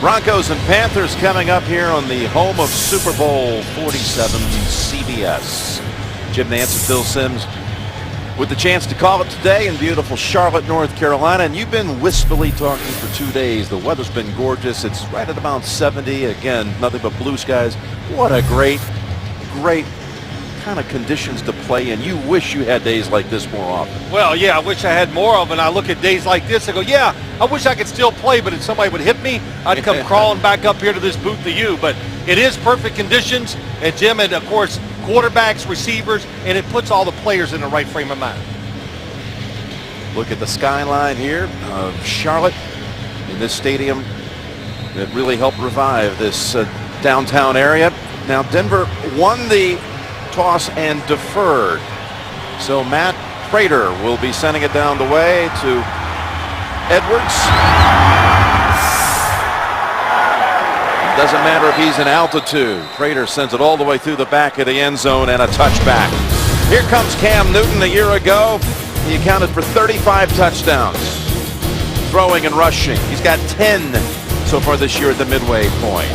Broncos and Panthers coming up here on the home of Super Bowl 47 CBS. Jim Nance and Phil Simms with the chance to call it today in beautiful Charlotte, North Carolina. And you've been wistfully talking for 2 days. The weather's been gorgeous. It's right at about 70. Again, nothing but blue skies. What a great kind of conditions to play in. You wish you had days like this more often. Well, yeah, I wish I had more of them. And I look at days like this and go, yeah, I wish I could still play, but if somebody would hit me, I'd come crawling back up here to this booth to you. But it is perfect conditions, and Jim, and of course, quarterbacks, receivers, and it puts all the players in the right frame of mind. Look at the skyline here of Charlotte in this stadium that really helped revive this downtown area. Now, Denver won the toss and deferred. So Matt Prater will be sending it down the way to Edwards. Doesn't matter if he's in altitude. Prater sends it all the way through the back of the end zone and a touchback. Here comes Cam Newton. A year ago, he accounted for 35 touchdowns, throwing and rushing. He's got 10 so far this year at the midway point.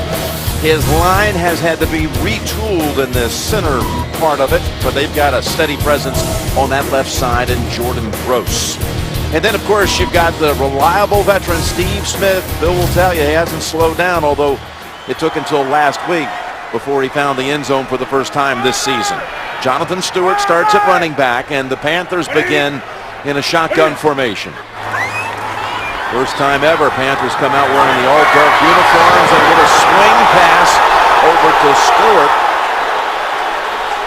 His line has had to be retooled in the center part of it, but they've got a steady presence on that left side in Jordan Gross. And then, of course, you've got the reliable veteran Steve Smith. Bill will tell you he hasn't slowed down, although it took until last week before he found the end zone for the first time this season. Jonathan Stewart starts at running back, and the Panthers begin in a shotgun formation. First time ever Panthers come out wearing the all-dark uniforms and get a swing pass over to Stewart.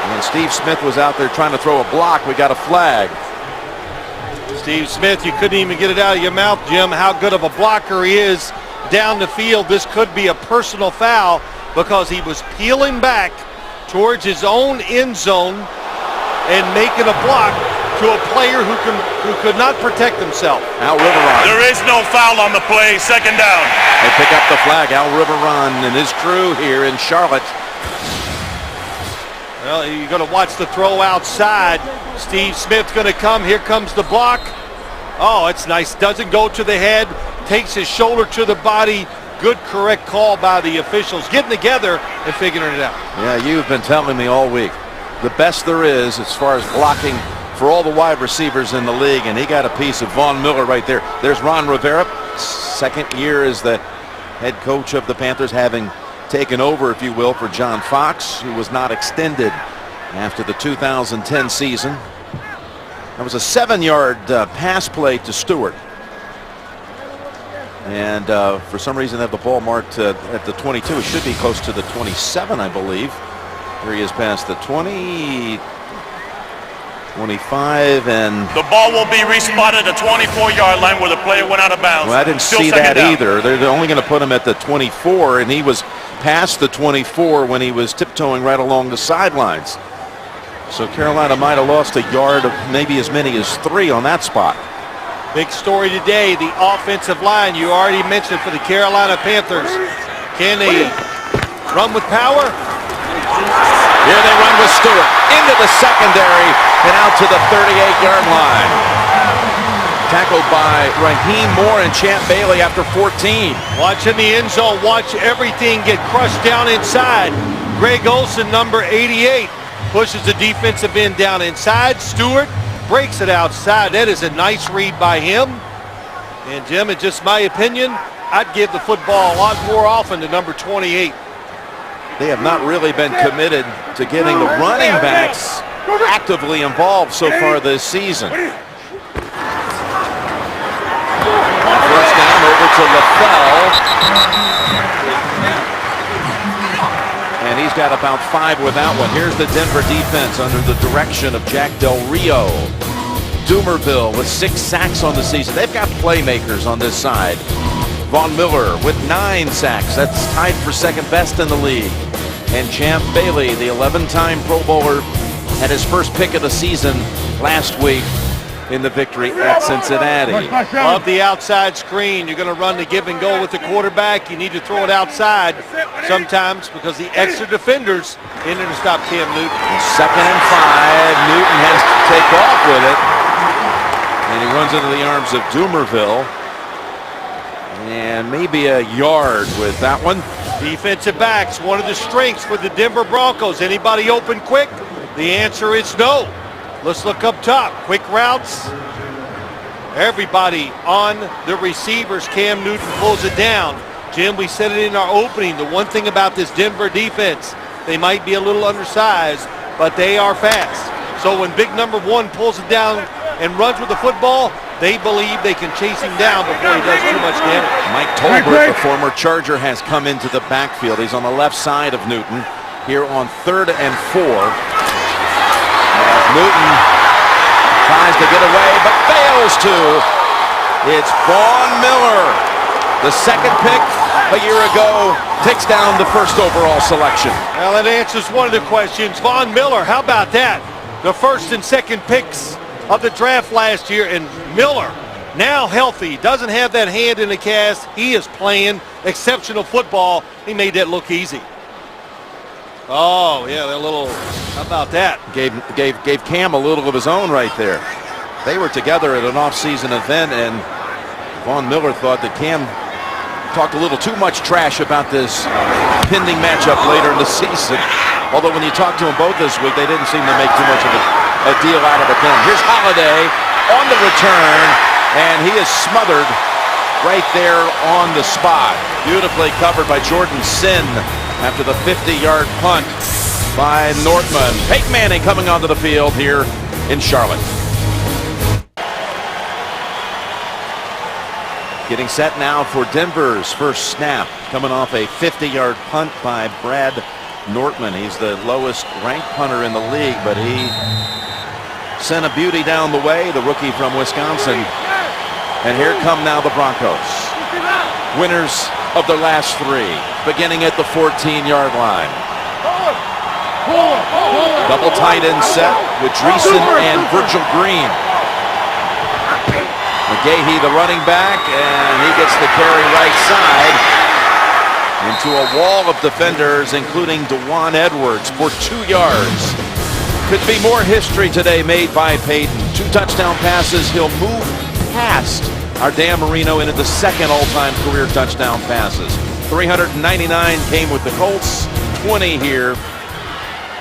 And when Steve Smith was out there trying to throw a block, we got a flag. Steve Smith, you couldn't even get it out of your mouth, Jim, how good of a blocker he is down the field. This could be a personal foul because he was peeling back towards his own end zone and making a block to a player who could not protect himself. Al Riveron. There is no foul on the play. Second down. They pick up the flag. Al Riveron and his crew here in Charlotte. Well, you're going to watch the throw outside. Steve Smith's going to come. Here comes the block. Oh, it's nice. Doesn't go to the head. Takes his shoulder to the body. Good, correct call by the officials. Getting together and figuring it out. Yeah, you've been telling me all week. The best there is as far as blocking for all the wide receivers in the league, and he got a piece of Von Miller right there. There's Ron Rivera, second year as the head coach of the Panthers, having taken over, if you will, for John Fox, who was not extended after the 2010 season. That was a 7-yard pass play to Stewart. And for some reason, they have the ball marked at the 22. It should be close to the 27, I believe. Here he is past the 20, 25, and the ball will be respotted at the 24-yard line where the player went out of bounds. Well, I didn't see that either. They're only going to put him at the 24, and he was past the 24 when he was tiptoeing right along the sidelines. So Carolina might have lost a yard, of maybe as many as 3 on that spot. Big story today, the offensive line you already mentioned for the Carolina Panthers. Can they run with power? Here they run with Stewart into the secondary and out to the 38-yard line. Tackled by Raheem Moore and Champ Bailey after 14. Watch in the end zone. Watch everything get crushed down inside. Greg Olsen, number 88, pushes the defensive end down inside. Stewart breaks it outside. That is a nice read by him. And Jim, in just my opinion, I'd give the football a lot more often to number 28. They have not really been committed to getting the running backs actively involved so far this season. First down over to LaFell. And he's got about 5 with that one. Here's the Denver defense under the direction of Jack Del Rio. Doomerville with 6 sacks on the season. They've got playmakers on this side. Von Miller with 9 sacks. That's tied for second best in the league. And Champ Bailey, the 11-time Pro Bowler, had his first pick of the season last week in the victory at Cincinnati. Love the outside screen. You're going to run the give and go with the quarterback. You need to throw it outside sometimes because the extra defenders in there to stop Cam Newton. 2nd and 5. Newton has to take off with it. And he runs into the arms of Doomerville. And maybe a yard with that one. Defensive backs, one of the strengths for the Denver Broncos. Anybody open quick? The answer is no. Let's look up top. Quick routes. Everybody on the receivers. Cam Newton pulls it down. Jim, we said it in our opening. The one thing about this Denver defense, they might be a little undersized, but they are fast. So when big number one pulls it down and runs with the football, they believe they can chase him down before he does too much damage. Mike Tolbert, the former Charger, has come into the backfield. He's on the left side of Newton here on 3rd and 4. As Newton tries to get away but fails to. It's Von Miller, the second pick a year ago, takes down the first overall selection. Well, that answers one of the questions. Von Miller, how about that? The first and second picks of the draft last year, and Miller now healthy, doesn't have that hand in the cast. He is playing exceptional football. He made that look easy. Oh yeah, that little, how about that? Gave Cam a little of his own right there. They were together at an off-season event, and Von Miller thought that Cam talked a little too much trash about this pending matchup later in the season. Although when you talked to them both this week, they didn't seem to make too much of a deal out of it then. Here's Holiday on the return, and he is smothered right there on the spot. Beautifully covered by Jordan Sin after the 50-yard punt by Nortman. Peyton Manning coming onto the field here in Charlotte. Getting set now for Denver's first snap, coming off a 50-yard punt by Brad Nortman. He's the lowest ranked punter in the league, but he sent a beauty down the way, the rookie from Wisconsin. And here come now the Broncos, winners of their last 3, beginning at the 14-yard line. Double tight end set with Dreesen and Virgil Green. McGahee, the running back, and he gets the carry right side into a wall of defenders, including DeJuan Edwards for 2 yards. Could be more history today made by Peyton. 2 touchdown passes. He'll move past our Dan Marino into the second all-time career touchdown passes. 399 came with the Colts, 20 here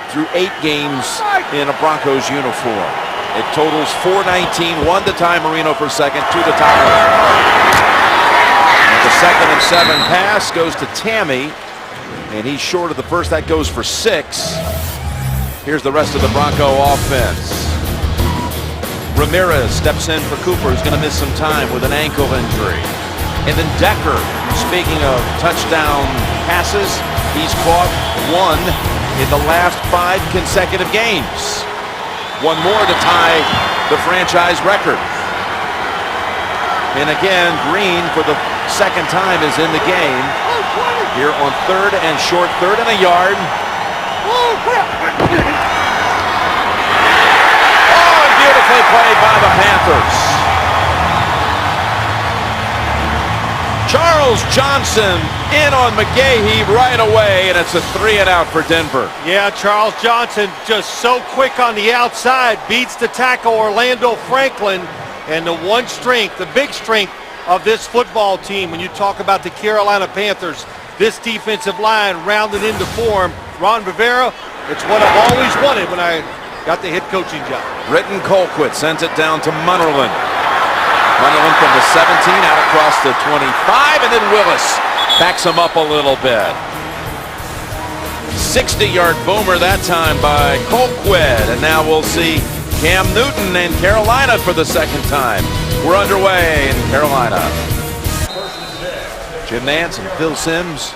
through 8 games in a Broncos uniform. It totals 419, 1 to Ty Marino for second, 2 to Tyler. And the 2nd and 7 pass goes to Tammy, and he's short of the first. That goes for 6. Here's the rest of the Bronco offense. Ramirez steps in for Cooper, who's going to miss some time with an ankle injury. And then Decker, speaking of touchdown passes, he's caught 1 in the last 5 consecutive games. 1 more to tie the franchise record. And again, Green for the second time is in the game. Here on 3rd and short, 3rd and a yard. Oh, beautifully played by the Panthers. Charles Johnson in on McGahee right away, and it's a 3 and out for Denver. Yeah, Charles Johnson just so quick on the outside, beats the tackle Orlando Franklin, and the one strength, the big strength of this football team, when you talk about the Carolina Panthers, this defensive line rounded into form. Ron Rivera, it's what I've always wanted when I got the head coaching job. Britton Colquitt sends it down to Munnerlyn. Munnerlyn from the 17 out across the 25, and then Willis backs him up a little bit. 60-yard boomer that time by Colquitt, and now we'll see Cam Newton in Carolina for the second time. We're underway in Carolina. Jim Nance and Phil Simms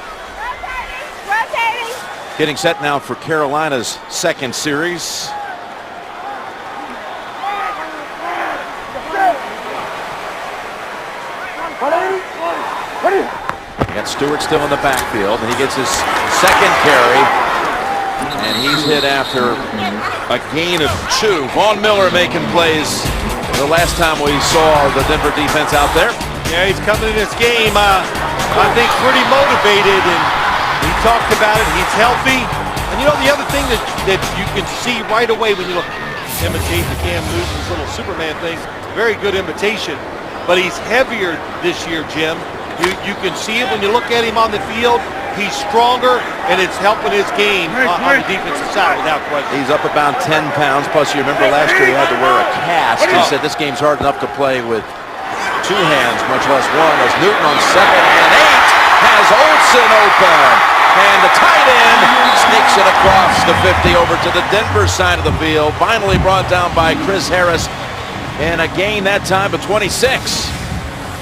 getting set now for Carolina's second series. Got Stewart still in the backfield, and he gets his second carry, and he's hit after a gain of 2. Von Miller making plays the last time we saw the Denver defense out there. Yeah, he's coming in this game, I think, pretty motivated, and he talked about it. He's healthy. And you know, the other thing that you can see right away when you look, imitate the Cam Newton's little Superman thing, very good imitation. But he's heavier this year, Jim. You can see it when you look at him on the field. He's stronger, and it's helping his game on the defensive side without question. He's up about 10 pounds. Plus, you remember last year he had to wear a cast. He said this game's hard enough to play with two hands, much less one. As Newton on 2nd and 8 has Olsen open. And the tight end sneaks it across the 50 over to the Denver side of the field. Finally brought down by Chris Harris. And a gain that time of 26.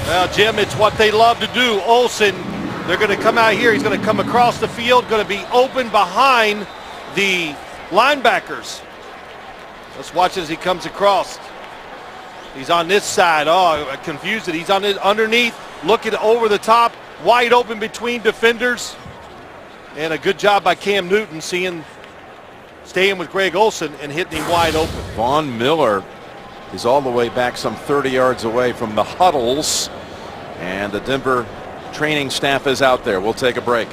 Well, Jim, it's what they love to do. Olsen, they're going to come out here. He's going to come across the field, going to be open behind the linebackers. Let's watch as he comes across. He's on this side. Oh, I confused it. He's on it underneath, looking over the top, wide open between defenders. And a good job by Cam Newton staying with Greg Olsen and hitting him wide open. Von Miller is all the way back some 30 yards away from the huddles. And the Denver training staff is out there. We'll take a break.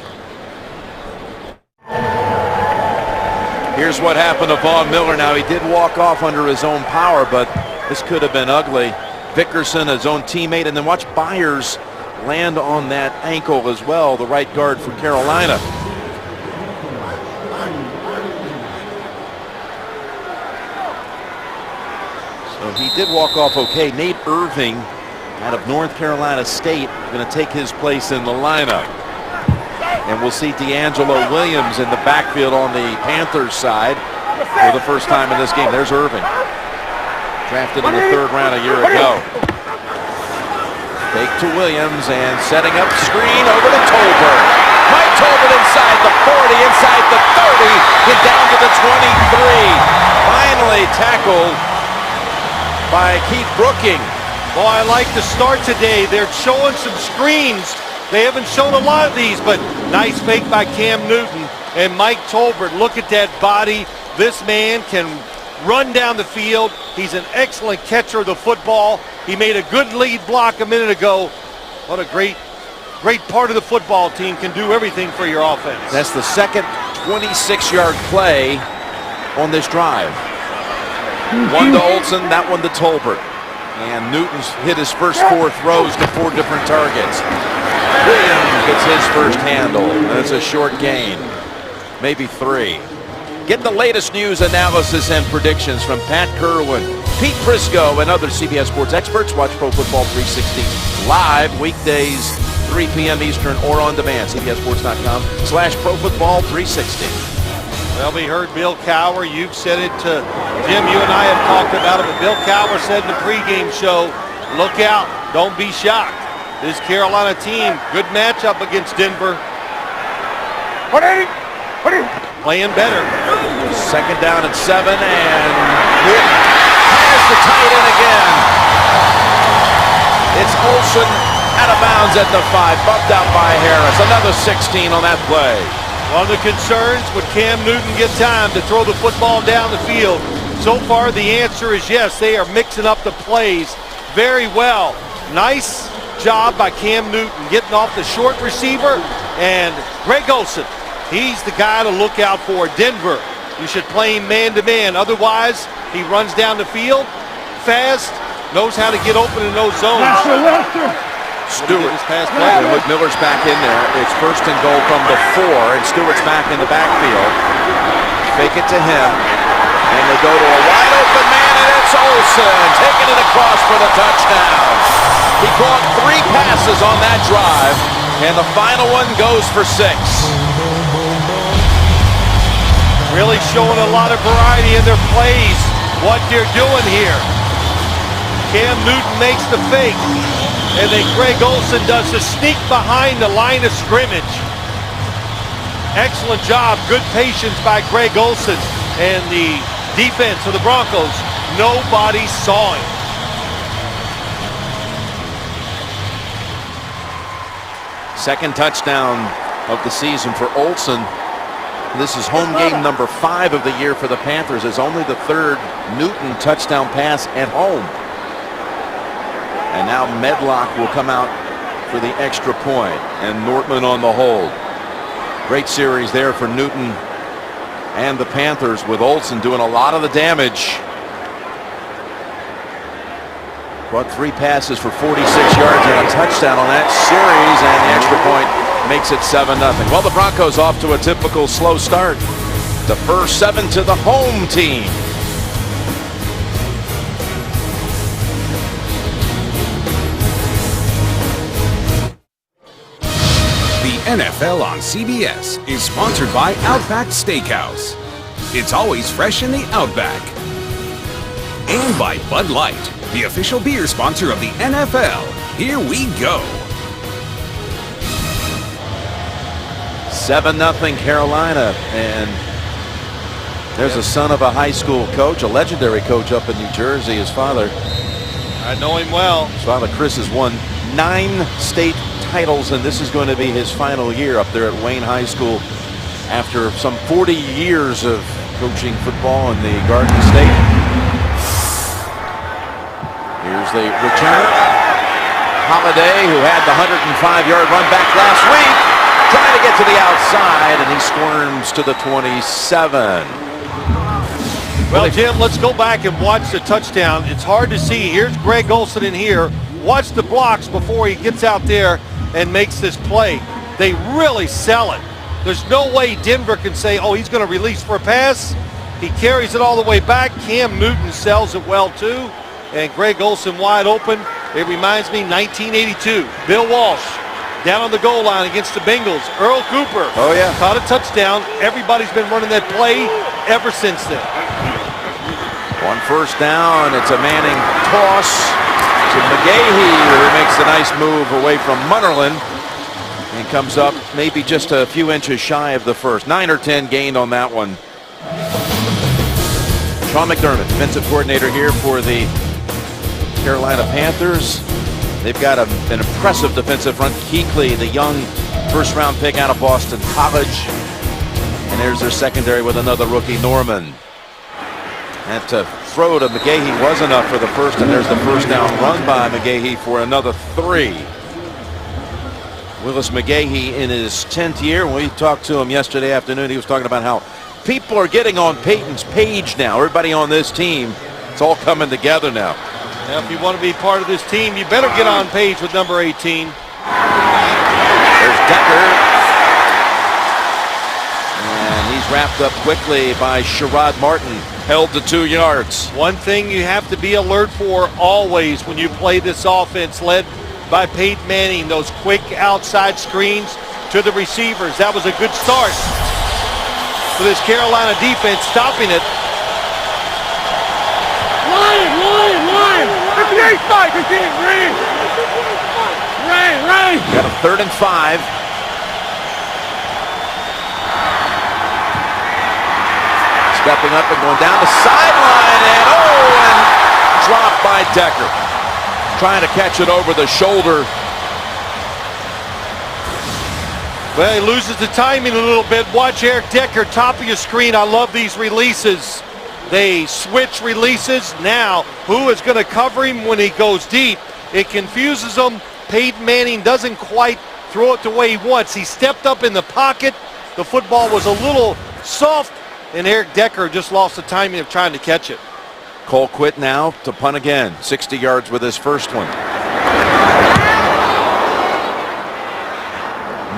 Here's what happened to Von Miller. Now, he did walk off under his own power, but this could have been ugly. Vickerson, his own teammate, and then watch Byers land on that ankle as well, the right guard for Carolina. So he did walk off okay. Nate Irving out of North Carolina State going to take his place in the lineup. And we'll see D'Angelo Williams in the backfield on the Panthers side for the first time in this game. There's Irving, drafted in the 3rd round a year ago. Fake to Williams and setting up screen over to Tolbert. Mike Tolbert inside the 40, inside the 30, get down to the 23. Finally tackled by Keith Brooking. Boy, I like the start today. They're showing some screens. They haven't shown a lot of these, but nice fake by Cam Newton and Mike Tolbert. Look at that body. This man can run down the field. He's an excellent catcher of the football. He made a good lead block a minute ago. What a great part of the football team. Can do everything for your offense. That's the second 26-yard play on this drive. One to Olsen, that one to Tolbert. And Newton's hit his first 4 throws to 4 different targets. Williams gets his first handle. That's a short gain, maybe 3. Get the latest news, analysis, and predictions from Pat Kerwin, Pete Prisco, and other CBS Sports experts. Watch Pro Football 360 live weekdays, 3 p.m. Eastern, or on demand. CBSSports.com/Pro Football 360. Well, we heard Bill Cowher. You've said it to Jim. You and I have talked about it. But Bill Cowher said in the pregame show, look out. Don't be shocked. This Carolina team, good matchup against Denver. Playing better. 2nd down and 7, and Newton has the tight end again. It's Olsen out of bounds at the 5, bumped out by Harris. Another 16 on that play. One of the concerns, would Cam Newton get time to throw the football down the field? So far, the answer is yes. They are mixing up the plays very well. Nice job by Cam Newton getting off the short receiver, and Greg Olsen, he's the guy to look out for. Denver, you should play him man-to-man. Otherwise, he runs down the field fast, knows how to get open in those zones. Stewart, Miller's back in there. It's 1st and goal from the 4, and Stewart's back in the backfield. Fake it to him, and they go to a wide open man, and it's Olsen taking it across for the touchdown. He caught 3 passes on that drive, and the final one goes for 6. Really showing a lot of variety in their plays, what they're doing here. Cam Newton makes the fake, and then Greg Olsen does the sneak behind the line of scrimmage. Excellent job, good patience by Greg Olsen, and the defense of the Broncos, nobody saw him. Second touchdown of the season for Olsen. This is home game number 5 of the year for the Panthers. It's only the 3rd Newton touchdown pass at home. And now Medlock will come out for the extra point, and Nortman on the hold. Great series there for Newton and the Panthers, with Olsen doing a lot of the damage. Caught 3 passes for 46 yards and a touchdown on that series, and the extra point makes it 7-0. Well, the Broncos off to a typical slow start. The first 7 to the home team. The NFL on CBS is sponsored by Outback Steakhouse. It's always fresh in the Outback. And by Bud Light, the official beer sponsor of the NFL. Here we go. 7-0 Carolina, and there's a son of a high school coach, a legendary coach up in New Jersey. His father, I know him well. his father Chris has won 9 state titles, and this is going to be his final year up there at Wayne High School after some 40 years of coaching football in the Garden State. Here's the return. Holiday, who had the 105-yard run back last week, trying to get to the outside, and he squirms to the 27. Well, Jim, let's go back and watch the touchdown. It's hard to see. Here's Greg Olsen in here. Watch the blocks before he gets out there and makes this play. They really sell it. There's no way Denver can say, oh, he's going to release for a pass. He carries it all the way back. Cam Newton sells it well, too. And Greg Olsen wide open. It reminds me 1982. Bill Walsh down on the goal line against the Bengals. Earl Cooper caught a touchdown. Everybody's been running that play ever since then. On first down, it's a Manning toss to McGahee, who makes a nice move away from Munnerlyn and comes up maybe just a few inches shy of the first. 9 or 10 gained on that one. Sean McDermott, defensive coordinator here for the Carolina Panthers. They've got an impressive defensive front. Kuechly, the young first-round pick out of Boston College. And there's their secondary with another rookie, Norman. That throw to McGahee was enough for the first, and there's the first down run by McGahee for another 3. Willis McGahee in his 10th year. When we talked to him yesterday afternoon, he was talking about how people are getting on Peyton's page now. Everybody on this team, it's all coming together now. Now, if you want to be part of this team, you better get on page with number 18. There's Decker. And he's wrapped up quickly by Sherrod Martin, held to 2 yards. One thing you have to be alert for always when you play this offense led by Peyton Manning, those quick outside screens to the receivers. That was a good start for this Carolina defense, stopping it. Got a 3rd and 5. Stepping up and going down the sideline, and dropped by Decker. Trying to catch it over the shoulder. Well, he loses the timing a little bit. Watch Eric Decker, top of your screen. I love these releases. They switch releases. Now, who is going to cover him when he goes deep? It confuses them. Peyton Manning doesn't quite throw it the way he wants. He stepped up in the pocket. The football was a little soft, and Eric Decker just lost the timing of trying to catch it. Colquitt now to punt again. 60 yards with his first one.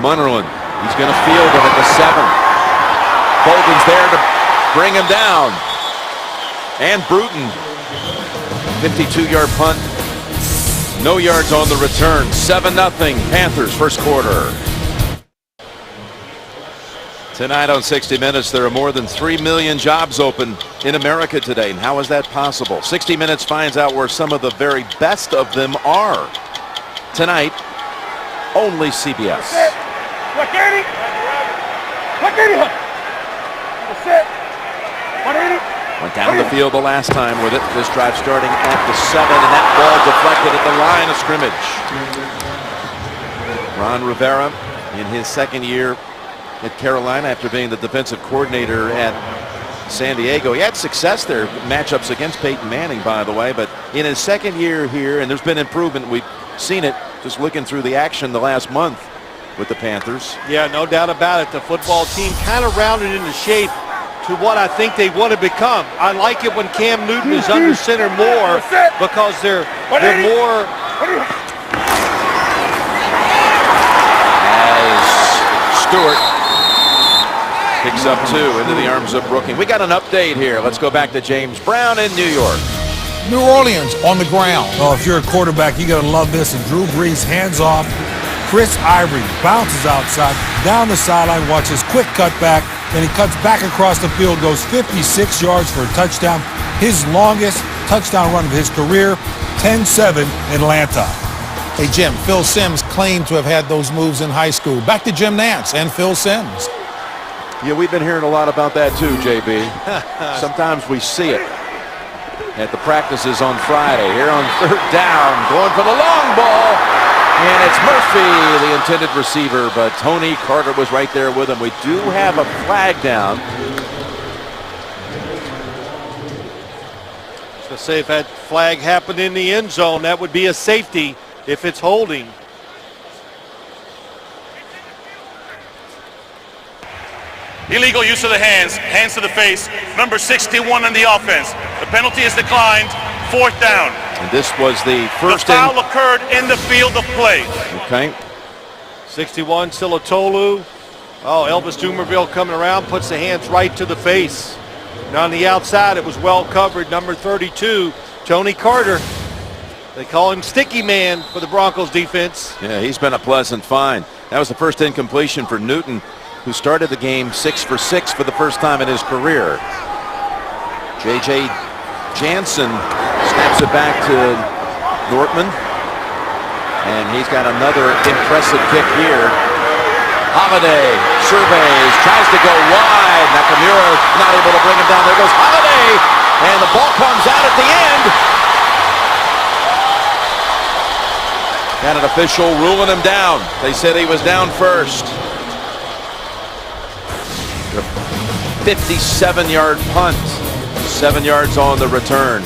Munnerlyn, he's going to field it at the 7. Bolden's there to bring him down. And Bruton, 52-yard punt. No yards on the return. 7-0 Panthers first quarter. Tonight on 60 Minutes, there are more than 3 million jobs open in America today. And how is that possible? 60 Minutes finds out where some of the very best of them are. Tonight, only CBS. Went down the field the last time with it. This drive starting at the 7, and that ball deflected at the line of scrimmage. Ron Rivera in his 2nd year at Carolina after being the defensive coordinator at San Diego. He had success there, matchups against Peyton Manning, by the way, but in his 2nd year here, and there's been improvement. We've seen it just looking through the action the last month with the Panthers. Yeah, no doubt about it. The football team kind of rounded into shape to what I think they want to become. I like it when Cam Newton is under center more because they're more. As Stewart picks up 2 into the arms of Brooking. We got an update here. Let's go back to James Brown in New York. New Orleans on the ground. Oh, if you're a quarterback, you got to love this. And Drew Brees hands off. Chris Ivory bounces outside, down the sideline, watches quick cutback, then he cuts back across the field, goes 56 yards for a touchdown. His longest touchdown run of his career, 10-7 Atlanta. Hey, Jim, Phil Simms claimed to have had those moves in high school. Back to Jim Nantz and Phil Simms. Yeah, we've been hearing a lot about that too, JB. Sometimes we see it at the practices on Friday. Here on 3rd down, going for the long ball. And it's Murphy, the intended receiver, but Tony Carter was right there with him. We do have a flag down. To say if that flag happened in the end zone, that would be a safety if it's holding. Illegal use of the hands to the face. Number 61 in the offense. The penalty is declined. 4th down. And this was the first. The foul occurred in the field of play. Okay. 61 Silatolu. Oh, Elvis Dumerville coming around, puts the hands right to the face. And on the outside, it was well covered. Number 32, Tony Carter. They call him Sticky Man for the Broncos defense. Yeah, he's been a pleasant find. That was the first incompletion for Newton, who started the game 6 for 6 for the first time in his career. J.J. Jansen snaps it back to Nortman. And he's got another impressive kick here. Holiday surveys, tries to go wide. Nakamura not able to bring him down. There goes Holiday. And the ball comes out at the end. And an official ruling him down. They said he was down first. 57-yard punt. 7 yards on the return.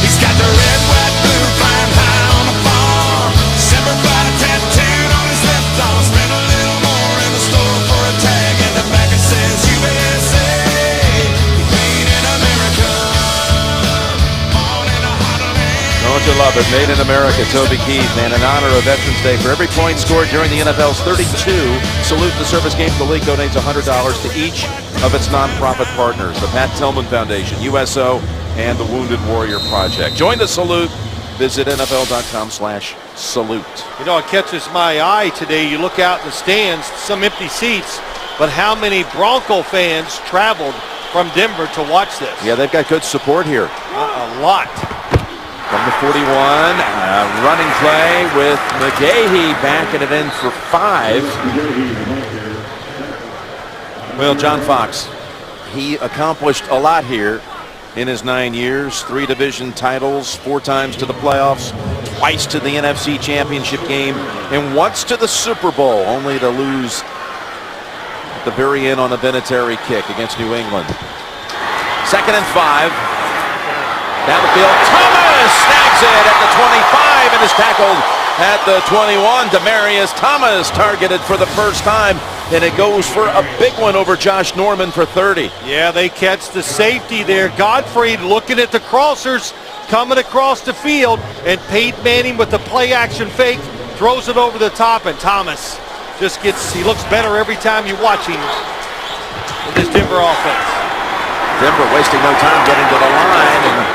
He's got the red, white, blue flying high on the farm. Semper Fi tattooed on his left arm. Spent a little more in the store for a tag, and the back it says USA. Made in America. Born in a heartland. Don't you love it? Made in America. Toby Keith, man, in honor of Veterans Day. For every point scored during the NFL's 32 Salute the Service games, the league donates $100 to each of its nonprofit partners, the Pat Tillman Foundation, USO, and the Wounded Warrior Project. Join the Salute. Visit NFL.com/salute. You know, it catches my eye today. You look out in the stands, some empty seats, but how many Bronco fans traveled from Denver to watch this? Yeah, they've got good support here. A lot. From the 41, running play with McGahee backing it in for 5. Well, John Fox, he accomplished a lot here in his 9 years. 3 division titles, 4 times to the playoffs, twice to the NFC Championship game, and once to the Super Bowl, only to lose at the very end on a Vinatieri kick against New England. 2nd and 5. Down the field, Thomas snags it at the 25 and is tackled at the 21. Demaryius Thomas targeted for the first time, and it goes for a big one over Josh Norman for 30. Yeah, they catch the safety there. Godfrey looking at the crossers coming across the field, and Peyton Manning with the play action fake throws it over the top, and Thomas just he looks better every time you watch him with this Denver offense. Denver wasting no time getting to the line, and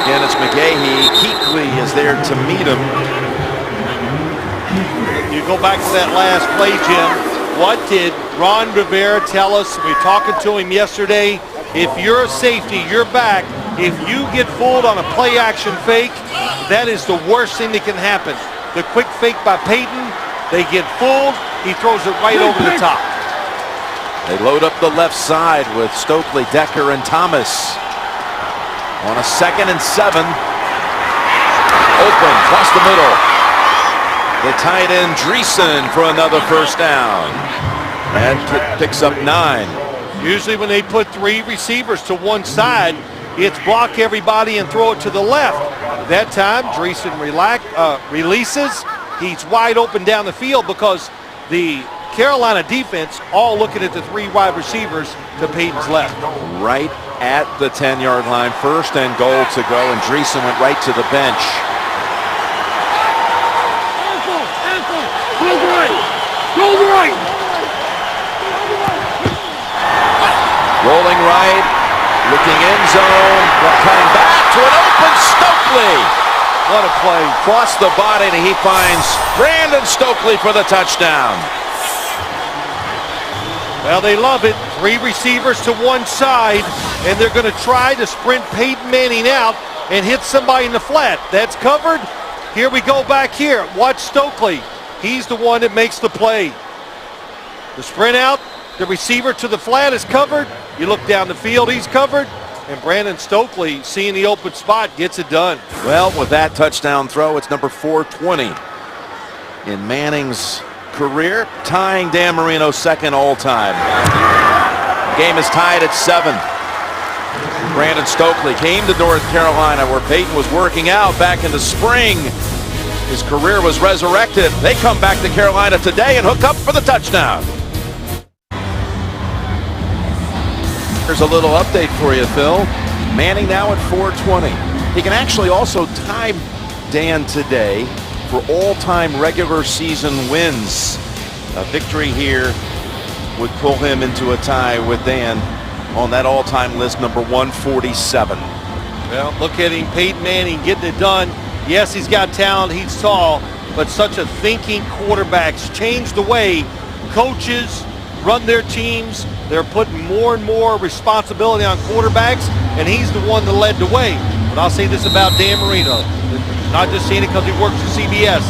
again it's McGahee. Kuechly is there to meet him. You go back to that last play, Jim. What did Ron Rivera tell us? We were talking to him yesterday. If you're a safety, you're back. If you get fooled on a play action fake, that is the worst thing that can happen. The quick fake by Peyton, they get fooled, he throws it right over the top. They load up the left side with Stokely, Decker, and Thomas. On a 2nd and 7. Open, across the middle. The tight end, Dreesen, for another first down. And picks up 9. Usually when they put 3 receivers to one side, it's block everybody and throw it to the left. That time, Dreesen releases, he's wide open down the field because the Carolina defense all looking at the 3 wide receivers to Peyton's left. Right at the 10-yard line. 1st and goal to go, and Dreesen went right to the bench. Rolling right, looking end zone, cutting back to an open Stokely. What a play. Across the body, and he finds Brandon Stokely for the touchdown. Well, they love it. 3 receivers to one side, and they're going to try to sprint Peyton Manning out and hit somebody in the flat. That's covered. Here we go back here. Watch Stokely. He's the one that makes the play. The sprint out, the receiver to the flat is covered. You look down the field, he's covered. And Brandon Stokely, seeing the open spot, gets it done. Well, with that touchdown throw, it's number 420 in Manning's career, tying Dan Marino's 2nd all-time. Game is tied at 7. Brandon Stokely came to North Carolina where Peyton was working out back in the spring. His career was resurrected. They come back to Carolina today and hook up for the touchdown. Here's a little update for you, Phil. Manning now at 420. He can actually also tie Dan today for all-time regular season wins. A victory here would pull him into a tie with Dan on that all-time list, number 147. Well, look at him, Peyton Manning getting it done. Yes, he's got talent, he's tall, but such a thinking quarterback's changed the way coaches run their teams. They're putting more and more responsibility on quarterbacks, and he's the one that led the way. But I'll say this about Dan Marino, not just saying it because he works for CBS.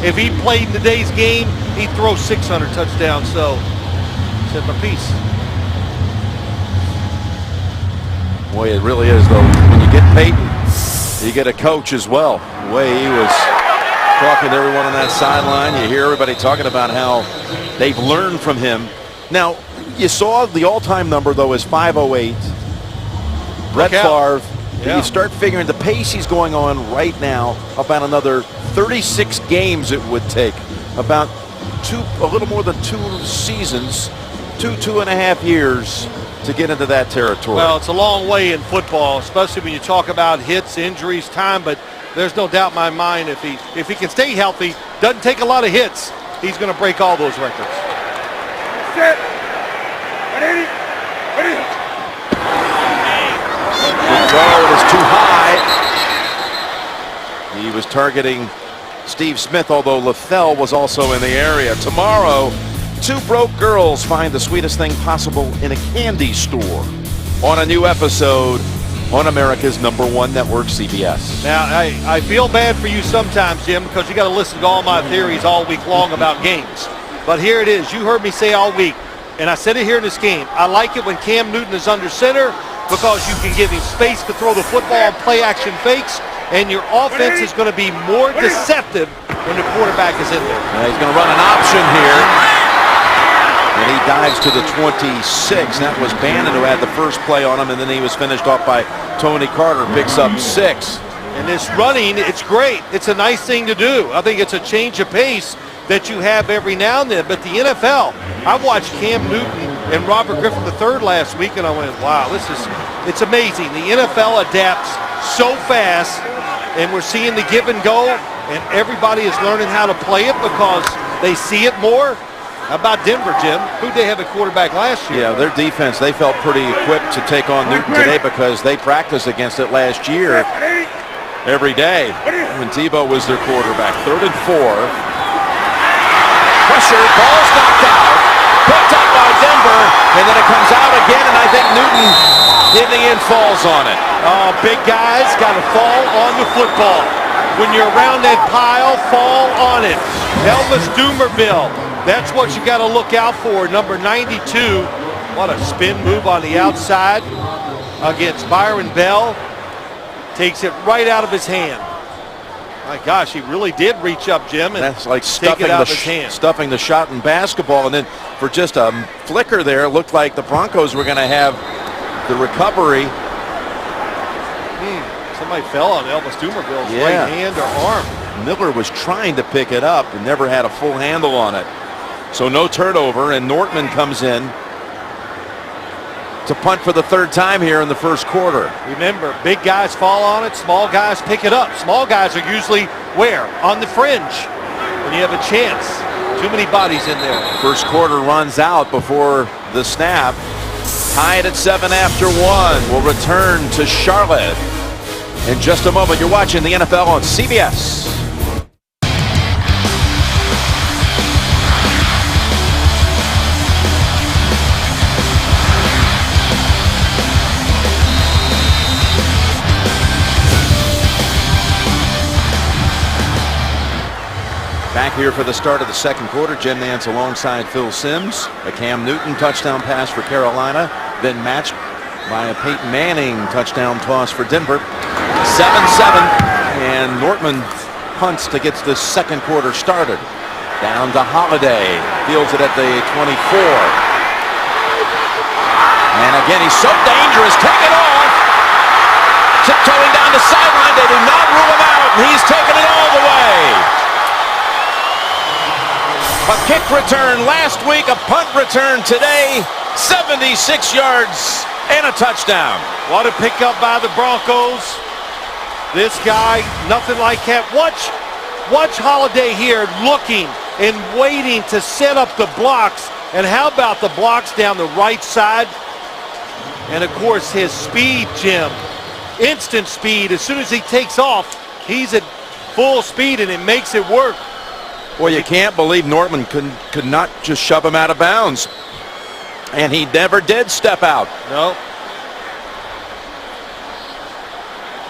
If he played in today's game, he'd throw 600 touchdowns. So, said my piece. Boy, it really is, though. When you get Peyton, you get a coach as well. The way he was talking to everyone on that sideline, you hear everybody talking about how they've learned from him. Now, you saw the all-time number, though, is 508. Brett Favre. Yeah. You start figuring the pace he's going on right now, about another 36 games it would take. About a little more than 2 seasons, 2.5 years to get into that territory. Well, it's a long way in football, especially when you talk about hits, injuries, time, but there's no doubt in my mind if he can stay healthy, doesn't take a lot of hits, he's going to break all those records. The throw is too high. He was targeting Steve Smith, although LaFell was also in the area. Tomorrow, 2 broke girls find the sweetest thing possible in a candy store on a new episode on America's #1 network, CBS. Now, I feel bad for you sometimes, Jim, because you got to listen to all my theories all week long about games. But here it is. You heard me say all week, and I said it here in this game. I like it when Cam Newton is under center because you can give him space to throw the football and play action fakes, and your offense is going to be more deceptive when the quarterback is in there. He's going to run an option here. And he dives to the 26. That was Bannon who had the first play on him, and then he was finished off by Tony Carter, picks up 6. And this running, it's great. It's a nice thing to do. I think it's a change of pace that you have every now and then. But the NFL, I watched Cam Newton and Robert Griffin III last week, and I went, wow, it's amazing. The NFL adapts so fast, and we're seeing the give and go, and everybody is learning how to play it because they see it more. How about Denver, Jim? Who'd they have a quarterback last year? Yeah, their defense, they felt pretty equipped to take on Newton today because they practiced against it last year every day when Tebow was their quarterback. 3rd and 4. Pressure, ball's knocked out, picked up by Denver, and then it comes out again, and I think Newton in the end falls on it. Oh, big guys got to fall on the football. When you're around that pile, fall on it. Elvis Dumerville, that's what you got to look out for. Number 92, what a spin move on the outside against Byron Bell. Takes it right out of his hand. My gosh, he really did reach up, Jim, and that's like take it out of his hand. Stuffing the shot in basketball, and then for just a flicker there, it looked like the Broncos were going to have the recovery. Somebody fell on Elvis Dumerville's right hand or arm. Miller was trying to pick it up and never had a full handle on it. So no turnover, and Nortman comes in to punt for the third time here in the first quarter. Remember, big guys fall on it, small guys pick it up. Small guys are usually where? On the fringe when you have a chance. Too many bodies in there. First quarter runs out before the snap. Tied at 7 after 1. We'll return to Charlotte in just a moment. You're watching the NFL on CBS. Back here for the start of the second quarter. Jim Nantz alongside Phil Simms. A Cam Newton touchdown pass for Carolina, then matched by a Peyton Manning touchdown toss for Denver. 7-7, and Nortman punts to get the second quarter started. Down to Holiday, fields it at the 24. And again, he's so dangerous. Take it off. Tiptoeing down the sideline. They do not rule him out, and he's taking it all the way. A kick return last week, a punt return today, 76 yards and a touchdown. What a pickup by the Broncos. This guy, nothing like that. Watch Holiday here looking and waiting to set up the blocks. And how about the blocks down the right side? And of course his speed, Jim. Instant speed. As soon as he takes off, he's at full speed and it makes it work. Well, you can't believe Nortman could not just shove him out of bounds. And he never did step out. No.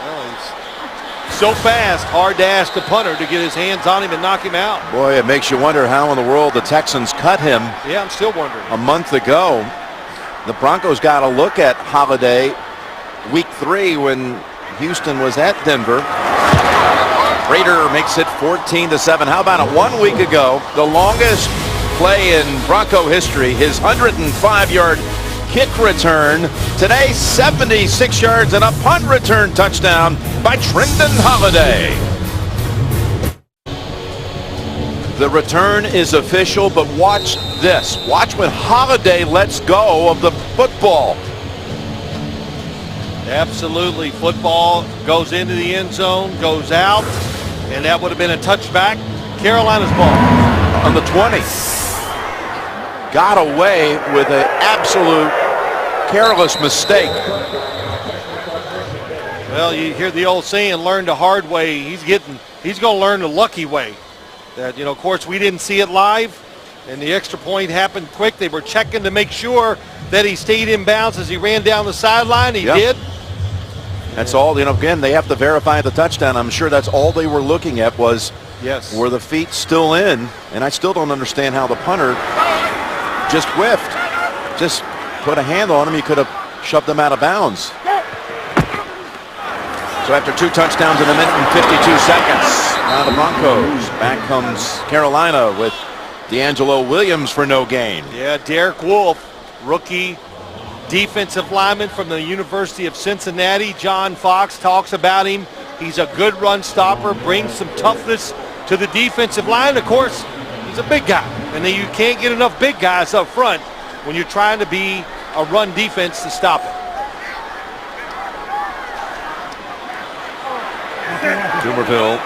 Well, he's so fast, hard to ask the punter to get his hands on him and knock him out. Boy, it makes you wonder how in the world the Texans cut him. Yeah, I'm still wondering. A month ago. The Broncos got a look at Holiday week 3 when Houston was at Denver. Prater makes it 14-7. How about it 1 week ago? The longest play in Bronco history, his 105-yard kick return. Today, 76 yards and a punt return touchdown by Trendon Holiday. The return is official, but watch this. Watch when Holiday lets go of the football. Absolutely. Football goes into the end zone, goes out, and that would have been a touchback. Carolina's ball. On the 20. Got away with an absolute careless mistake. Well, you hear the old saying, learn the hard way. He's going to learn the lucky way. That, of course, we didn't see it live, and the extra point happened quick. They were checking to make sure that he stayed in bounds as he ran down the sideline. He did. That's all, again, they have to verify the touchdown. I'm sure that's all they were looking at was, were the feet still in? And I still don't understand how the punter just whiffed. Just put a hand on him. He could have shoved him out of bounds. So after 2 touchdowns in a minute and 52 seconds, now the Broncos. Back comes Carolina with D'Angelo Williams for no gain. Yeah, Derek Wolfe, rookie defensive lineman from the University of Cincinnati. John Fox talks about him. He's a good run stopper, brings some toughness to the defensive line. Of course, he's a big guy, and you can't get enough big guys up front when you're trying to be a run defense to stop it. Dumerville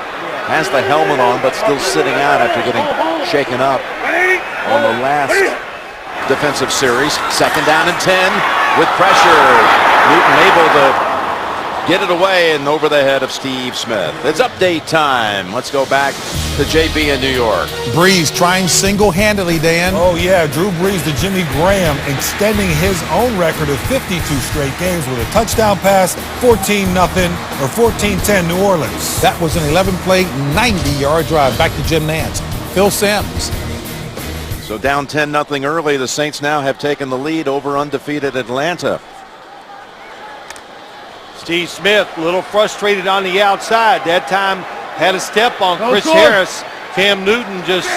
has the helmet on, but still sitting out after getting shaken up on the last defensive series. 2nd down and 10 with pressure. Newton able to get it away and over the head of Steve Smith. It's update time. Let's go back to JB in New York. Breeze trying single-handedly, Dan. Oh, yeah, Drew Brees to Jimmy Graham, extending his own record of 52 straight games with a touchdown pass, 14-0 or 14-10 New Orleans. That was an 11-play, 90-yard drive. Back to Jim Nantz. Phil Simms. So down 10-0 early. The Saints now have taken the lead over undefeated Atlanta. Steve Smith, a little frustrated on the outside. That time had a step on Chris Harris. Cam Newton just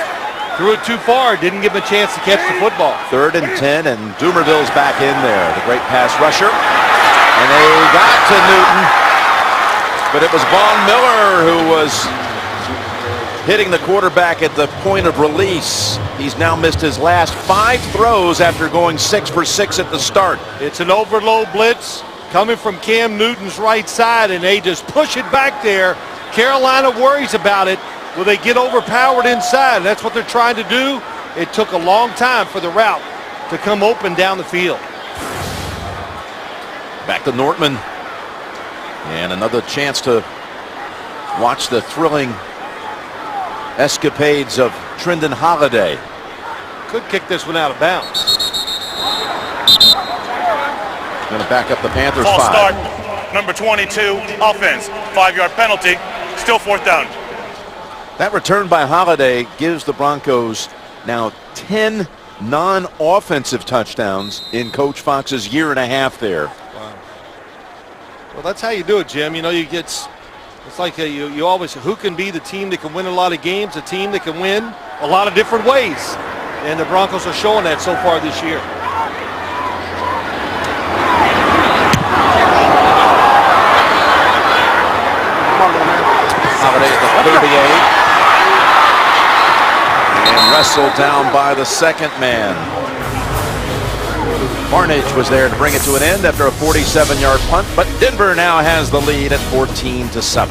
threw it too far. Didn't give him a chance to catch the football. 3rd and 10, and Dumerville's back in there. The great pass rusher. And they got to Newton. But it was Von Miller who was hitting the quarterback at the point of release. He's now missed his last 5 throws after going 6 for 6 at the start. It's an overload blitz coming from Cam Newton's right side, and they just push it back there. Carolina worries about it. Will they get overpowered inside? That's what they're trying to do. It took a long time for the route to come open down the field. Back to Nortman. And another chance to watch the thrilling escapades of Trindon Holiday. Could kick this one out of bounds. Going to back up the Panthers. False 5. start, number 22, offense, 5-yard penalty, still 4th down. That return by Holiday gives the Broncos now 10 non-offensive touchdowns in Coach Fox's year and a half there. Wow. Well, that's how you do it, Jim. You know, it's like you always, who can be the team that can win a lot of games, a team that can win a lot of different ways. And the Broncos are showing that so far this year. Holiday at the 38. And wrestled down by the second man. Barnage was there to bring it to an end after a 47-yard punt, but Denver now has the lead at 14-7.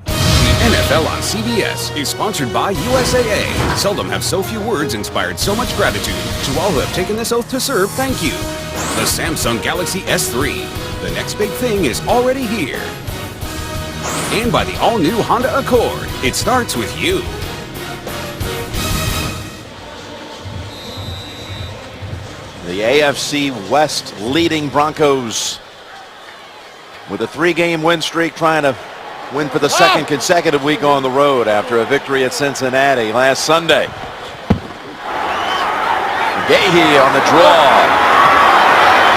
The NFL on CBS is sponsored by USAA. Seldom have so few words inspired so much gratitude. To all who have taken this oath to serve, thank you. The Samsung Galaxy S3. The next big thing is already here. And by the all-new Honda Accord. It starts with you. The AFC West leading Broncos with a 3-game win streak, trying to win for the second consecutive week on the road after a victory at Cincinnati last Sunday. Gahey on the draw.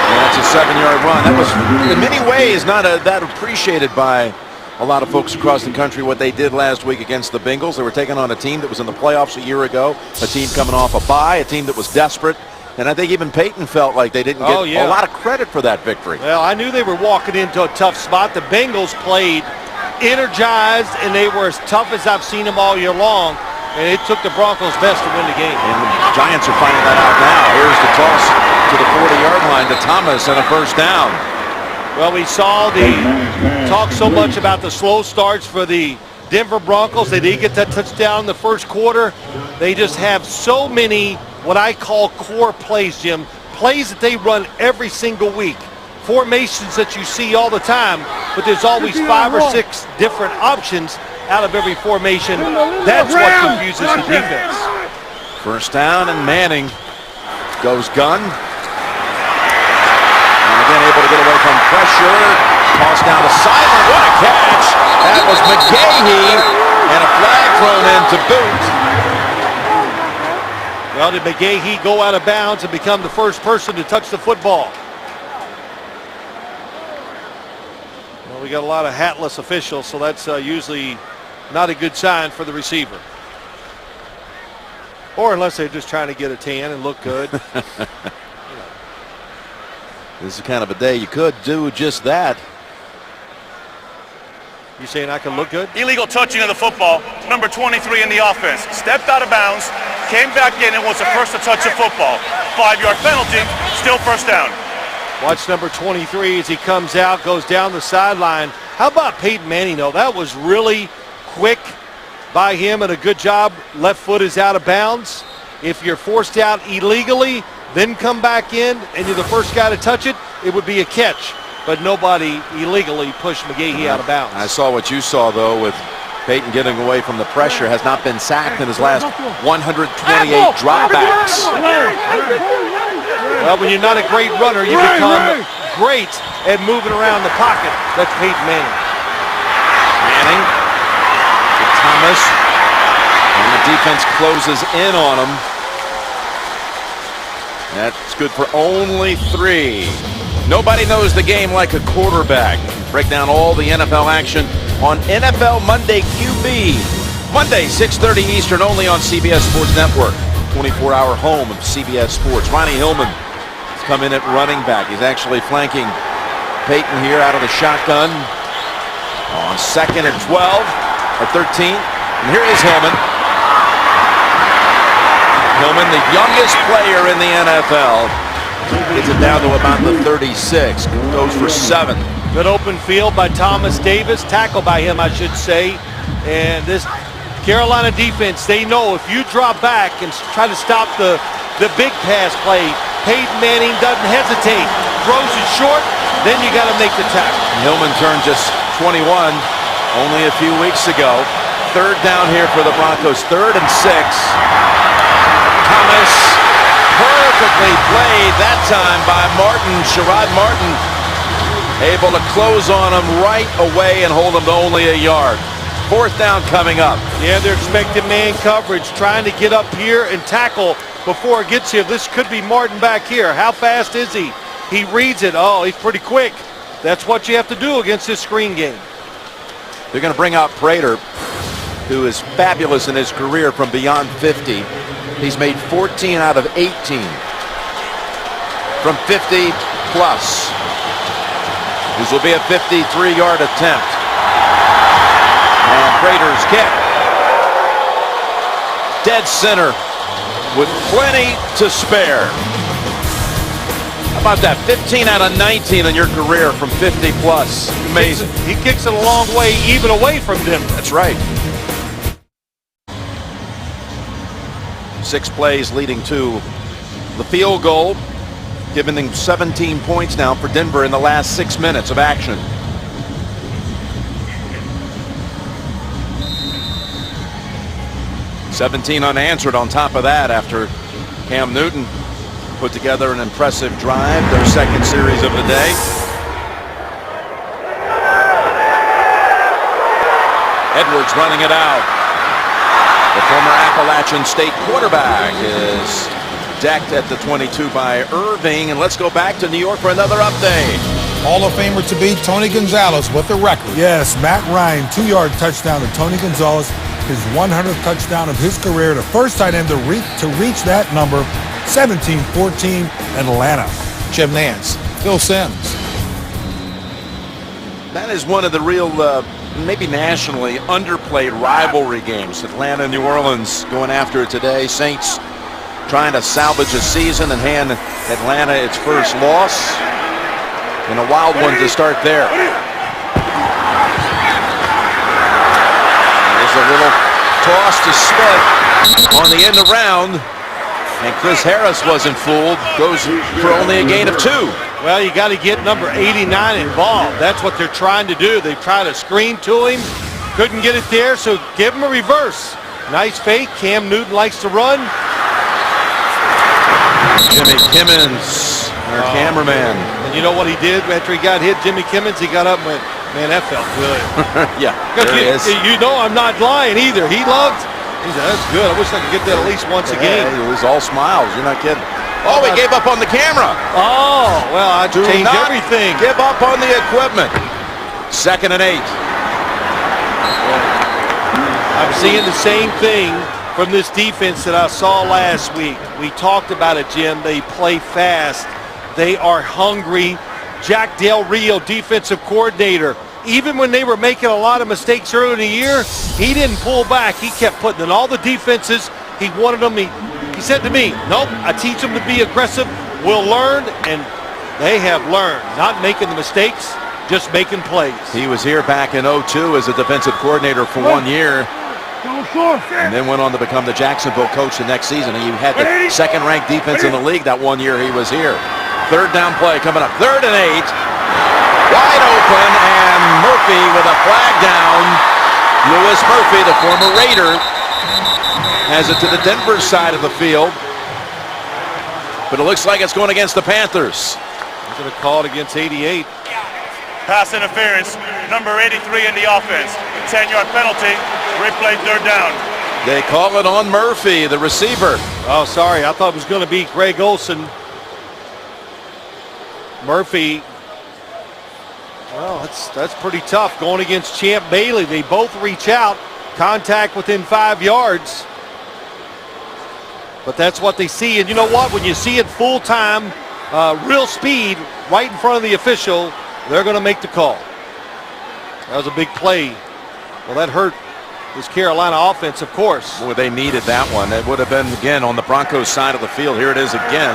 And that's a 7-yard run. That was in many ways not that appreciated by a lot of folks across the country, what they did last week against the Bengals. They were taking on a team that was in the playoffs a year ago, a team coming off a bye, a team that was desperate. And I think even Peyton felt like they didn't get a lot of credit for that victory. Well, I knew they were walking into a tough spot. The Bengals played energized, and they were as tough as I've seen them all year long. And it took the Broncos best to win the game. And the Giants are finding that out now. Here's the toss to the 40-yard line to Thomas and a first down. Well, we saw the talk so much about the slow starts for the Denver Broncos. They didn't get that touchdown in the first quarter. They just have so many what I call core plays, Jim. Plays that they run every single week. Formations that you see all the time, but there's always 5 or 6 different options out of every formation. That's what confuses the defense. First down, and Manning goes gun. And again, able to get away from pressure. Toss down to Simon. What a catch. That was McGahey. And a flag thrown in to boot. Well, did McGahey go out of bounds and become the first person to touch the football? Well, we got a lot of hatless officials, so that's usually not a good sign for the receiver. Or unless they're just trying to get a tan and look good. This is kind of a day you could do just that. You saying I can look good? Illegal touching of the football, number 23 in the offense. Stepped out of bounds, came back in and was the first to touch the football. 5-yard penalty, still first down. Watch number 23 as he comes out, goes down the sideline. How about Peyton Manning, though? That was really quick by him and a good job. Left foot is out of bounds. If you're forced out illegally, then come back in and you're the first guy to touch it, it would be a catch. But nobody illegally pushed McGahey out of bounds. I saw what you saw, though, with Peyton getting away from the pressure. Has not been sacked in his last 128 dropbacks. Well, when you're not a great runner, you become great at moving around the pocket. That's Peyton Manning. Manning to Thomas. And the defense closes in on him. That's good for only 3. Nobody knows the game like a quarterback. Break down all the NFL action on NFL Monday QB. Monday, 6:30 Eastern, only on CBS Sports Network. 24-hour home of CBS Sports. Ronnie Hillman has come in at running back. He's actually flanking Peyton here out of the shotgun on 2nd and 12 or 13. And here is Hillman. Hillman, the youngest player in the NFL, gets it down to about the 36. Goes for 7. Good open field by Thomas Davis. Tackle by him, I should say. And this Carolina defense, they know if you drop back and try to stop the big pass play, Peyton Manning doesn't hesitate. Throws it short, then you got to make the tackle. Hillman turned just 21 only a few weeks ago. Third down here for the Broncos. 3rd and 6. Thomas, perfectly played that time by Martin, Sherrod Martin. Able to close on him right away and hold him to only a yard. 4th down coming up. Yeah, they're expecting man coverage, trying to get up here and tackle before it gets here. This could be Martin back here. How fast is he? He reads it. Oh, he's pretty quick. That's what you have to do against this screen game. They're going to bring out Prater, who is fabulous in his career from beyond 50. He's made 14 out of 18 from 50 plus. This will be a 53-yard attempt. And Prater's kick. Dead center with plenty to spare. How about that? 15 out of 19 in your career from 50 plus. Amazing. He kicks it a long way, even away from Denver. That's right. 6 plays leading to the field goal, giving them 17 points now for Denver in the last 6 minutes of action. $17 unanswered on top of that after Cam Newton put together an impressive drive, their 2nd series of the day. Edwards running it out. The former Appalachian State quarterback is decked at the 22 by Irving. And let's go back to New York for another update. Hall of Famer to be Tony Gonzalez with the record. Yes, Matt Ryan, 2-yard touchdown to Tony Gonzalez, his 100th touchdown of his career, the first tight end to reach that number. 17-14 Atlanta. Jim Nance, Phil Simms. That is one of the real, maybe nationally underplayed rivalry games. Atlanta and New Orleans going after it today. Saints trying to salvage a season and hand Atlanta its first loss. And a wild one to start there. There's a little toss to Smith on the end around. And Chris Harris wasn't fooled. Goes for only a gain of 2. Well, you got to get number 89 involved. That's what they're trying to do. They try to screen to him. Couldn't get it there, so give him a reverse. Nice fake. Cam Newton likes to run. Jimmy Kimmons, our cameraman. And you know what he did after he got hit? Jimmy Kimmons, he got up and went, man, that felt good. Yeah, there he is. You know I'm not lying either. He loved. He said, that's good. I wish I could get that at least once a game. It was all smiles. You're not kidding. Oh, he gave up on the camera. Oh, well, I changed everything. Give up on the equipment. 2nd and 8. I'm seeing the same thing from this defense that I saw last week. We talked about it, Jim. They play fast. They are hungry. Jack Del Rio, defensive coordinator. Even when they were making a lot of mistakes earlier in the year, he didn't pull back. He kept putting in all the defenses. He wanted them. He said to me, nope, I teach them to be aggressive. We'll learn, and they have learned. Not making the mistakes, just making plays. He was here back in 2002 as a defensive coordinator for 1 year. And then went on to become the Jacksonville coach the next season. He had the 2nd-ranked defense in the league that 1 year he was here. 3rd down play coming up. 3rd and 8. Wide open, and Murphy with a flag down. Louis Murphy, the former Raider, has it to the Denver side of the field. But it looks like it's going against the Panthers. He's going to call it against 88. Pass interference, number 83 in the offense. 10-yard penalty, replay 3rd down. They call it on Murphy, the receiver. Oh, sorry. I thought it was going to be Greg Olsen. Murphy. Well, that's pretty tough going against Champ Bailey. They both reach out, contact within 5 yards. But that's what they see. And you know what? When you see it full time, real speed right in front of the official, they're going to make the call. That was a big play. Well, that hurt this Carolina offense, of course. Boy, they needed that one. It would have been, again, on the Broncos side of the field. Here it is again.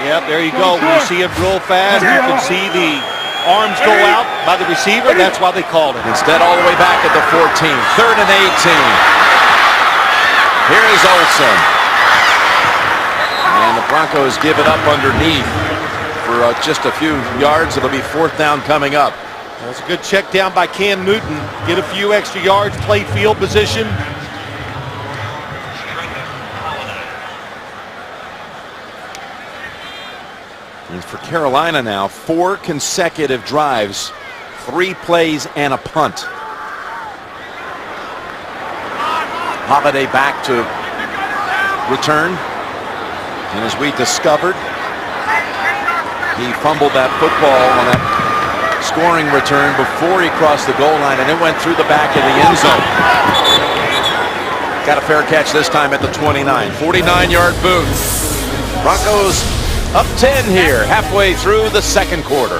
Yep, there you go. When you see it real fast, you can see the arms go out by the receiver. That's why they called it. Instead, all the way back at the 14. 3rd and 18. Here is Olsen. And the Broncos give it up underneath for just a few yards. It'll be 4th down coming up. That's a good check down by Cam Newton. Get a few extra yards, play field position. And for Carolina now, 4 consecutive drives, 3 plays and a punt. Holiday back to return. And as we discovered, he fumbled that football on that scoring return before he crossed the goal line, and it went through the back of the end zone. Got a fair catch this time at the 29. 49-yard boot. Broncos up 10 here, halfway through the second quarter.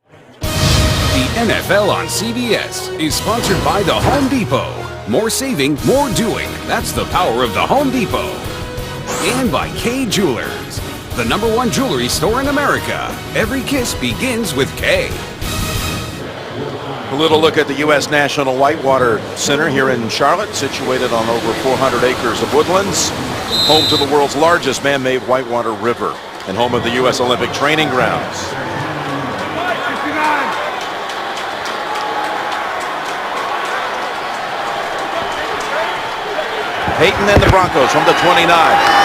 The NFL on CBS is sponsored by the Home Depot. More saving, more doing. That's the power of the Home Depot. And by K Jewelers, the #1 jewelry store in America. Every kiss begins with K. A little look at the U.S. National Whitewater Center here in Charlotte, situated on over 400 acres of woodlands, home to the world's largest man-made whitewater river, and home of the U.S. Olympic training grounds. Peyton and the Broncos from the 29.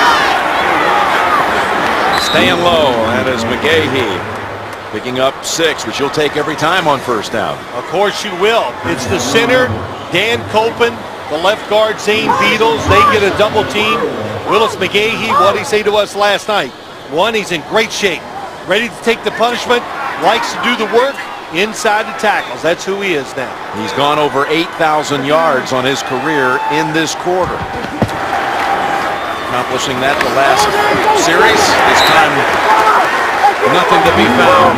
Staying low, and as McGahee picking up 6, which you'll take every time on 1st down. Of course you will. It's the center, Dan Copen, the left guard, Zane Beadles. They get a double team. Willis McGahee, what did he say to us last night? One, he's in great shape, ready to take the punishment, likes to do the work inside the tackles. That's who he is now. He's gone over 8,000 yards on his career in this quarter. Accomplishing that the last series. This time, nothing to be found.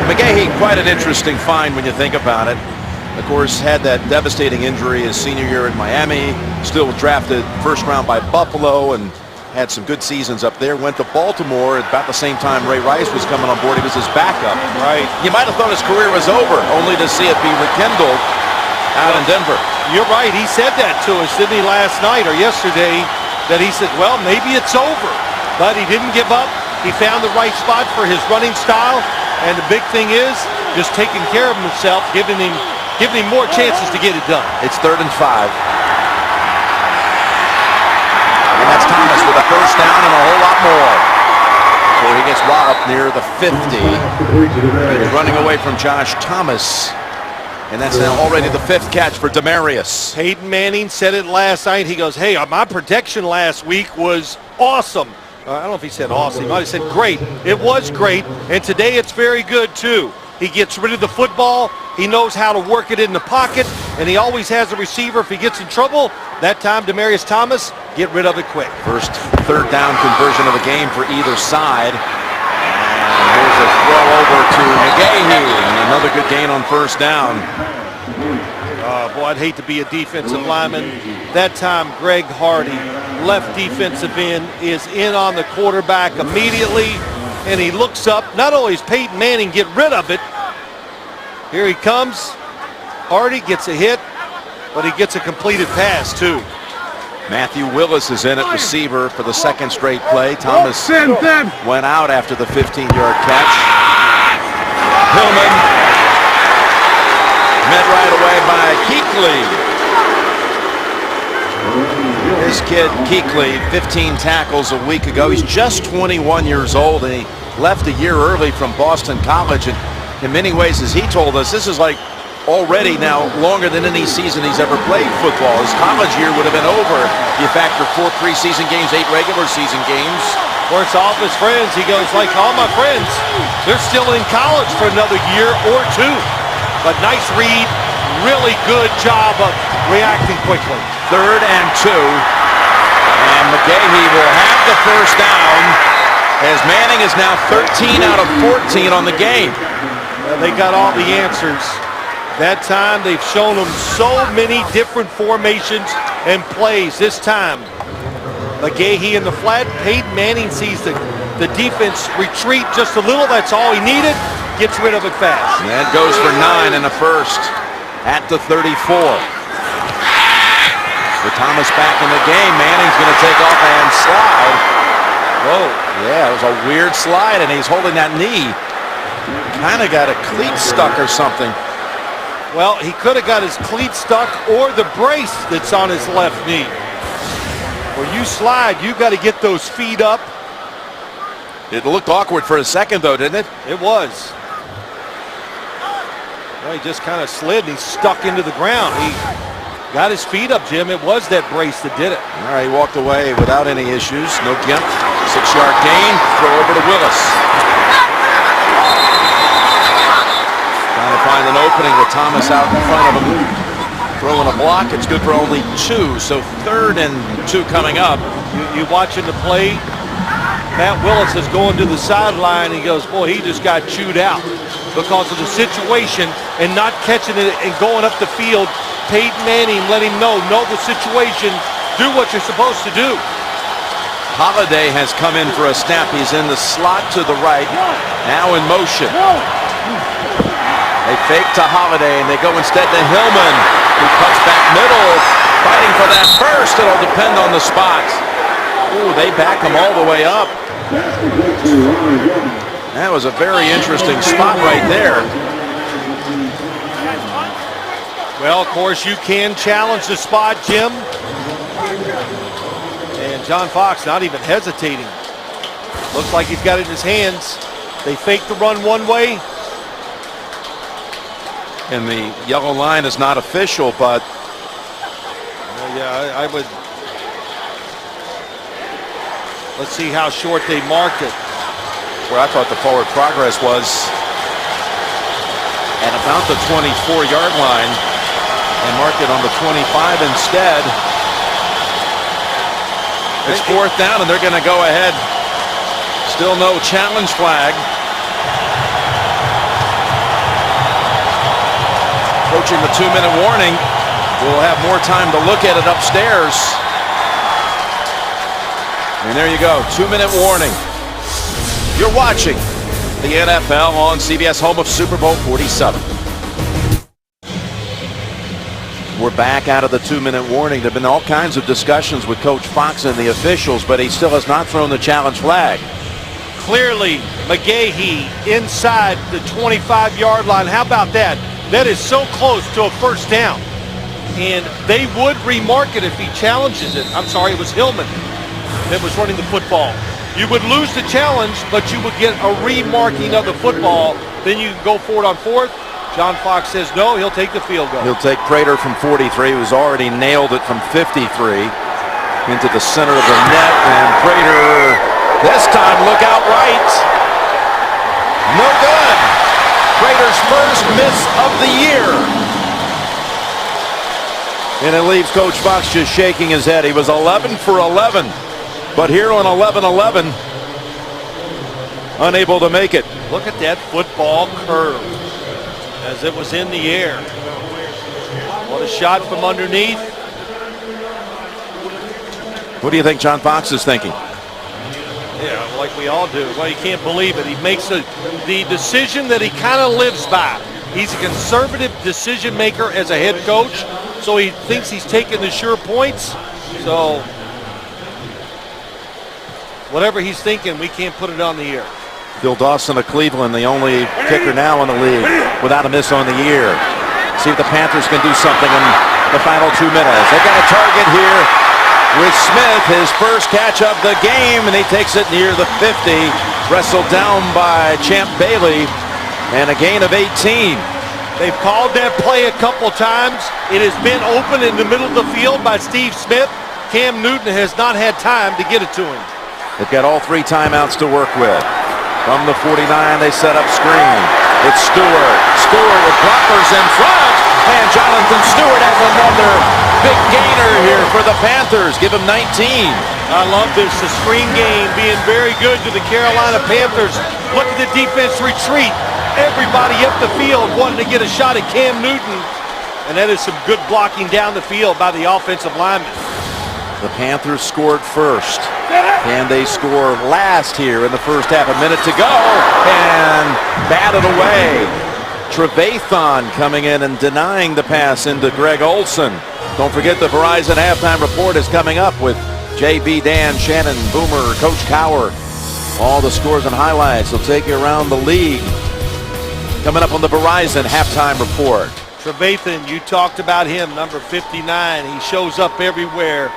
McGahee, quite an interesting find when you think about it. Of course, had that devastating injury his senior year in Miami. Still drafted 1st round by Buffalo and had some good seasons up there. Went to Baltimore at about the same time Ray Rice was coming on board. He was his backup. Right. You might have thought his career was over, only to see it be rekindled out in Denver. You're right. He said that to us, didn't he, last night or yesterday, that he said, well, maybe it's over. But he didn't give up. He found the right spot for his running style. And the big thing is just taking care of himself, giving him more chances to get it done. It's 3rd and 5. And that's Thomas with a 1st down and a whole lot more. So he gets walloped near the 50. He's running away from Josh Thomas. And that's now already the 5th catch for Demarius. Peyton Manning said it last night. He goes, hey, my protection last week was awesome. I don't know if he said awesome. He might have said great. It was great. And today it's very good, too. He gets rid of the football. He knows how to work it in the pocket. And he always has a receiver if he gets in trouble. That time, Demarius Thomas, get rid of it quick. First 3rd down conversion of the game for either side. And here's a throw over to McGahee. And another good gain on 1st down. Boy, I'd hate to be a defensive lineman. That time, Greg Hardy, left defensive end, is in on the quarterback immediately. And he looks up. Not only is Peyton Manning get rid of it. Here he comes. Hardy gets a hit, but he gets a completed pass, too. Matthew Willis is in at receiver for the 2nd straight play. Thomas went out after the 15-yard catch. Hillman met right away by Kuechly. This kid, Kuechly, 15 tackles a week ago. He's just 21 years old, and he left a year early from Boston College. And in many ways, as he told us, this is like already now longer than any season he's ever played football. His college year would have been over. You factor 4 preseason games, 8 regular season games. Of course, all of his friends, he goes, like all my friends, they're still in college for another year or 2. But nice read, really good job of reacting quickly. 3rd and 2. And McGahee will have the 1st down as Manning is now 13 out of 14 on the game. They got all the answers That time they've shown him so many different formations and plays. This time, McGahee in the flat. Peyton Manning sees the defense retreat just a little. That's all he needed. Gets rid of it fast. And that goes for 9 in the first at the 34. With Thomas back in the game, Manning's going to take off and slide. Whoa, yeah, it was a weird slide, and he's holding that knee. Kind of got a cleat stuck or something. Well, he could have got his cleat stuck or the brace that's on his left knee. Where you slide, you got to get those feet up. It looked awkward for a second, though, didn't it? It was. Well, he just kind of slid and he stuck into the ground. He got his feet up, Jim. It was that brace that did it. All right, he walked away without any issues. No gimp. 6-yard gain. Throw over to Willis. Trying to find an opening with Thomas out in front of him. Throwing a block. It's good for only 2. So 3rd and 2 coming up. You watching the play. Matt Willis is going to the sideline. He goes, boy, he just got chewed out because of the situation and not catching it and going up the field. Peyton Manning let him know the situation, do what you're supposed to do. Holiday has come in for a snap. He's in the slot to the right, now in motion. They fake to Holiday, and they go instead to Hillman, who cuts back middle, fighting for that first. It'll depend on the spot. Ooh, they back him all the way up. That was a very interesting spot right there. Well, of course, you can challenge the spot, Jim. And John Fox not even hesitating. Looks like he's got it in his hands. They fake the run one way. And the yellow line is not official, but... yeah, I would... Let's see how short they marked it. Where I thought the forward progress was at about the 24-yard line. And marked it on the 25 instead. It's 4th down, and they're going to go ahead. Still no challenge flag. Approaching the 2-minute warning. We'll have more time to look at it upstairs. And there you go, 2-minute warning. You're watching the NFL on CBS, home of Super Bowl 47. We're back out of the 2-minute warning. There have been all kinds of discussions with Coach Fox and the officials, but he still has not thrown the challenge flag. Clearly, McGahee inside the 25-yard line. How about that? That is so close to a first down. And they would remark it if he challenges it. I'm sorry, it was Hillman that was running the football. You would lose the challenge, but you would get a remarking of the football. Then you can go for it on 4th. John Fox says no, he'll take the field goal. He'll take Prater from 43, who's already nailed it from 53 into the center of the net. And Prater, this time, look out right. No good. Prater's first miss of the year. And it leaves Coach Fox just shaking his head. He was 11 for 11. But here on 11-11, unable to make it. Look at that football curve as it was in the air. What a shot from underneath. What do you think John Fox is thinking? Yeah, like we all do. Well, you can't believe it. He makes the decision that he kind of lives by. He's a conservative decision maker as a head coach, so he thinks he's taking the sure points. So whatever he's thinking, we can't put it on the air. Bill Dawson of Cleveland, the only kicker now in the league without a miss on the year. See if the Panthers can do something in the final 2 minutes. They got a target here with Smith, his first catch of the game, and he takes it near the 50. Wrestled down by Champ Bailey, and a gain of 18. They've called that play a couple times. It has been open in the middle of the field by Steve Smith. Cam Newton has not had time to get it to him. They've got all 3 timeouts to work with. From the 49, they set up screen. It's Stewart. Stewart with blockers in front. And Jonathan Stewart has another big gainer here for the Panthers. Give him 19. I love this. The screen game being very good to the Carolina Panthers. Look at the defense retreat. everybody up the field wanting to get a shot at Cam Newton. And that is some good blocking down the field by the offensive lineman. The Panthers scored first. Can they score last here in the first half? A minute to go. And batted away. Trevathan coming in and denying the pass into Greg Olsen. Don't forget the Verizon halftime report is coming up with JB, Dan, Shannon, Boomer, Coach Cower. All the scores and highlights will take you around the league. Coming up on the Verizon halftime report. Trevathan, you talked about him, number 59. He shows up everywhere.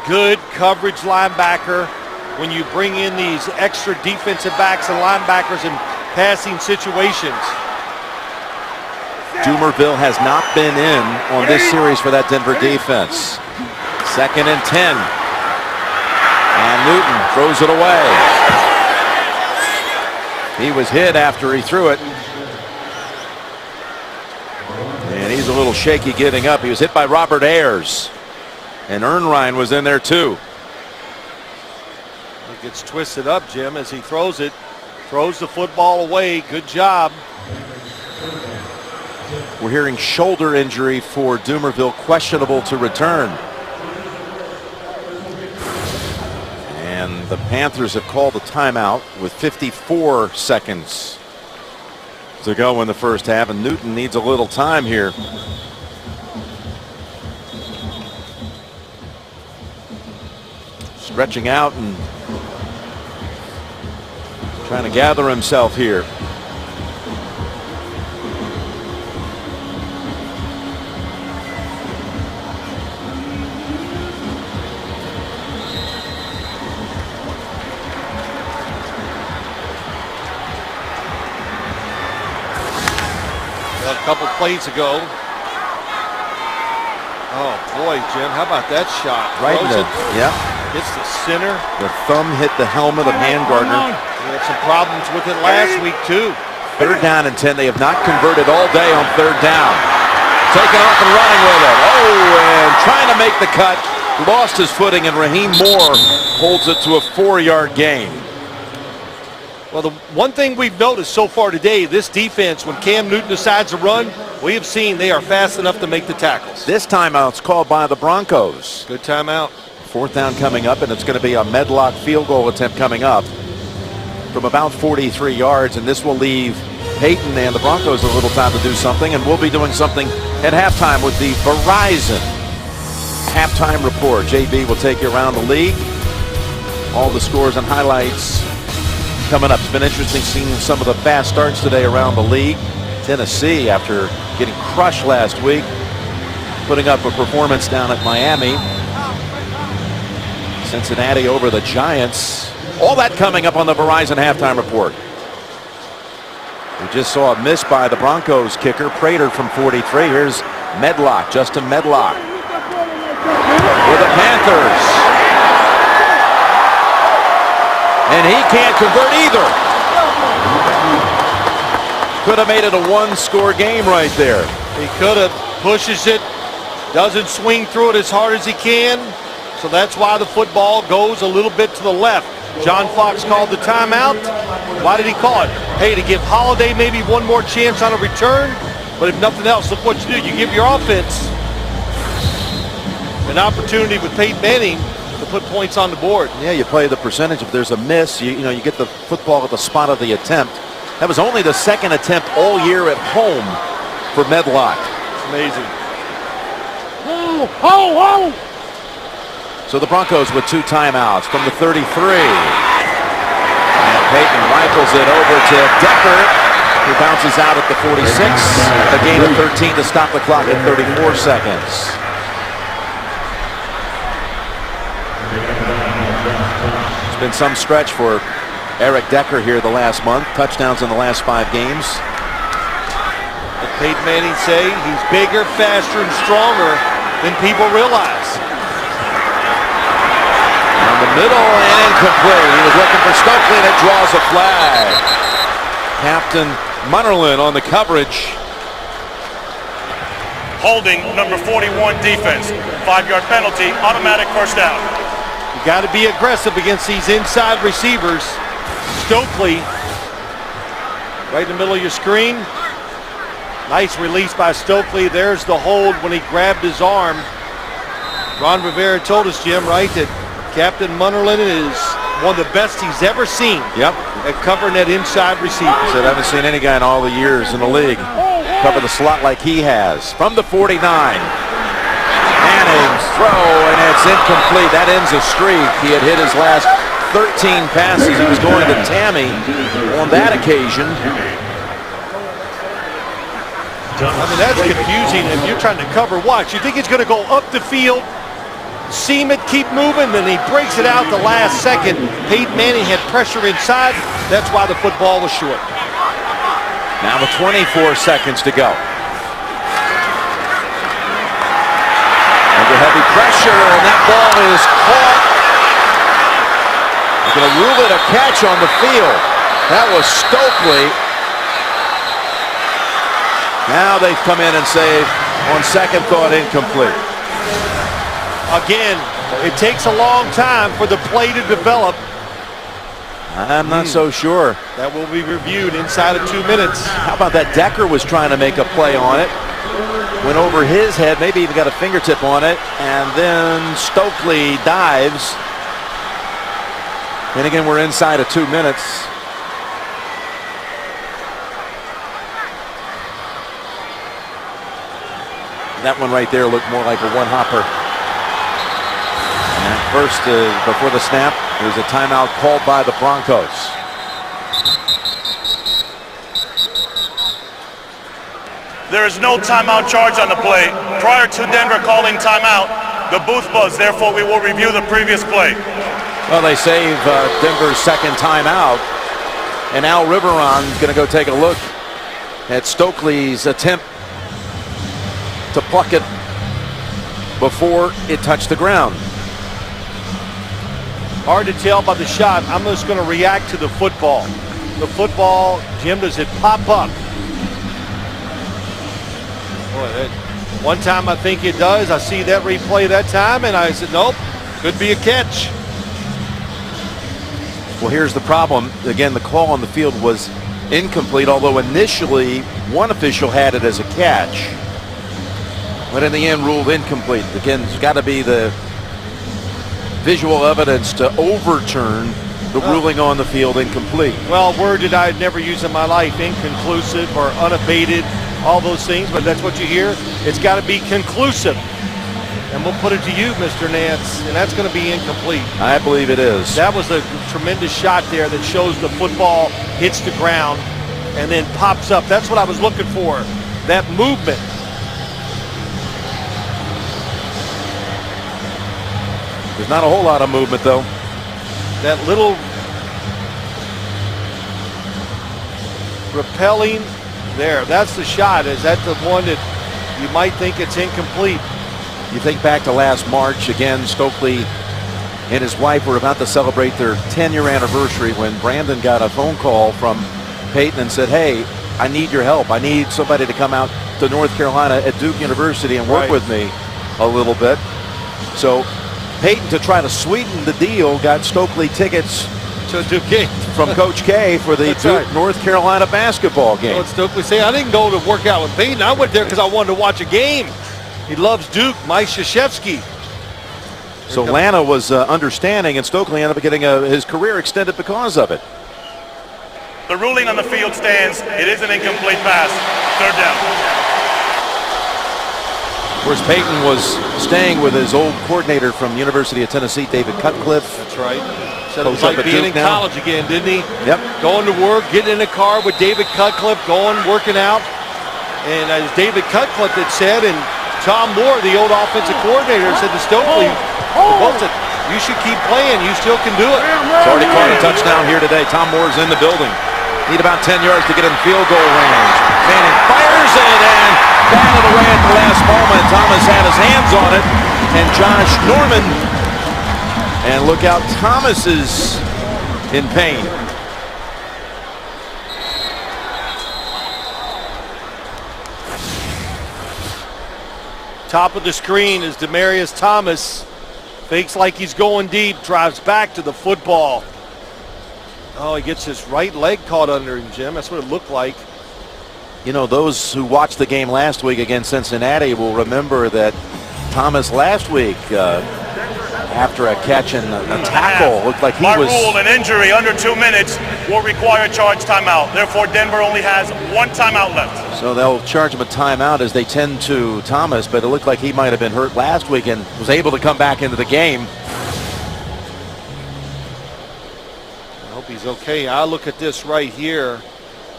Good coverage linebacker. When you bring in these extra defensive backs and linebackers in passing situations. Dumerville has not been in on this series for that Denver defense. 2nd and 10. And Newton throws it away. He was hit after he threw it. And he's a little shaky getting up. He was hit by Robert Ayers. And Ernrine was in there too. He gets twisted up, Jim, as he throws it. Throws the football away. Good job. We're hearing shoulder injury for Dumerville, questionable to return. And the Panthers have called a timeout with 54 seconds to go in the first half, and Newton needs a little time here. Stretching out and trying to gather himself here. A couple plays ago. Oh boy, Jim, how about that shot? Right in the, yeah. Hits the center. The thumb hit the helmet of Handgardner. We had some problems with it last week too. 3rd down and 10. They have not converted all day on 3rd down. Taking off and running with it. Oh, and trying to make the cut. Lost his footing, and Raheem Moore holds it to a 4-yard gain. Well, the one thing we've noticed so far today, this defense, when Cam Newton decides to run, we have seen they are fast enough to make the tackles. This timeout's called by the Broncos. Good timeout. 4th down coming up, and it's going to be a Medlock field goal attempt coming up from about 43 yards, and this will leave Peyton and the Broncos a little time to do something, and we'll be doing something at halftime with the Verizon halftime report. JB will take you around the league. All the scores and highlights coming up. It's been interesting seeing some of the fast starts today around the league. Tennessee, after getting crushed last week, putting up a performance down at Miami. Cincinnati over the Giants. All that coming up on the Verizon halftime report. We just saw a miss by the Broncos kicker, Prater from 43. Here's Medlock, Justin Medlock for the Panthers. And he can't convert either. Could have made it a 1-score game right there. He could have. Pushes it. Doesn't swing through it as hard as he can. So that's why the football goes a little bit to the left. John Fox called the timeout. Why did he call it? Hey, to give Holiday maybe one more chance on a return. But if nothing else, look what you do. You give your offense an opportunity with Peyton Manning to put points on the board. Yeah, you play the percentage. If there's a miss, you get the football at the spot of the attempt. That was only the 2nd attempt all year at home for Medlock. It's amazing. So the Broncos with 2 timeouts from the 33. And Peyton rifles it over to Decker, who bounces out at the 46. A gain of 13 to stop the clock at 34 seconds. It's been some stretch for Eric Decker here the last month. Touchdowns in the last 5 games. And Peyton Manning say he's bigger, faster, and stronger than people realize. Down the middle and incomplete. He was looking for Stokely, and it draws a flag. Captain Munnerlin on the coverage. Holding number 41 defense. 5-yard penalty, automatic first down. You got to be aggressive against these inside receivers. Stokely right in the middle of your screen. Nice release by Stokely. There's the hold when he grabbed his arm. Ron Rivera told us, Jim, right, that Captain Munnerlyn is one of the best he's ever seen. Yep. At covering that inside receiver. He said, I haven't seen any guy in all the years in the league cover the slot like he has. From the 49. Manning's throw, and it's incomplete. That ends a streak. He had hit his last 13 passes. He was going to Tammy on that occasion. I mean, that's confusing if you're trying to cover. Watch. You think he's going to go up the field, seam it, keep moving, then he breaks it out the last second. Peyton Manning had pressure inside. That's why the football was short. Now with 24 seconds to go. Under heavy pressure, and that ball is caught. They're going to rule it a catch on the field. That was Stokely. Now they've come in and say, on second thought, incomplete. Again, it takes a long time for the play to develop. I'm not so sure. That will be reviewed inside of 2 minutes. How about that? Decker was trying to make a play on it. Went over his head, maybe even got a fingertip on it. And then Stokely dives. And again, we're inside of 2 minutes. That one right there looked more like a one-hopper. And first, before the snap, there's a timeout called by the Broncos. There is no timeout charge on the play. Prior to Denver calling timeout, the booth buzz. Therefore, we will review the previous play. Well, they save Denver's second timeout. And Al Riveron's going to go take a look at Stokely's attempt to pluck it before it touched the ground. Hard to tell by the shot. I'm just going to react to the football. The football, Jim, does it pop up? Boy, one time I think it does. I see that replay that time, and I said, nope, could be a catch. Well, here's the problem. Again, the call on the field was incomplete, although initially one official had it as a catch. But in the end, ruled incomplete. Again, there's got to be the visual evidence to overturn the ruling on the field incomplete. Well, a word that I'd never use in my life, inconclusive or unabated, all those things, but that's what you hear. It's got to be conclusive. And we'll put it to you, Mr. Nance, and that's going to be incomplete. I believe it is. That was a tremendous shot there that shows the football hits the ground and then pops up. That's what I was looking for, that movement. There's not a whole lot of movement, though. That little repelling there. That's the shot. Is that the one that you might think it's incomplete? You think back to last March, again, Stokely and his wife were about to celebrate their 10-year anniversary when Brandon got a phone call from Peyton and said, hey, I need your help. I need somebody to come out to North Carolina at Duke University and work with me a little bit. So Peyton, to try to sweeten the deal, got Stokely tickets to Duke from Coach K for the Duke North Carolina basketball game. What Stokely say? I didn't go to work out with Peyton. I went there because I wanted to watch a game. He loves Duke, Mike Krzyzewski. So Lana was understanding, and Stokely ended up getting his career extended because of it. The ruling on the field stands. It is an incomplete pass. Third down. Of course, Peyton was staying with his old coordinator from the University of Tennessee, David Cutcliffe. That's right. Said it was like being in college again, didn't he? Yep. Going to work, getting in the car with David Cutcliffe, going, working out. And as David Cutcliffe had said, and Tom Moore, the old offensive coordinator, said to Stokely, you should keep playing. You still can do it. He's already caught a touchdown here today. Tom Moore's in the building. Need about 10 yards to get in field goal range. Manning fires it and batted away at the last moment. Thomas had his hands on it. And Josh Norman. And look out, Thomas is in pain. Top of the screen is Demaryius Thomas. Fakes like he's going deep, drives back to the football. Oh, he gets his right leg caught under him, Jim. That's what it looked like. You know, those who watched the game last week against Cincinnati will remember that Thomas last week, after a catch and a tackle, looked like he By was... rule, an injury under 2 minutes will require a charge timeout. Therefore, Denver only has 1 timeout left. So they'll charge him a timeout as they tend to Thomas, but it looked like he might have been hurt last week and was able to come back into the game. I hope he's okay. I look at this right here,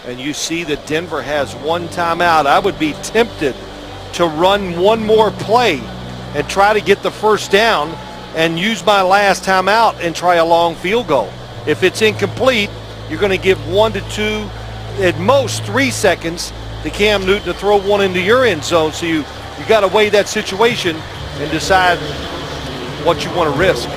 and you see that Denver has 1 timeout. I would be tempted to run one more play and try to get the first down and use my last timeout and try a long field goal. If it's incomplete, you're going to give 1 to 2, at most 3 seconds to Cam Newton to throw one into your end zone. So you got to weigh that situation and decide what you want to risk.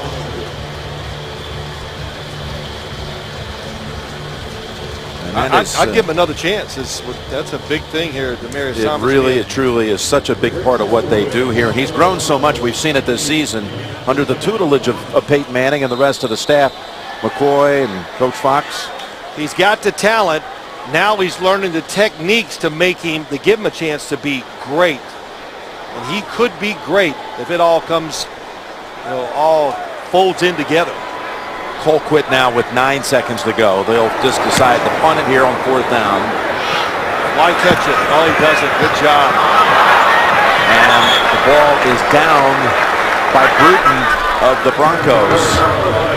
I'd give him another chance. That's a big thing here at Demaryius Thomas. It truly is such a big part of what they do here. And he's grown so much. We've seen it this season under the tutelage of Peyton Manning and the rest of the staff, McCoy and Coach Fox. He's got the talent. Now he's learning the techniques to give him a chance to be great. And he could be great if it all comes, all folds in together. Colquitt now with 9 seconds to go. They'll just decide to punt it here on 4th down. Why catch it? Oh, he does it. Good job. And the ball is down by Bruton of the Broncos.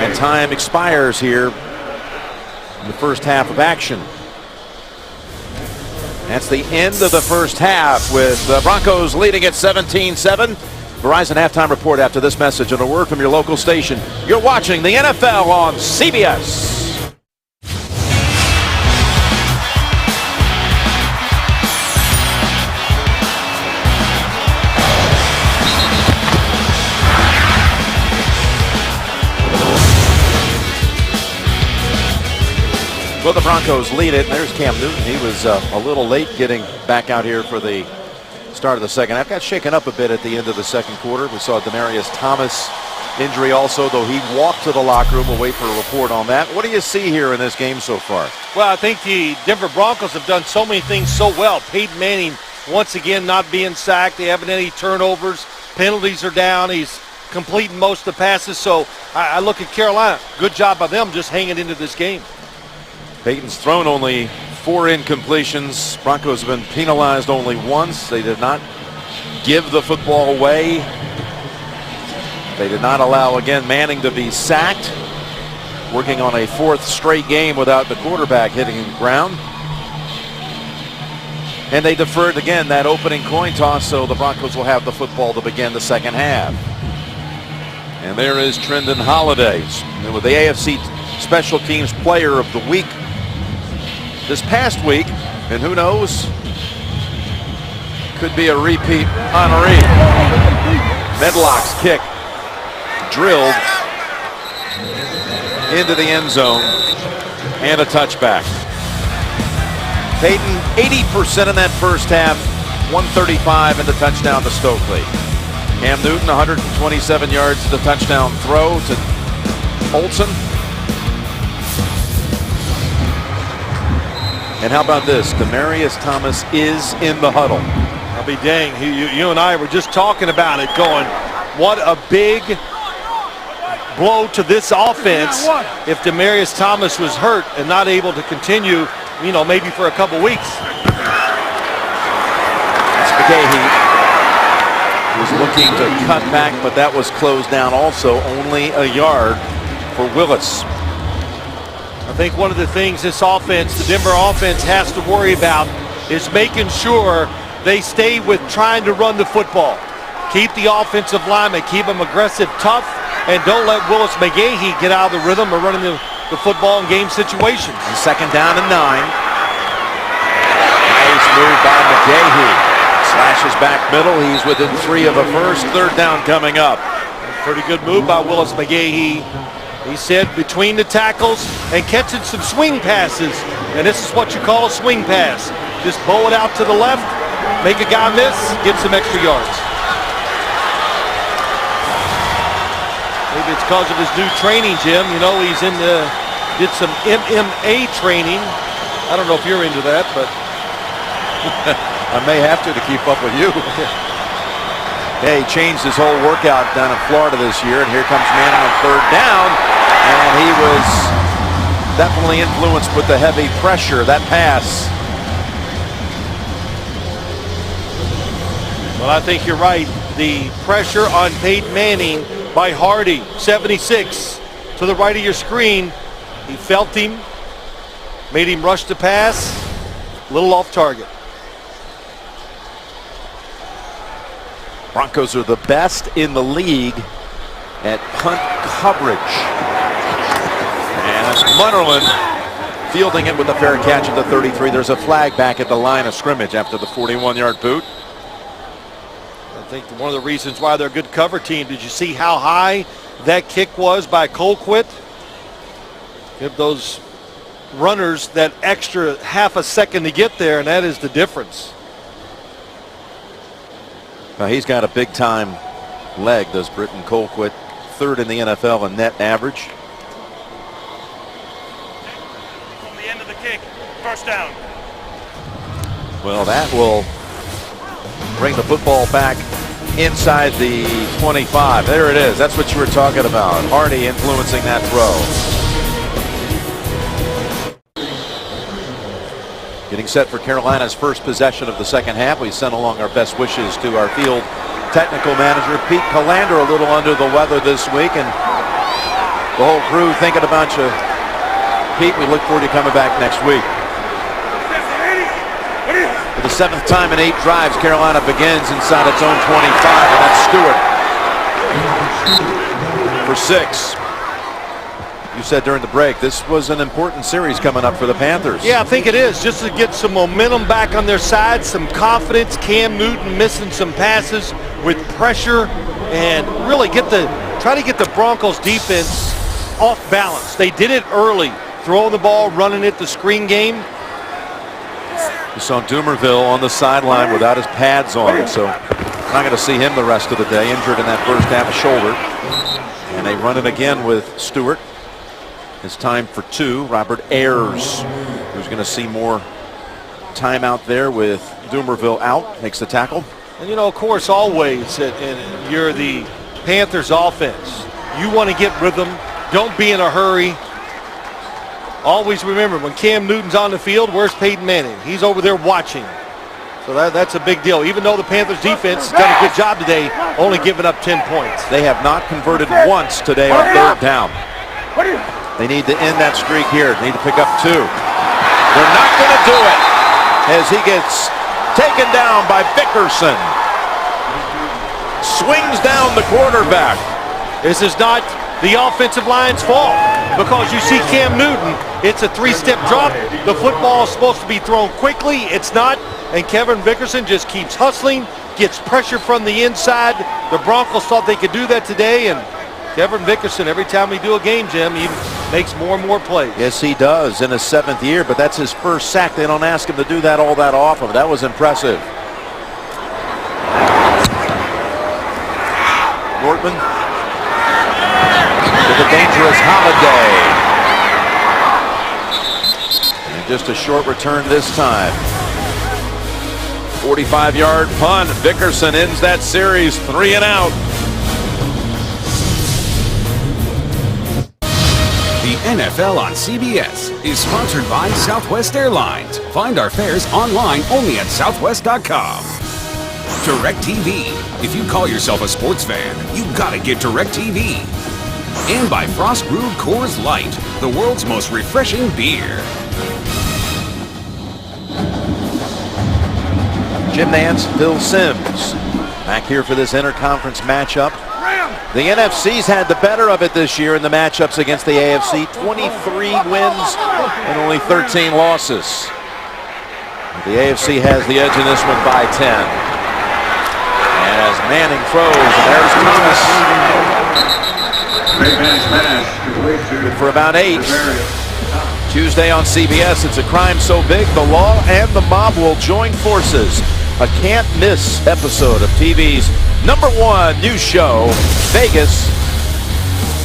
And time expires here in the first half of action. That's the end of the first half with the Broncos leading at 17-7. Verizon halftime report after this message and a word from your local station. You're watching the NFL on CBS. Well, the Broncos lead it. There's Cam Newton. He was a little late getting back out here for the start of the second half. Got shaken up a bit at the end of the second quarter. We saw Demaryius Thomas injury also, though he walked to the locker room. We'll wait for a report on that. What do you see here in this game so far? Well, I think the Denver Broncos have done so many things so well. Peyton Manning, once again, not being sacked. They haven't had any turnovers. Penalties are down. He's completing most of the passes. So I look at Carolina. Good job by them just hanging into this game. Peyton's thrown only 4 incompletions. Broncos have been penalized only once. They did not give the football away. They did not allow, again, Manning to be sacked. Working on a 4th straight game without the quarterback hitting the ground. And they deferred again that opening coin toss, so the Broncos will have the football to begin the second half. And there is Trendon Holiday with the AFC Special Teams Player of the Week this past week, and who knows, could be a repeat honoree. Medlock's kick drilled into the end zone and a touchback. Peyton 80% in that first half, 135 in the touchdown to Stokely. Cam Newton 127 yards to the touchdown throw to Olsen. And how about this? Demaryius Thomas is in the huddle. I'll be dang. You and I were just talking about it, going, what a big blow to this offense if Demaryius Thomas was hurt and not able to continue, maybe for a couple weeks. That's McGahee. Was looking to cut back, but that was closed down also. Only a yard for Willis. I think one of the things this offense, the Denver offense, has to worry about is making sure they stay with trying to run the football. Keep the offensive linemen, keep them aggressive, tough, and don't let Willis McGahee get out of the rhythm of running the football in game situations. And 2nd down and 9. Nice move by McGahee. Slashes back middle. He's within 3 of a first. 3rd down coming up. Pretty good move by Willis McGahee. He said between the tackles and catching some swing passes. And this is what you call a swing pass. Just bow it out to the left, make a guy miss, get some extra yards. Maybe it's because of his new training, Jim. He's in the did some MMA training. I don't know if you're into that, but I may have to keep up with you. Yeah, he changed his whole workout down in Florida this year, and here comes Manning on third down, and he was definitely influenced with the heavy pressure, that pass. well, I think you're right. The pressure on Peyton Manning by Hardy, 76 to the right of your screen. He felt him, made him rush the pass, a little off target. Broncos are the best in the league at punt coverage. And Munnerlyn fielding it with a fair catch at the 33. There's a flag back at the line of scrimmage after the 41-yard boot. I think one of the reasons why they're a good cover team, did you see how high that kick was by Colquitt? Give those runners that extra half a second to get there, and that is the difference. Now he's got a big-time leg, does Britton Colquitt. Third in the NFL in net average. From the end of the kick, first down. Well, that will bring the football back inside the 25. There it is. That's what you were talking about. Hardy influencing that throw. Getting set for Carolina's first possession of the second half. We sent along our best wishes to our field technical manager, Pete Colander, a little under the weather this week, and the whole crew thinking about you. Pete, we look forward to coming back next week. For the 7th time in 8 drives, Carolina begins inside its own 25, and that's Stewart for 6. You said during the break, this was an important series coming up for the Panthers. Yeah, I think it is, just to get some momentum back on their side, some confidence. Cam Newton missing some passes with pressure, and really try to get the Broncos defense off balance. They did it early, throwing the ball, running it, the screen game. You saw Dumerville on the sideline without his pads on, so not going to see him the rest of the day, injured in that first half, a shoulder. And they run it again with Stewart. It's time for 2. Robert Ayers, who's going to see more time out there with Dumerville out, makes the tackle. And you know, of course, always, and you're the Panthers offense. You want to get rhythm. Don't be in a hurry. Always remember, when Cam Newton's on the field, where's Peyton Manning? He's over there watching. So that's a big deal. Even though the Panthers defense has done a good job today, only giving up 10 points. They have not converted once today on third down. They need to end that streak here. They need to pick up 2. They're not going to do it as he gets taken down by Vickerson. Swings down the quarterback. This is not the offensive line's fault, because you see Cam Newton, it's a 3-step drop. The football is supposed to be thrown quickly. It's not, and Kevin Vickerson just keeps hustling, gets pressure from the inside. The Broncos thought they could do that today, and Kevin Vickerson, every time we do a game, Jim, he makes more and more plays. Yes, he does in his 7th year, but that's his first sack. They don't ask him to do that all that often. That was impressive. Nortman with a dangerous Holiday. And just a short return this time. 45-yard punt. Vickerson ends that series 3 and out. The NFL on CBS is sponsored by Southwest Airlines. Find our fares online only at southwest.com. DirecTV. If you call yourself a sports fan, you gotta get DirecTV. And by Frost Brewed Coors Light, the world's most refreshing beer. Jim Nantz, Phil Simms, back here for this interconference matchup. The NFC's had the better of it this year in the matchups against the AFC. 23 wins and only 13 losses. The AFC has the edge in this one by 10. As Manning throws, there's Thomas. Good for about 8. Tuesday on CBS, it's a crime so big the law and the mob will join forces. A can't-miss episode of TV's #1 news show, Vegas.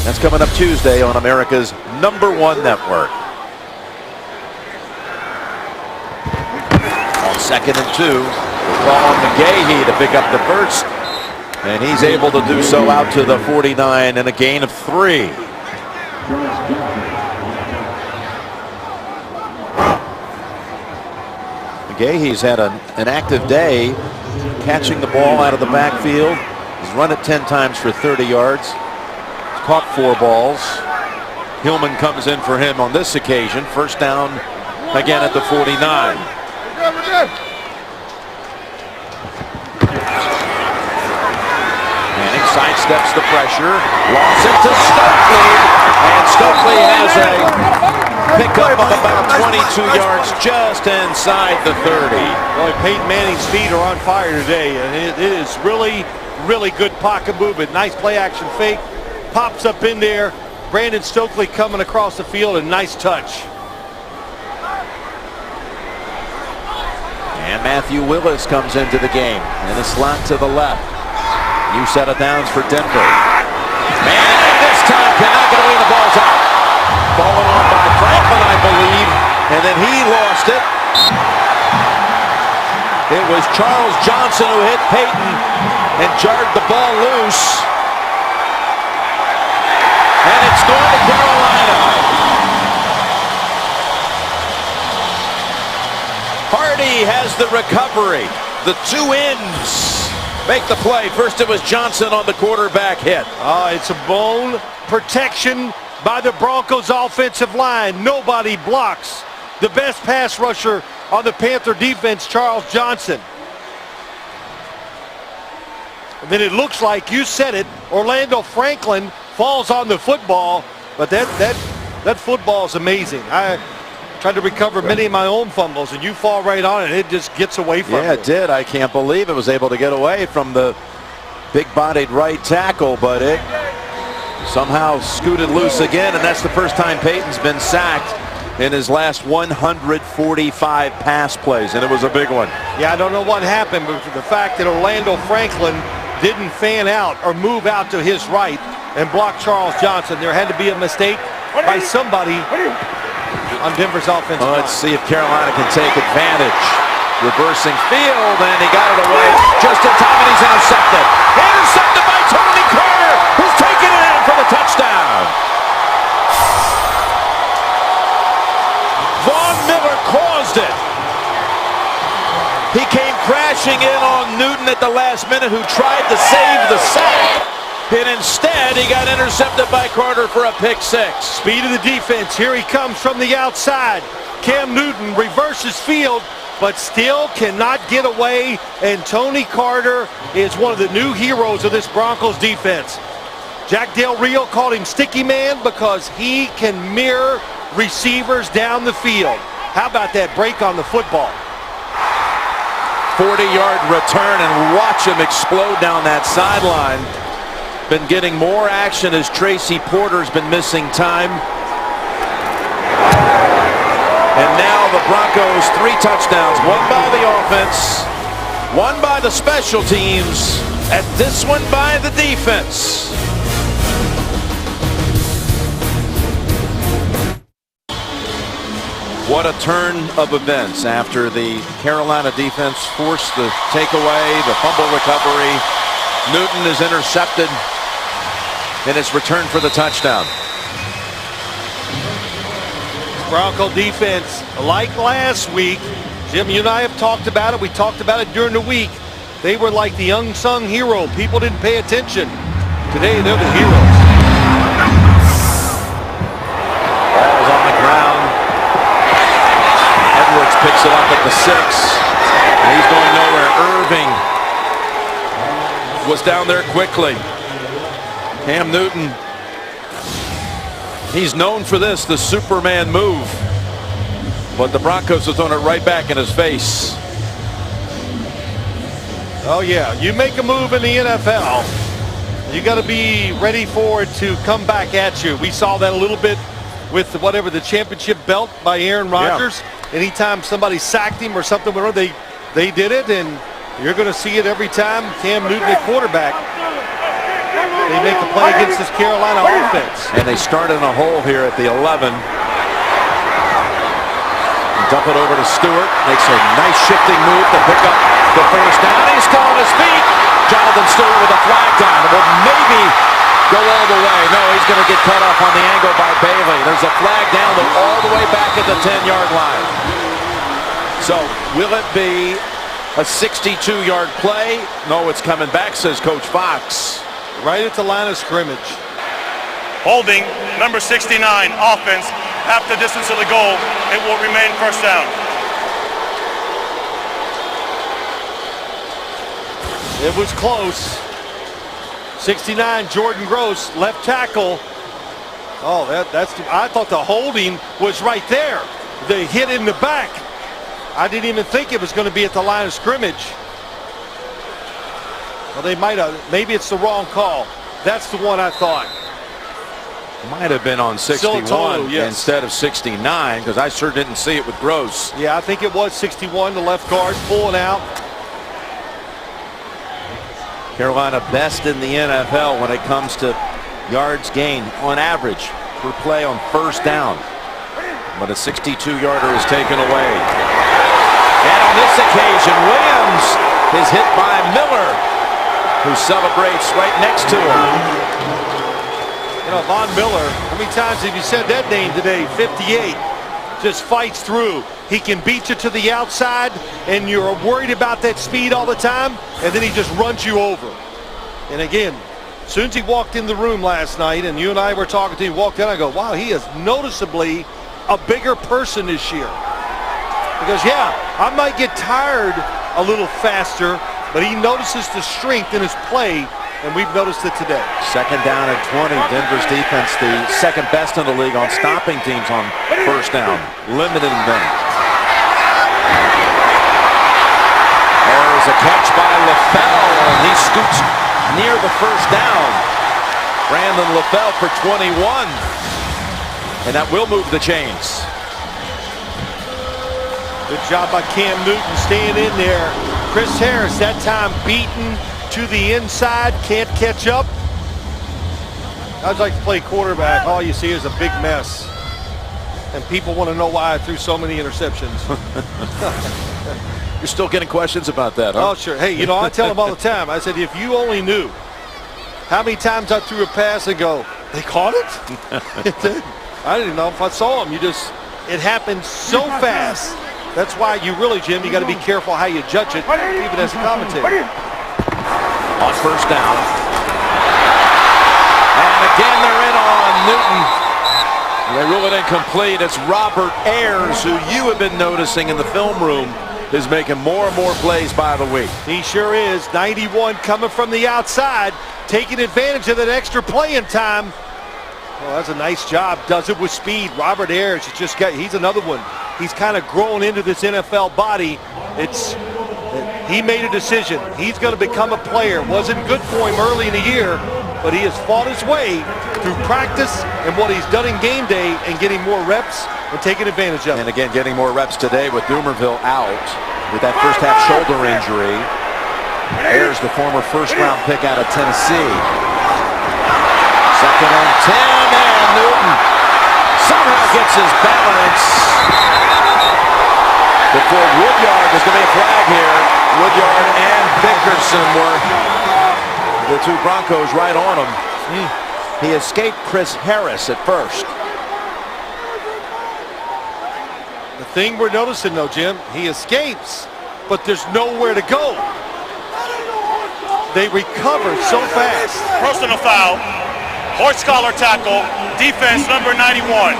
That's coming up Tuesday on America's #1 network. On 2nd and 2, the ball on McGahee to pick up the first, and he's able to do so out to the 49 and a gain of 3. McGahee's had an active day catching the ball out of the backfield. He's run it 10 times for 30 yards. He's caught 4 balls. Hillman comes in for him on this occasion. First down again at the 49. Manning sidesteps the pressure. Lawson to Stokely. And Stokely has a pickup of about 22 yards just inside the 30. Boy, Peyton Manning's feet are on fire today, and it is really good pocket movement. Nice play action fake. Pops up in there. Brandon Stokely coming across the field, and nice touch. And Matthew Willis comes into the game in a slot to the left. New set of downs for Denver. Manning this time cannot get away. The ball's out. Fallen on by Franklin, I believe, and then he lost it. It was Charles Johnson who hit Peyton and jarred the ball loose. And it's going to Carolina. Hardy has the recovery. The 2 ends make the play. First it was Johnson on the quarterback hit. It's a bone protection by the Broncos offensive line. Nobody blocks the best pass rusher on the Panther defense, Charles Johnson. And then it looks like, you said it, Orlando Franklin falls on the football, but that football is amazing. I tried to recover many of my own fumbles, and you fall right on it. It just gets away from you. Yeah, it did. I can't believe it was able to get away from the big-bodied right tackle, but it somehow scooted loose again, and that's the first time Peyton's been sacked in his last 145 pass plays, and it was a big one. Yeah, I don't know what happened, but the fact that Orlando Franklin didn't fan out or move out to his right and block Charles Johnson, there had to be a mistake by somebody on Denver's offense. Let's see if Carolina can take advantage. Reversing field, and he got it away just in time, and he's intercepted. Intercepted by Tony Carter, who's taking it in for the touchdown. Von Miller caused it. He came crashing in on Newton at the last minute, who tried to save the sack. And instead, he got intercepted by Carter for a pick 6. Speed of the defense. Here he comes from the outside. Cam Newton reverses field, but still cannot get away. And Tony Carter is one of the new heroes of this Broncos defense. Jack Del Rio called him Sticky Man because he can mirror receivers down the field. How about that break on the football? 40-yard return, and watch him explode down that sideline. Been getting more action as Tracy Porter's been missing time. And now the Broncos 3 touchdowns, 1 by the offense, 1 by the special teams, and this one by the defense. What a turn of events after the Carolina defense forced the takeaway, the fumble recovery. Newton is intercepted in his return for the touchdown. Bronco defense, like last week, Jim, you and I have talked about it. We talked about it during the week. They were like the unsung hero. People didn't pay attention. Today, they're the heroes. Ball's on the ground. Edwards picks it up at the 6. And he's going nowhere. Irving was down there quickly. Cam Newton, he's known for this, the Superman move. But the Broncos have thrown it right back in his face. Oh, yeah. You make a move in the NFL, you got to be ready for it to come back at you. We saw that a little bit with whatever the championship belt by Aaron Rodgers. Yeah. Anytime somebody sacked him or something, they did it, and you're going to see it every time Cam Newton at quarterback. they make the play against this Carolina offense. And they start in a hole here at the 11. Dump it over to Stewart. Makes a nice shifting move to pick up the first down. He's still on his feet. Jonathan Stewart with a flag down. It will maybe go all the way. No, he's going to get cut off on the angle by Bailey. There's a flag down all the way back at the 10-yard line. So will it be a 62-yard play? No, it's coming back, says Coach Fox. Right at the line of scrimmage. Holding, number 69, offense, half the distance of the goal. It will remain first down. It was close. 69, Jordan Gross, left tackle. Oh, I thought the holding was right there. The hit in the back. I didn't even think it was going to be at the line of scrimmage. Well, they might have. Maybe it's the wrong call. That's the one I thought. Might have been on 61 yes. instead of 69, because I sure didn't see it with Gross. Yeah, I think it was 61, the left guard pulling out. Carolina best in the NFL when it comes to yards gained on average per play on first down. But a 62-yarder is taken away. And on this occasion, Williams is hit by Miller, who celebrates right next to him. You know, Von Miller, how many times have you said that name today? 58. Just fights through. He can beat you to the outside, and you're worried about that speed all the time, and then he just runs you over. And again, as soon as he walked in the room last night, and you and I were talking to him, walked in, I go, wow, he is noticeably a bigger person this year. Because, yeah, I might get tired a little faster, but he notices the strength in his play, and we've noticed it today. Second down and 20. Denver's defense, the second best in the league on stopping teams on first down, limiting them. There's a catch by LaFell, and he scoots near the first down. Brandon LaFell for 21, and that will move the chains. Good job by Cam Newton staying in there. Chris Harris, that time beaten to the inside, can't catch up. I'd like to play quarterback. All you see is a big mess. And people want to know why I threw so many interceptions. You're still getting questions about that, huh? Oh, sure. Hey, you know, I tell them all the time. I said, if you only knew how many times I threw a pass and go, they caught it? I didn't know if I saw them. It happened so fast. That's why you really, Jim, you got to be careful how you judge it, even as a commentator. On first down. And again, they're in on Newton. They rule it incomplete. It's Robert Ayers, who you have been noticing in the film room, is making more and more plays by the week. He sure is. 91 coming from the outside, taking advantage of that extra playing time. Well, that's a nice job. Does it with speed. Robert Ayers, he's another one. He's kind of grown into this NFL body. He made a decision. He's going to become a player. Wasn't good for him early in the year, but he has fought his way through practice and what he's done in game day and getting more reps and taking advantage of it. And again, getting more reps today with Dumerville out with that first half shoulder injury. Ayers, the former first-round pick out of Tennessee. Second and 10, and Newton somehow gets his balance before Woodyard. There's going to be a flag here. Woodyard and Vickerson were the two Broncos right on him. He escaped Chris Harris at first. The thing we're noticing, though, Jim, he escapes, but there's nowhere to go. They recover so fast. Personal foul. Horse collar tackle. Defense number 91.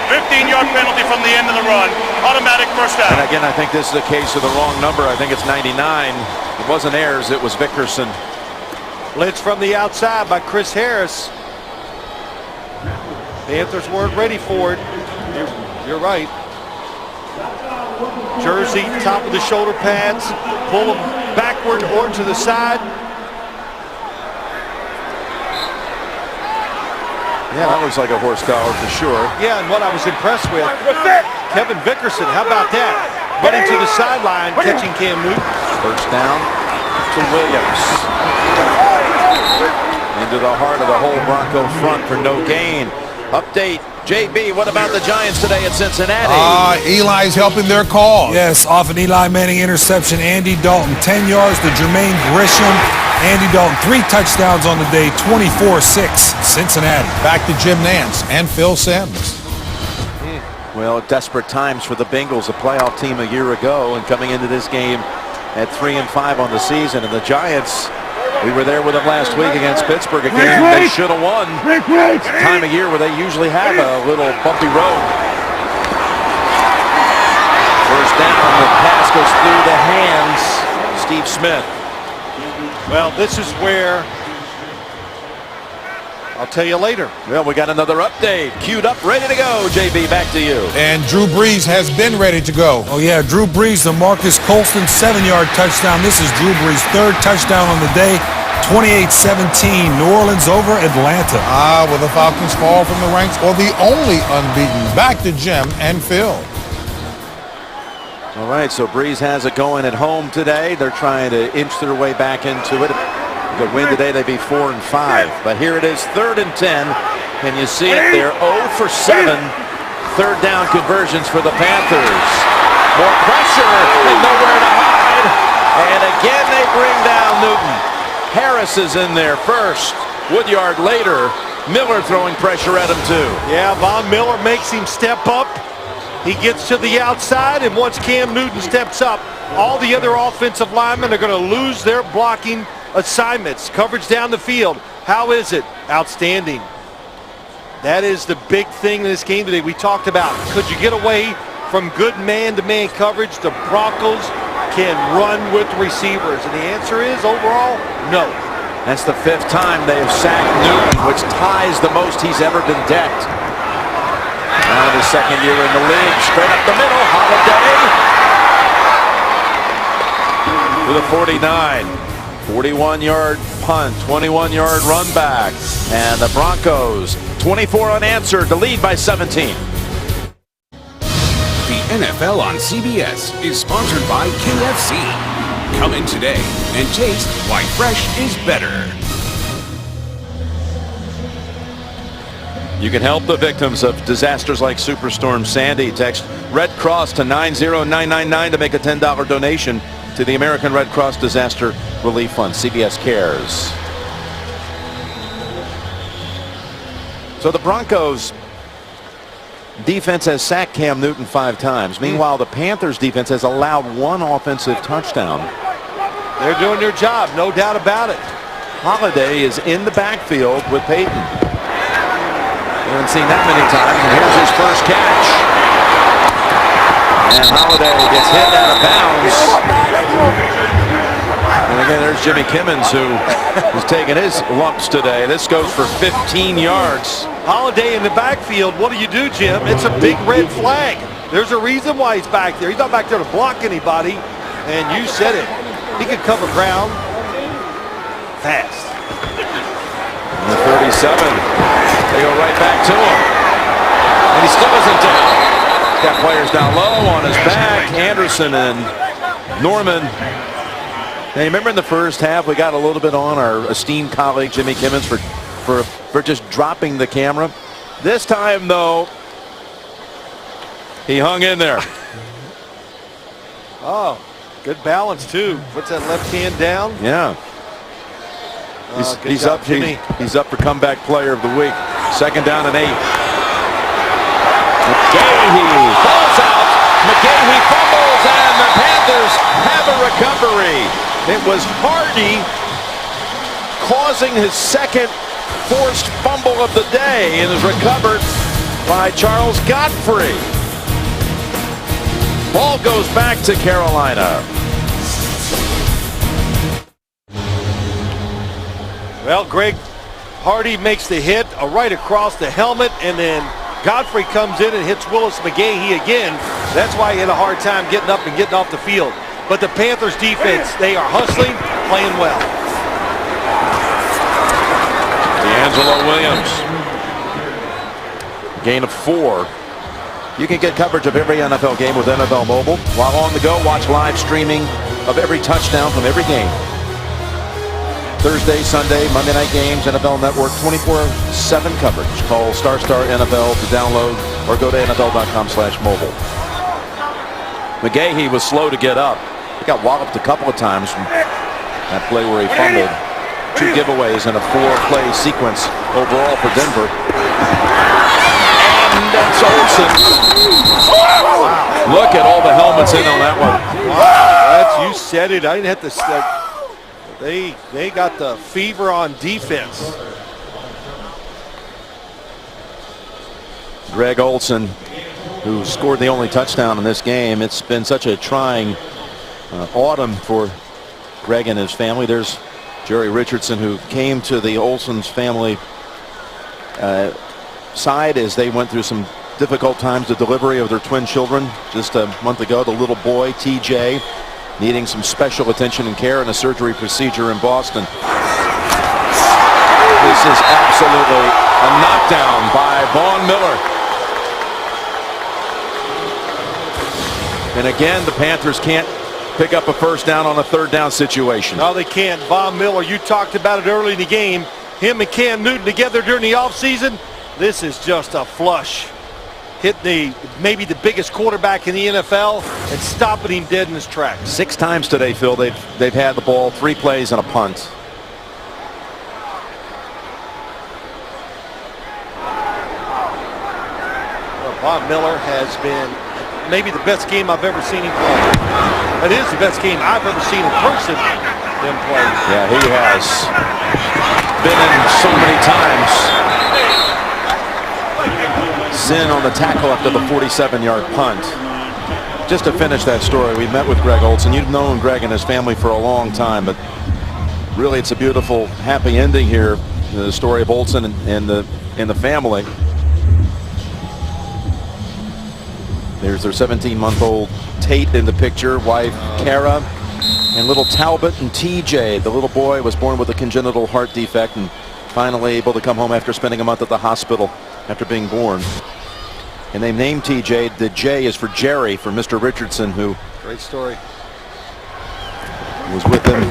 15-yard penalty from the end of the run. Automatic first down. And again, I think this is a case of the wrong number. I think it's 99. It wasn't Ayers, it was Vickerson. Blitz from the outside by Chris Harris. Panthers weren't ready for it. You're right. Jersey, top of the shoulder pads. Pull them backward or to the side. Yeah, that looks like a horse collar for sure. Yeah, and what I was impressed with, Kevin Vickerson, how about that? Running to the sideline, catching Cam Newton. First down to Williams. into the heart of the whole Bronco front for no gain. Update, JB, what about the Giants today at Cincinnati? Eli's helping their cause. Yes, off an Eli Manning interception, Andy Dalton 10 yards to Jermaine Grisham. Andy Dalton 3 touchdowns on the day, 24-6, Cincinnati. Back to Jim Nantz and Phil Simms. Well, desperate times for the Bengals, a playoff team a year ago, and coming into this game at 3-5 on the season. And the Giants, we were there with them last week against Pittsburgh, a game they should have won. It's a time of year where they usually have a little bumpy road. First down, the pass goes through the hands. Steve Smith. Well, this is where I'll tell you later. Well, we got another update queued up, ready to go. JB, back to you. And Drew Brees has been ready to go. Oh, yeah, Drew Brees, the Marcus Colston 7-yard touchdown. This is Drew Brees' 3rd touchdown on the day, 28-17, New Orleans over Atlanta. Will the Falcons fall from the ranks or the only unbeaten? Back to Jim and Phil. All right, so Brees has it going at home today. They're trying to inch their way back into it. Good win today, they'd be 4-5. But here it is, 3rd and 10. Can you see it? They're 0 for 7. 3rd down conversions for the Panthers. More pressure and nowhere to hide. And again, they bring down Newton. Harris is in there first. Woodyard later. Miller throwing pressure at him too. Yeah, Von Miller makes him step up. He gets to the outside, and once Cam Newton steps up, all the other offensive linemen are going to lose their blocking assignments. Coverage down the field. How is it? Outstanding. That is the big thing in this game today. We talked about, could you get away from good man-to-man coverage? The Broncos can run with receivers, and the answer is overall, no. That's the 5th time they have sacked Newton, which ties the most he's ever been decked. Now his 2nd year in the league, straight up the middle, Holiday to the 49. 41-yard punt, 21-yard run back, and the Broncos 24 unanswered to lead by 17. The NFL on CBS is sponsored by KFC. Come in today and taste why fresh is better. You can help the victims of disasters like Superstorm Sandy. Text Red Cross to 90999 to make a $10 donation to the American Red Cross Disaster Relief Fund. CBS Cares. So the Broncos defense has sacked Cam Newton 5 times. Meanwhile, the Panthers defense has allowed 1 offensive touchdown. They're doing their job, no doubt about it. Holiday is in the backfield with Peyton. We haven't seen that many times, and here's his first catch. And Holiday gets hit out of bounds. And again, there's Jimmy Kimmons, who is taking his lumps today. This goes for 15 yards. Holiday in the backfield, what do you do, Jim? It's a big red flag. There's a reason why he's back there. He's not back there to block anybody, and you said it. He could cover ground fast. And the 37, they go right back to him. And he still isn't down. He's got players down low on his back. Anderson and Norman. Now, remember in the first half, we got a little bit on our esteemed colleague Jimmy Kimmons for just dropping the camera. This time, though, he hung in there. Oh, good balance, too. Puts that left hand down. Yeah. He's job, up. Jimmy. He's up for comeback player of the week. 2nd down and 8. McGahee falls out. McGahee fumbles, and the Panthers have a recovery. It was Hardy causing his 2nd forced fumble of the day, and is recovered by Charles Godfrey. Ball goes back to Carolina. Well, Greg, Hardy makes the hit right across the helmet, and then Godfrey comes in and hits Willis McGahee again. That's why he had a hard time getting up and getting off the field. But the Panthers defense, they are hustling, playing well. D'Angelo Williams. Gain of 4. You can get coverage of every NFL game with NFL Mobile. While on the go, watch live streaming of every touchdown from every game. Thursday, Sunday, Monday night games, NFL Network 24/7 coverage. Call Star NFL to download or go to NFL.com/mobile. McGahee was slow to get up. He got walloped a couple of times from that play where he fumbled. 2 giveaways in a 4-play sequence overall for Denver. And that's Olsen. Look at all the helmets in on that one. Wow, you said it. I didn't have to say. They got the fever on defense. Greg Olsen, who scored the only touchdown in this game. It's been such a trying autumn for Greg and his family. There's Jerry Richardson, who came to the Olsen's family side as they went through some difficult times, the delivery of their twin children just a month ago. The little boy, TJ, needing some special attention and care in a surgery procedure in Boston. This is absolutely a knockdown by Von Miller. And again, the Panthers can't pick up a first down on a 3rd down situation. No, they can't. Von Miller, you talked about it early in the game. Him and Cam Newton together during the offseason. This is just a flush. Hit maybe the biggest quarterback in the NFL and stopping him dead in his tracks. 6 times today, Phil, they've had the ball, 3 plays and a punt. Well, Von Miller has been maybe the best game I've ever seen him play. That is the best game I've ever seen in person him play. Yeah, he has been in so many times. Sin on the tackle after the 47-yard punt. Just to finish that story, we met with Greg Olsen. You've known Greg and his family for a long time, but really it's a beautiful, happy ending here. The story of Olsen and the family. There's their 17-month-old Tate in the picture, wife Kara, and little Talbot and TJ. The little boy was born with a congenital heart defect and finally able to come home after spending a month at the hospital after being born. And they named TJ. The J is for Jerry, for Mr. Richardson, who Great story. was with him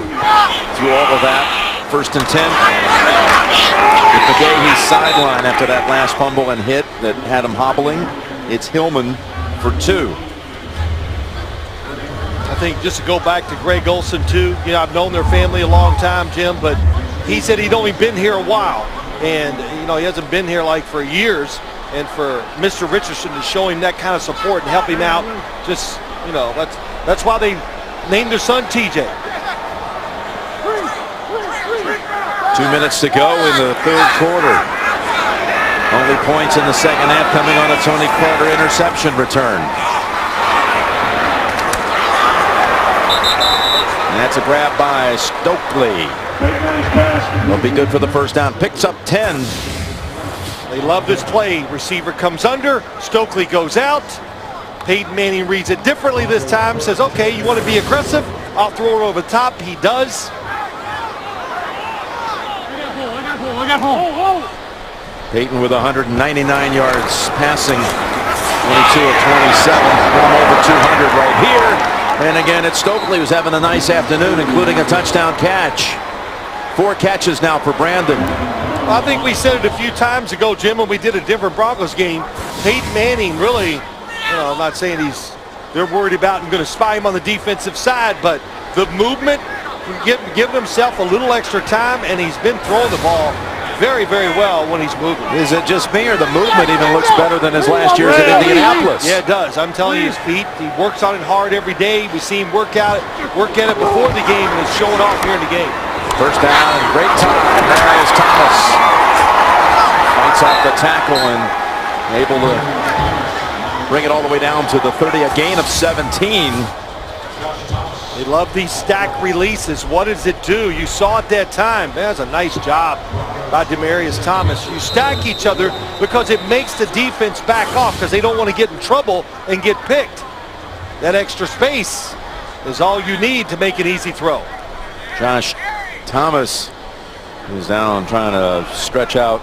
through all of that. 1st and 10. With McGahee's sideline after that last fumble and hit that had him hobbling. It's Hillman for 2. I think just to go back to Greg Olsen too, you know, I've known their family a long time, Jim, but he said he'd only been here a while, and you know, he hasn't been here like for years. And for Mr. Richardson to show him that kind of support and help him out, just, you know, that's why they named their son TJ. 2 minutes to go in the 3rd quarter. Only points in the 2nd half coming on a Tony Carter interception return. And that's a grab by Stokely. Will be good for the 1st down. Picks up 10. They love this play. Receiver comes under. Stokely goes out. Peyton Manning reads it differently this time. Says, okay, you want to be aggressive? I'll throw it over the top. He does. Peyton with 199 yards passing. 22 of 27. Going over 200 right here. And again, it's Stokely who's having a nice afternoon, including a touchdown catch. 4 catches now for Brandon. I think we said it a few times ago, Jim, when we did a different Broncos game. Peyton Manning really, you know, I'm not saying they're worried about and going to spy him on the defensive side, but the movement, giving himself a little extra time, and he's been throwing the ball very, very well when he's moving. Is it just me, or the movement even looks better than his last year's at Indianapolis? Yeah, it does. I'm telling you, his feet, he works on it hard every day. We see him work at it before the game, and it's showing off here in the game. 1st down, great time. There is Thomas. Fights off the tackle and able to bring it all the way down to the 30, a gain of 17. They love these stack releases. What does it do? You saw it that time. That's a nice job by Demaryius Thomas. You stack each other because it makes the defense back off because they don't want to get in trouble and get picked. That extra space is all you need to make an easy throw. Josh Thomas is down trying to stretch out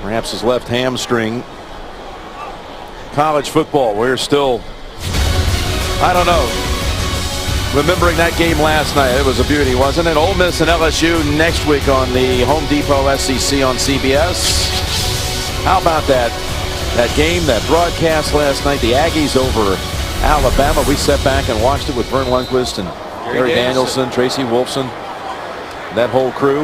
perhaps his left hamstring. College football, we're still, I don't know. Remembering that game last night, it was a beauty, wasn't it? Ole Miss and LSU next week on the Home Depot SEC on CBS. How about that game, that broadcast last night, the Aggies over Alabama? We sat back and watched it with Vern Lundquist and Gary Danielson, Tracy Wolfson, that whole crew.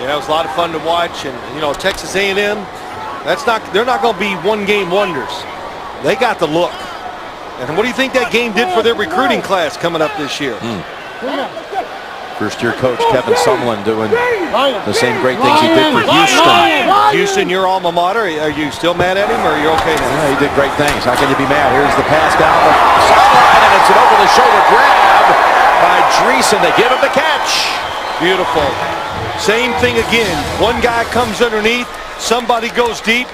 Yeah, it was a lot of fun to watch, and you know, Texas A&M, they're not going to be one-game wonders. They got the look. And what do you think that game did for their recruiting class coming up this year? First-year coach Kevin Sumlin doing the same great things he did for Houston. Houston, your alma mater. Are you still mad at him, or are you okay now? Yeah, he did great things. How can you be mad? Here's the pass down the sideline, and it's an over-the-shoulder grab by Dreesen. They give him the catch. Beautiful. Same thing again. One guy comes underneath, somebody goes deep.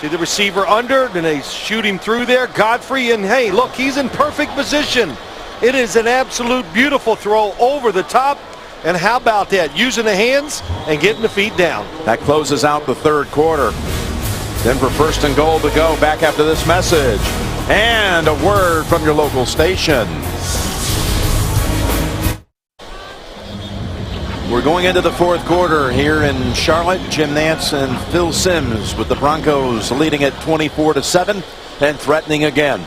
See the receiver under, then they shoot him through there. Godfrey, and hey, look, he's in perfect position. It is an absolute beautiful throw over the top. And how about that? Using the hands and getting the feet down. That closes out the third quarter. Denver first and goal to go. Back after this message. And a word from your local station. We're going into the fourth quarter here in Charlotte. Jim Nantz and Phil Simms with the Broncos leading at 24-7 and threatening again.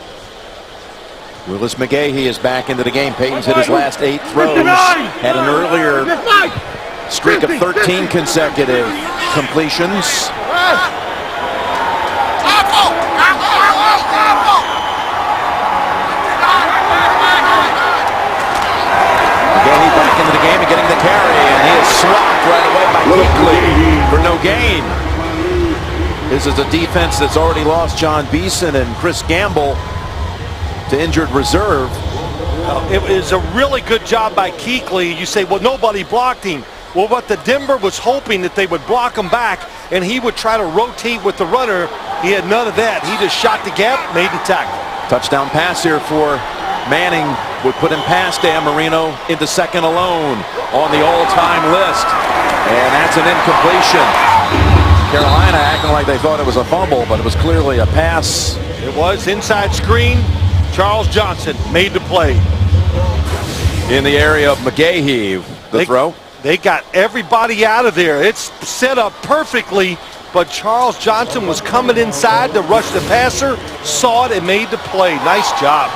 Willis McGahee is back into the game. Peyton's hit his last 8 throws. Had an earlier streak of 13 consecutive completions. McGahee back into the game and getting the carry, and he is swamped right away by Kuechly for no gain. This is a defense that's already lost John Beeson and Chris Gamble to injured reserve. It was a really good job by Kuechly. You say, well, nobody blocked him. Well, what the Denver was hoping that they would block him back and he would try to rotate with the runner. He had none of that. He just shot the gap, made the tackle. Touchdown pass here for Manning would put him past Dan Marino into second alone on the all-time list. And that's an incompletion. Carolina acting like they thought it was a fumble, but it was clearly a pass. It was inside screen. Charles Johnson made the play. In the area of McGahee, the throw. They got everybody out of there. It's set up perfectly, but Charles Johnson was coming inside to rush the passer, saw it, and made the play. Nice job.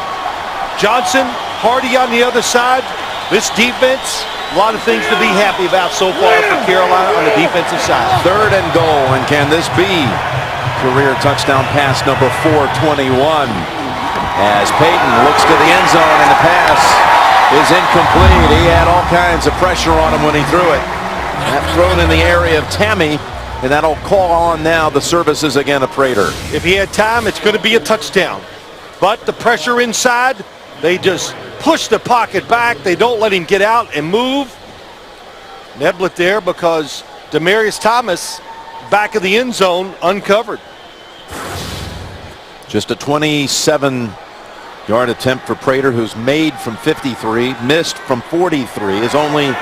Johnson, Hardy on the other side. This defense, a lot of things to be happy about so far for Carolina on the defensive side. Third and goal, and can this be career touchdown pass number 421? As Peyton looks to the end zone, and the pass is incomplete. He had all kinds of pressure on him when he threw it. That thrown in the area of Tammy, and that'll call on now the services again of Prater. If he had time, it's going to be a touchdown. But the pressure inside, they just push the pocket back. They don't let him get out and move. Neblet there because Demaryius Thomas back of the end zone uncovered. Just a 27-yard attempt for Prater, who's made from 53, missed from 43, his only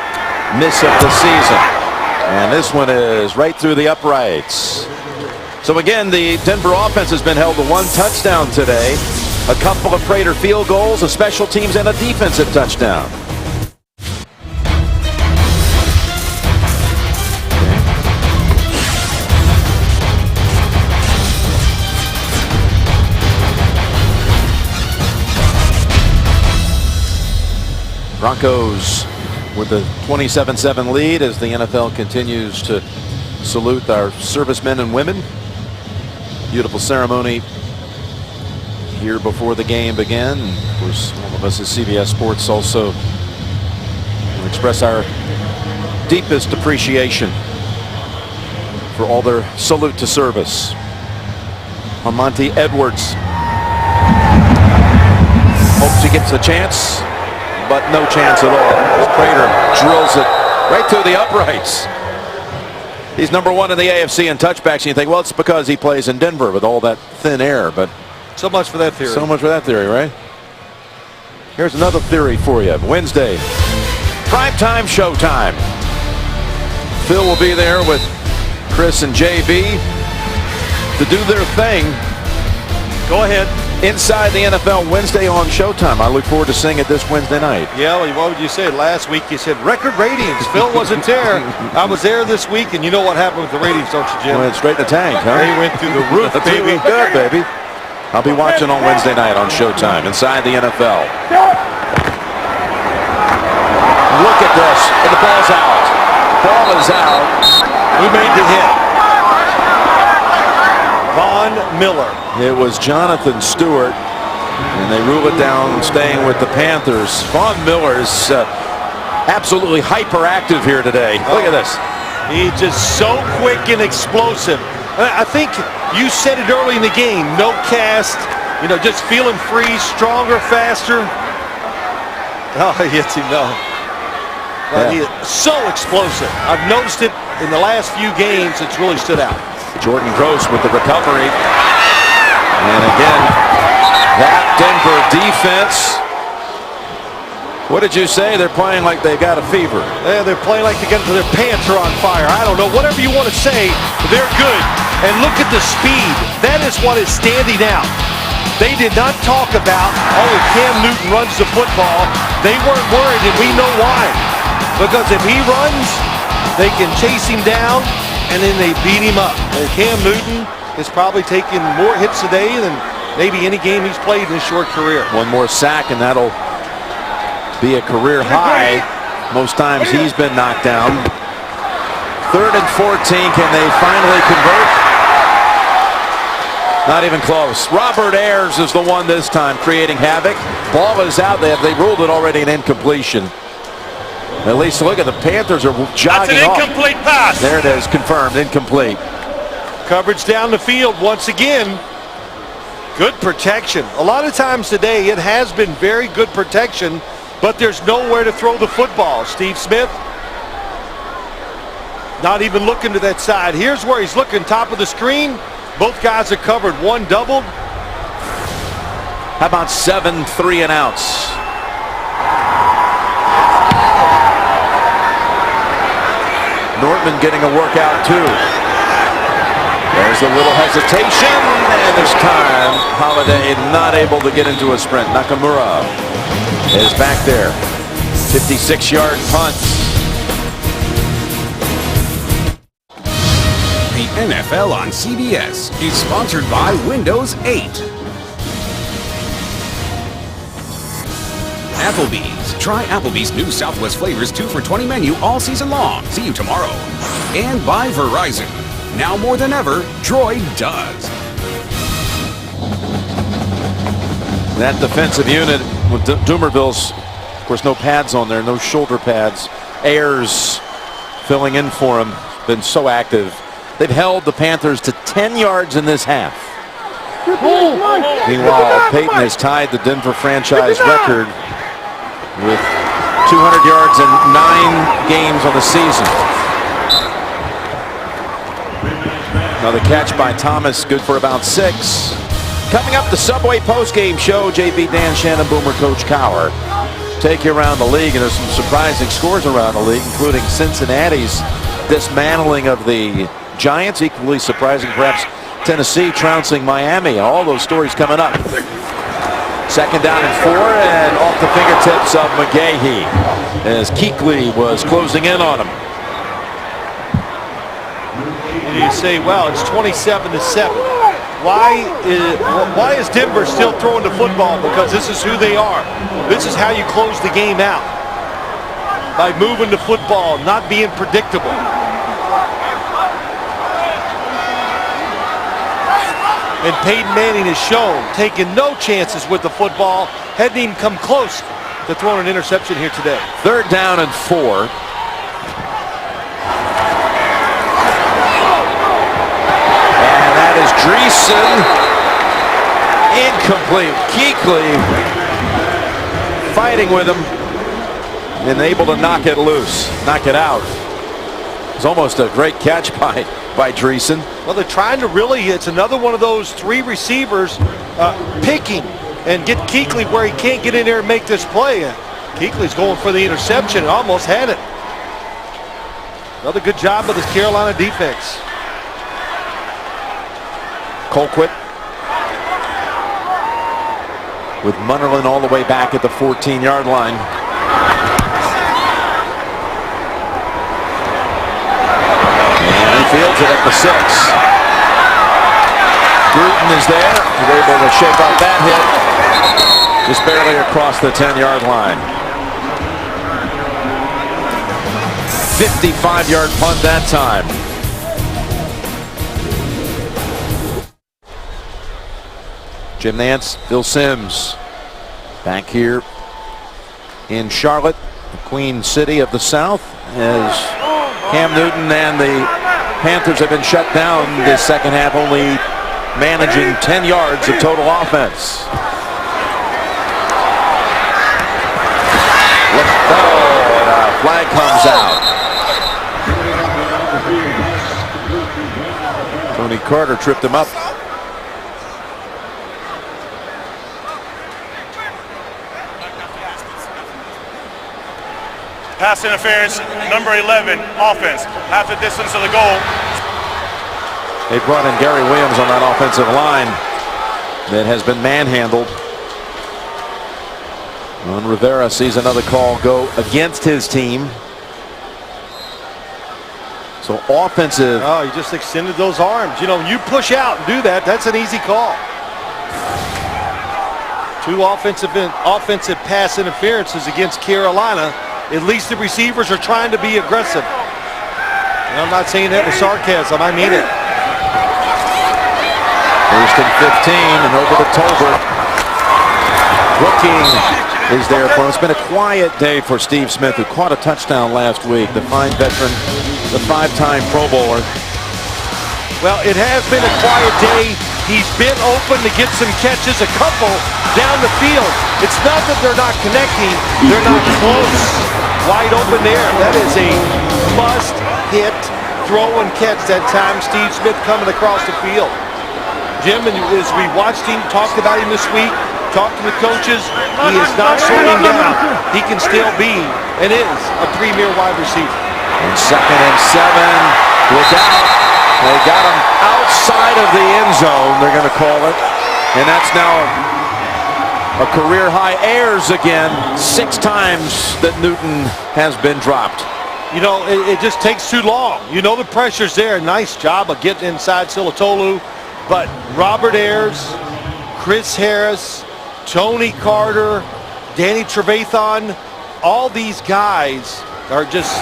miss of the season. And this one is right through the uprights. So again, the Denver offense has been held to 1 touchdown today. A couple of Prater field goals, a special teams, and a defensive touchdown. Broncos with a 27-7 lead as the NFL continues to salute our servicemen and women. Beautiful ceremony here before the game began. Of course, all of us at CBS Sports also express our deepest appreciation for all their salute to service. Monty Edwards hopes he gets a chance, but no chance at all. Prater drills it right through the uprights. He's number 1 in the AFC in touchbacks, and you think, well, it's because he plays in Denver with all that thin air, but so much for that theory. So much for that theory, right? Here's another theory for you. Wednesday, primetime showtime. Phil will be there with Chris and JB to do their thing. Go ahead. Inside the NFL Wednesday on Showtime. I look forward to seeing it this Wednesday night. Yeah, well, what would you say? Last week you said record ratings. Phil wasn't there. I was there this week, and you know what happened with the ratings, don't you, Jim? Went straight in the tank, huh? They went through the roof, baby. Good, baby. I'll be watching on Wednesday night on Showtime. Inside the NFL. Look at this. And the ball's out. Ball is out. Who made the hit? Von Miller. It was Jonathan Stewart, and they rule it down, staying with the Panthers. Von Miller is absolutely hyperactive here today. Look at this. He's just so quick and explosive. I think you said it early in the game. No cast, just feeling free, stronger, faster. Oh, he hits him though. But he is so explosive. I've noticed it in the last few games. It's really stood out. Jordan Gross with the recovery. And again, that Denver defense. What did you say? They're playing like they've got a fever. Yeah, they're playing like their pants are on fire. I don't know. Whatever you want to say, they're good. And look at the speed. That is what is standing out. They did not talk about, if Cam Newton runs the football. They weren't worried, and we know why. Because if he runs, they can chase him down, and then they beat him up. And Cam Newton is probably taking more hits today than maybe any game he's played in his short career. One more sack, and that'll be a career high. Most times he's been knocked down. 3rd and 14. Can they finally convert? Not even close. Robert Ayers is the one this time creating havoc. Ball is out. They ruled it already an incompletion. At least look at the Panthers are jogging That's an off. incomplete pass. There it is, confirmed, incomplete. Coverage down the field once again. Good protection. A lot of times today it has been very good protection, but there's nowhere to throw the football. Steve Smith not even looking to that side. Here's where he's looking, top of the screen. Both guys are covered, one doubled. How about 7 3 and outs? Nortman getting a workout too. There's a little hesitation, and this time Holiday not able to get into a sprint. Nakamura is back there. 56-yard punt. The NFL on CBS is sponsored by Windows 8. Applebee's. Try Applebee's new Southwest Flavors 2 for $20 menu all season long. See you tomorrow. And by Verizon. Now more than ever, Droid does. That defensive unit with Doomerville's, of course, no pads on there, no shoulder pads. Ayers filling in for him, been so active. They've held the Panthers to 10 yards in this half. Meanwhile, Peyton has tied the Denver franchise record with 200 yards in 9 games on the season. Another catch by Thomas, good for about 6. Coming up, the Subway postgame show. JB, Dan, Shannon, Boomer, Coach Cowher take you around the league, and there's some surprising scores around the league, including Cincinnati's dismantling of the Giants. Equally surprising, perhaps, Tennessee trouncing Miami. All those stories coming up. 2nd down and 4, and off the fingertips of McGahee as Kuechly was closing in on him. And you say, well, it's 27-7. Why is Denver still throwing the football? Because this is who they are. This is how you close the game out. By moving the football, not being predictable. And Peyton Manning has shown, taking no chances with the football, hadn't even come close to throwing an interception here today. 3rd down and 4. And that is Dreesen. Incomplete. Kuechly fighting with him and able to knock it loose, knock it out. It's almost a great catch by Dreesen. Well, they're trying to really, it's another one of those 3 receivers picking and get Kuechly where he can't get in there and make this play. Kuechly's going for the interception and almost had it. Another good job of this Carolina defense. Colquitt with Munnerlyn all the way back at the 14-yard line. And he fields it at the 6. Bruton is there. He's able to shake off that hit. Just barely across the 10-yard line. 55-yard punt that time. Jim Nantz, Phil Simms back here in Charlotte, the Queen City of the South, as Cam Newton and the Panthers have been shut down this second half, only managing 10 yards of total offense. And a flag comes out. Tony Carter tripped him up. Pass interference, number 11, offense, half the distance of the goal. They brought in Gary Williams on that offensive line that has been manhandled. Ron Rivera sees another call go against his team. So offensive. Oh, he just extended those arms. You know, when you push out and do that, that's an easy call. 2 offensive pass interferences against Carolina. At least the receivers are trying to be aggressive. And I'm not saying that with sarcasm. I mean it. First and 15 and over to Tolbert. Looking is there for him. It's been a quiet day for Steve Smith, who caught a touchdown last week. The fine veteran, the 5-time Pro Bowler. Well, it has been a quiet day. He's been open to get some catches, a couple down the field. It's not that they're not connecting. They're not close. Wide open there. That is a must-hit throw and catch that time. Steve Smith coming across the field. Jim, and as we watched him, talked about him this week, talked to the coaches, he is not slowing down. He can still be and is a premier wide receiver. And 2nd and 7. Look out. They got him outside of the end zone, they're going to call it. And that's now a career high airs again. 6 times that Newton has been dropped. You know, it just takes too long. You know the pressure's there. Nice job of getting inside Silatolu. But Robert Ayers, Chris Harris, Tony Carter, Danny Trevathan, all these guys are just,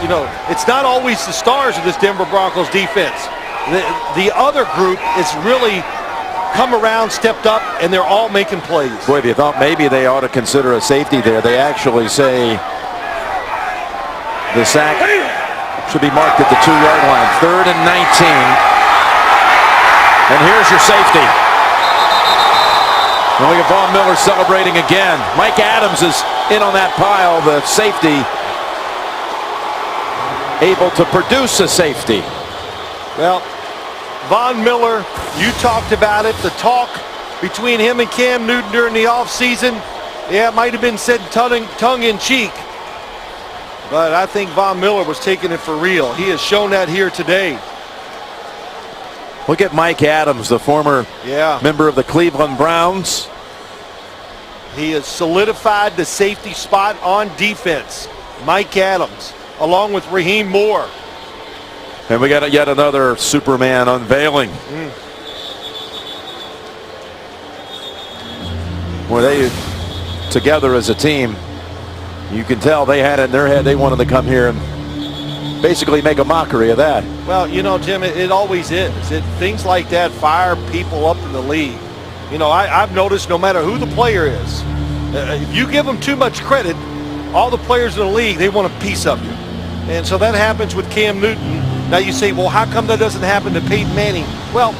you know, it's not always the stars of this Denver Broncos defense. The other group is really come around, stepped up, and they're all making plays. Boy, if you thought maybe they ought to consider a safety there, they actually say the sack should be marked at the 2-yard line. 3rd and 19. And here's your safety. And look at Von Miller celebrating again. Mike Adams is in on that pile, the safety, able to produce a safety. Well, Von Miller, you talked about it, the talk between him and Cam Newton during the offseason. Yeah, it might have been said tongue-in-cheek, but I think Von Miller was taking it for real. He has shown that here today. Look at Mike Adams, the former member of the Cleveland Browns. He has solidified the safety spot on defense. Mike Adams, along with Raheem Moore. And we got yet another Superman unveiling. Were they together as a team? You can tell they had it in their head. They wanted to come here and basically make a mockery of that. Well, you know, Jim, it always is. Things like that fire people up in the league. You know, I've noticed no matter who the player is, if you give them too much credit, all the players in the league, they want a piece of you. And so that happens with Cam Newton. Now you say, well, how come that doesn't happen to Peyton Manning? Well,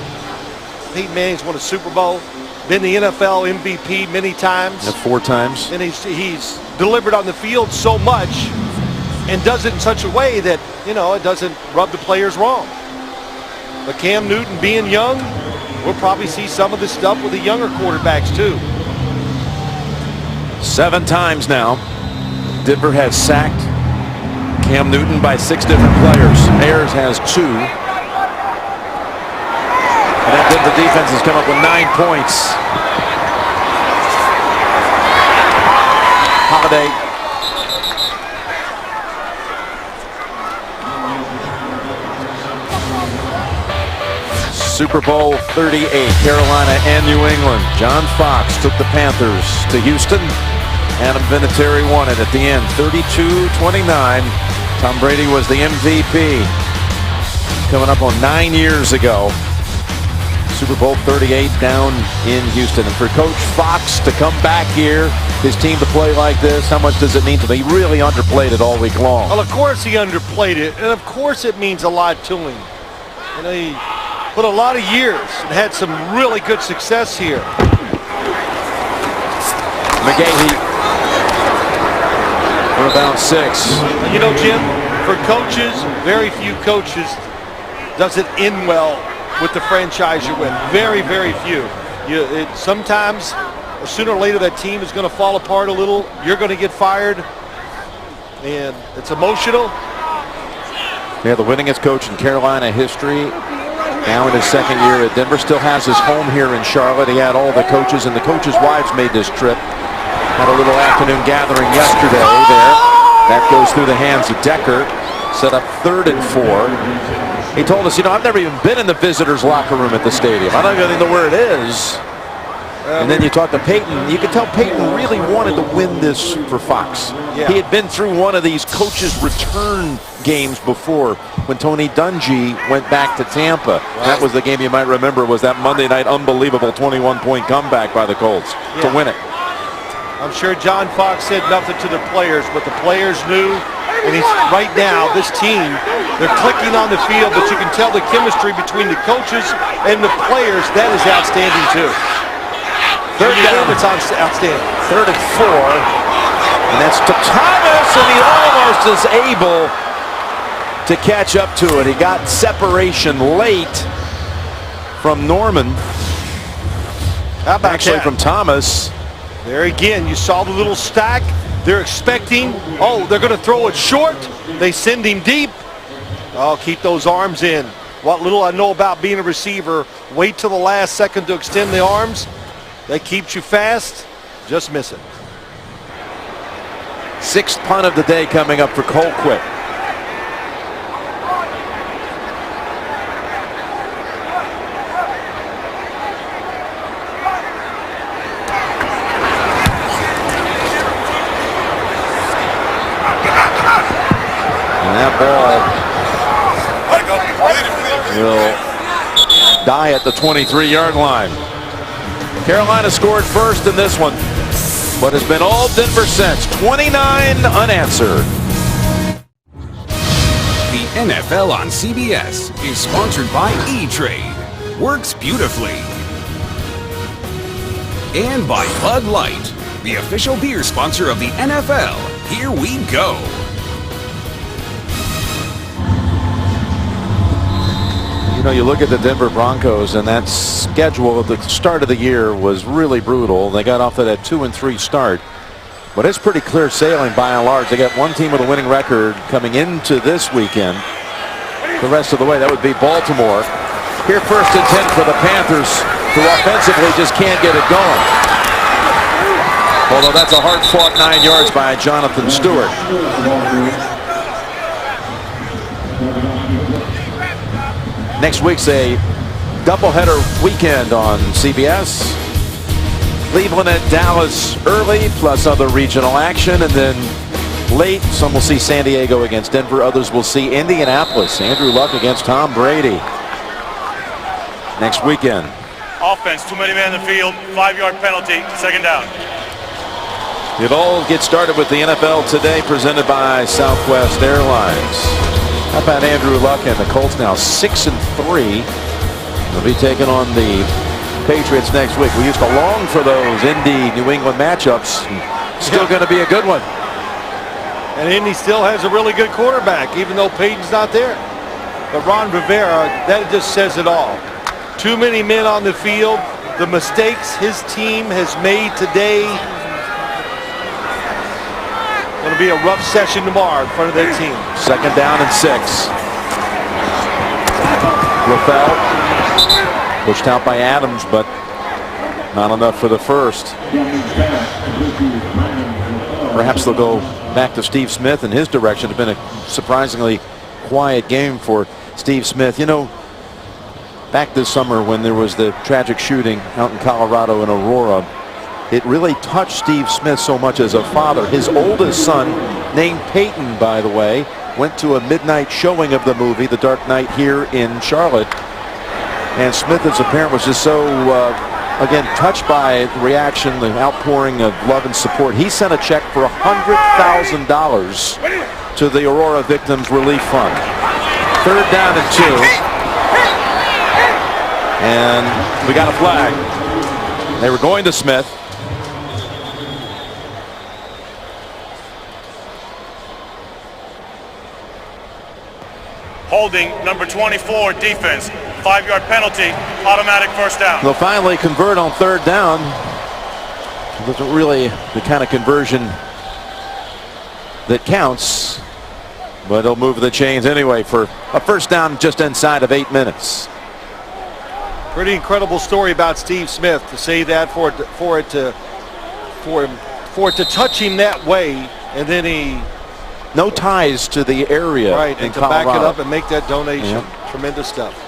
Peyton Manning's won a Super Bowl, been the NFL MVP many times. 4 times. And he's delivered on the field so much and does it in such a way that, you know, it doesn't rub the players wrong. But Cam Newton being young, we'll probably see some of this stuff with the younger quarterbacks too. 7 times now, Denver has sacked Cam Newton by 6 different players. Ayers has 2. And that Denver defense has come up with 9 points. Sunday. Super Bowl 38, Carolina and New England. John Fox took the Panthers to Houston. Adam Vinatieri won it at the end, 32-29. Tom Brady was the MVP. Coming up on 9 years ago. Super Bowl 38 down in Houston. And for Coach Fox to come back here, his team to play like this, how much does it mean to them? He really underplayed it all week long. Well, of course he underplayed it, and of course it means a lot to him. You know, he put a lot of years and had some really good success here. McGahee for about 6. You know, Jim, for coaches, very few coaches does it end well with the franchise you're with. Very, very few. Sometimes, sooner or later, that team is going to fall apart a little. You're going to get fired, and it's emotional. Yeah, the winningest coach in Carolina history. Now in his second year at Denver. Still has his home here in Charlotte. He had all the coaches, and the coaches' wives made this trip. Had a little afternoon gathering yesterday there. That goes through the hands of Decker. Set up 3rd and 4. He told us, you know, I've never even been in the visitors' locker room at the stadium. I don't even know where it is. And then you talk to Peyton. You could tell Peyton really wanted to win this for Fox. Yeah. He had been through one of these coaches' return games before when Tony Dungy went back to Tampa. Right. That was the game you might remember, was that Monday night unbelievable 21-point comeback by the Colts to win it. I'm sure John Fox said nothing to the players, but the players knew. And right now, this team, they're clicking on the field, but you can tell the chemistry between the coaches and the players. That is outstanding, too. 3rd down, it's outstanding. 3rd and 4. And that's to Thomas, and he almost is able to catch up to it. He got separation late from Norman. How about Actually, that? from Thomas. There again, you saw the little stack. They're expecting, oh, they're going to throw it short. They send him deep. Oh, keep those arms in. What little I know about being a receiver, wait till the last second to extend the arms. That keeps you fast. Just miss it. 6th punt of the day coming up for Colquitt. And that ball will die at the 23-yard line. Carolina scored first in this one, but has been all Denver since. 29 unanswered. The NFL on CBS is sponsored by E-Trade. Works beautifully. And by Bud Light, the official beer sponsor of the NFL. Here we go. You know, you look at the Denver Broncos, and that schedule at the start of the year was really brutal. They got off to that 2-3 start, but it's pretty clear sailing by and large. They got one team with a winning record coming into this weekend. The rest of the way, that would be Baltimore. Here, 1st and 10 for the Panthers, who offensively just can't get it going. Although that's a hard-fought 9 yards by Jonathan Stewart. Next week's a doubleheader weekend on CBS. Cleveland at Dallas early, plus other regional action, and then late, some will see San Diego against Denver, others will see Indianapolis. Andrew Luck against Tom Brady next weekend. Offense, too many men in the field, 5-yard penalty, 2nd down. It all gets started with the NFL Today, presented by Southwest Airlines. How about Andrew Luck and the Colts now 6-3? They'll be taking on the Patriots next week. We used to long for those Indy-New England matchups. Still going to be a good one. And Indy still has a really good quarterback, even though Peyton's not there. But Ron Rivera, that just says it all. Too many men on the field. The mistakes his team has made today. Going to be a rough session tomorrow in front of that team. 2nd down and 6. LaFell pushed out by Adams, but not enough for the first. Perhaps they'll go back to Steve Smith in his direction. It's been a surprisingly quiet game for Steve Smith. You know, back this summer when there was the tragic shooting out in Colorado in Aurora, it really touched Steve Smith so much as a father. His oldest son, named Peyton, by the way, went to a midnight showing of the movie The Dark Knight here in Charlotte. And Smith, as a parent, was just so, again, touched by the reaction, the outpouring of love and support. He sent a check for $100,000 to the Aurora Victims Relief Fund. 3rd down and 2. And we got a flag. They were going to Smith. Holding number 24 defense. 5-yard penalty, automatic first down. They'll finally convert on 3rd down. It wasn't really the kind of conversion that counts, but it'll move the chains anyway for a first down just inside of 8 minutes. Pretty incredible story about Steve Smith, to say that for it to touch him that way, and then he no ties to the area, right, in and to Colorado. back it up and make that donation. Yeah. Tremendous stuff.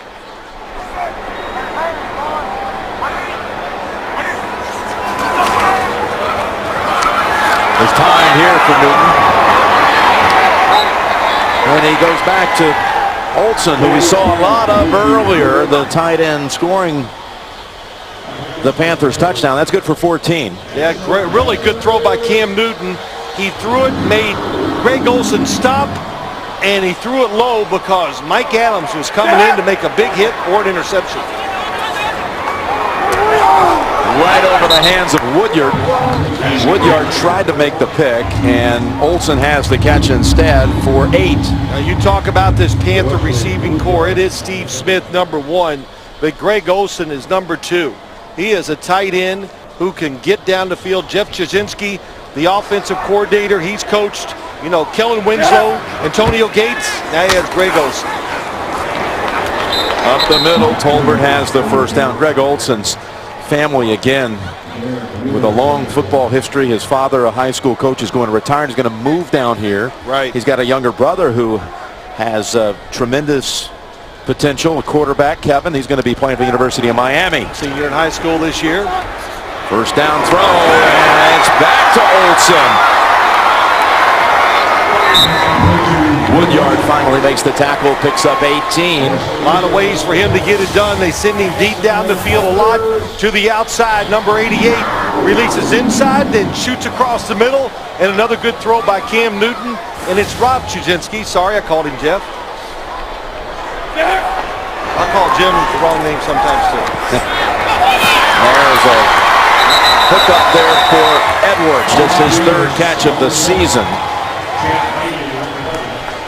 There's time here for Newton. And he goes back to Olsen, who we saw a lot of earlier, the tight end scoring the Panthers touchdown. That's good for 14. Yeah, great, really good throw by Cam Newton. He threw it, made Greg Olsen stop, and he threw it low because Mike Adams was coming in to make a big hit or an interception. Right over the hands of Woodyard. Woodyard tried to make the pick, and Olsen has the catch instead for 8. Now you talk about this Panther receiving core. It is Steve Smith, number 1, but Greg Olsen is number 2. He is a tight end who can get down the field. Jeff Jasinski, the offensive coordinator, he's coached, you know, Kellen Winslow, Antonio Gates. Now he has Greg Olsen. Up the middle, Tolbert has the first down. Greg Olsen's family, again, with a long football history. His father, a high school coach, is going to retire. He's going to move down here. Right. He's got a younger brother who has tremendous potential, a quarterback, Kevin. He's going to be playing for the University of Miami. Senior in high school this year. First down throw, and it's back to Olsen. Woodyard finally makes the tackle, picks up 18. A lot of ways for him to get it done. They send him deep down the field a lot to the outside. Number 88 releases inside, then shoots across the middle, and another good throw by Cam Newton. And it's Rob Chuzinski. Sorry, I called him Jeff. I call Jim the wrong name sometimes too. There's a hook up there for Edwards. Just his 3rd catch of the season.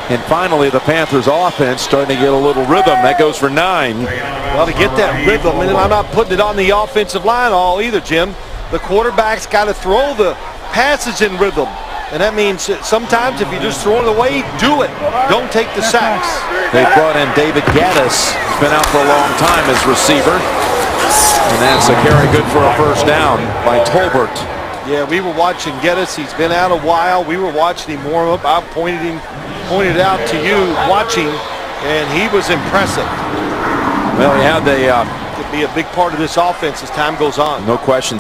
And finally, the Panthers offense starting to get a little rhythm. That goes for 9. Well, to get that rhythm, and I'm not putting it on the offensive line all either, Jim. The quarterback's got to throw the passes in rhythm. And that means sometimes if you just throw it away, do it. Don't take the sacks. They brought in David Gaddis. He's been out for a long time as receiver. And that's a carry good for a first down by Tolbert. Yeah, we were watching Geddes. He's been out a while. We were watching him warm up. I pointed out to you watching, and he was impressive. Well, he had the could be a big part of this offense as time goes on. no question,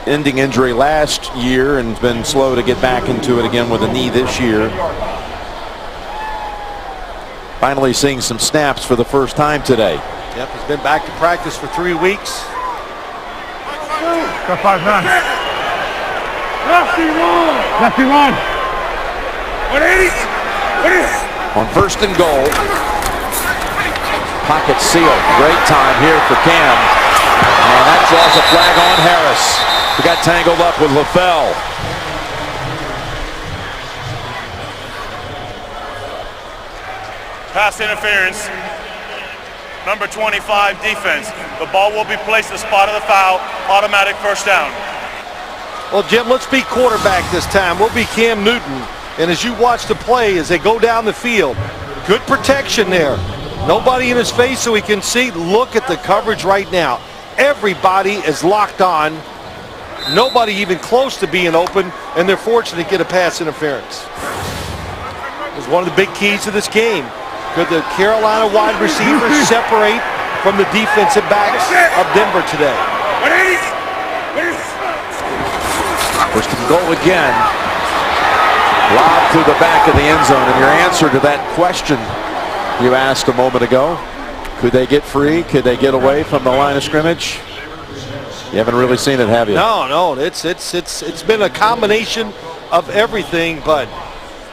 ending injury last year, and has been slow to get back into it again with a knee this year. Finally seeing some snaps for the first time today. Yep, he's been back to practice for 3 weeks. Got 5-9. Lefty one. 180. On 1st and goal. Pocket sealed. Great time here for Cam. And that draws a flag on Harris. He got tangled up with LaFell. Pass interference. Number 25 defense. The ball will be placed at the spot of the foul. Automatic first down. Well, Jim, let's be quarterback this time. We'll be Cam Newton. And as you watch the play, as they go down the field, good protection there. Nobody in his face so he can see. Look at the coverage right now. Everybody is locked on Nobody even close to being open, and they're fortunate to get a pass interference. It was one of the big keys to this game. Could the Carolina wide receivers separate from the defensive backs of Denver today? First and goal again. Lob through the back of the end zone. And your answer to that question you asked a moment ago, could they get free? Could they get away from the line of scrimmage? You haven't really seen it, have you? No. It's been a combination of everything, but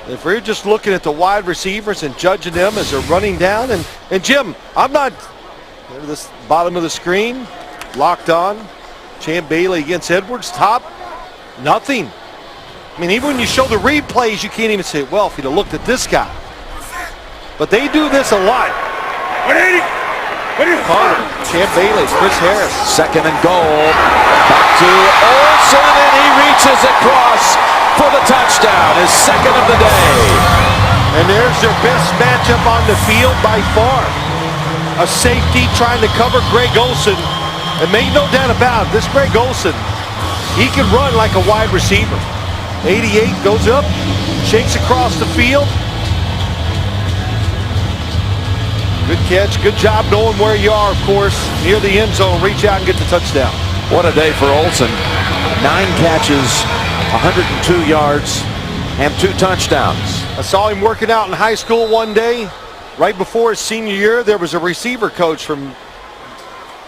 if we're just looking at the wide receivers and judging them as they're running down, and Jim, I'm not, this bottom of the screen, locked on, Champ Bailey against Edwards, top, nothing. I mean, even when you show the replays, you can't even say, well, if you'd have looked at this guy. But they do this a lot. Connor, Champ Bailey, Chris Harris. Second and goal. Back to Olsen, and he reaches across for the touchdown, his second of the day. And there's their best matchup on the field by far. A safety trying to cover Greg Olsen. And make no doubt about it, this Greg Olsen, he can run like a wide receiver. 88 goes up, shakes across the field. Good catch, good job knowing where you are, of course. Near the end zone, reach out and get the touchdown. What a day for Olsen. 9 catches, 102 yards, and 2 touchdowns. I saw him working out in high school one day. Right before his senior year, there was a receiver coach from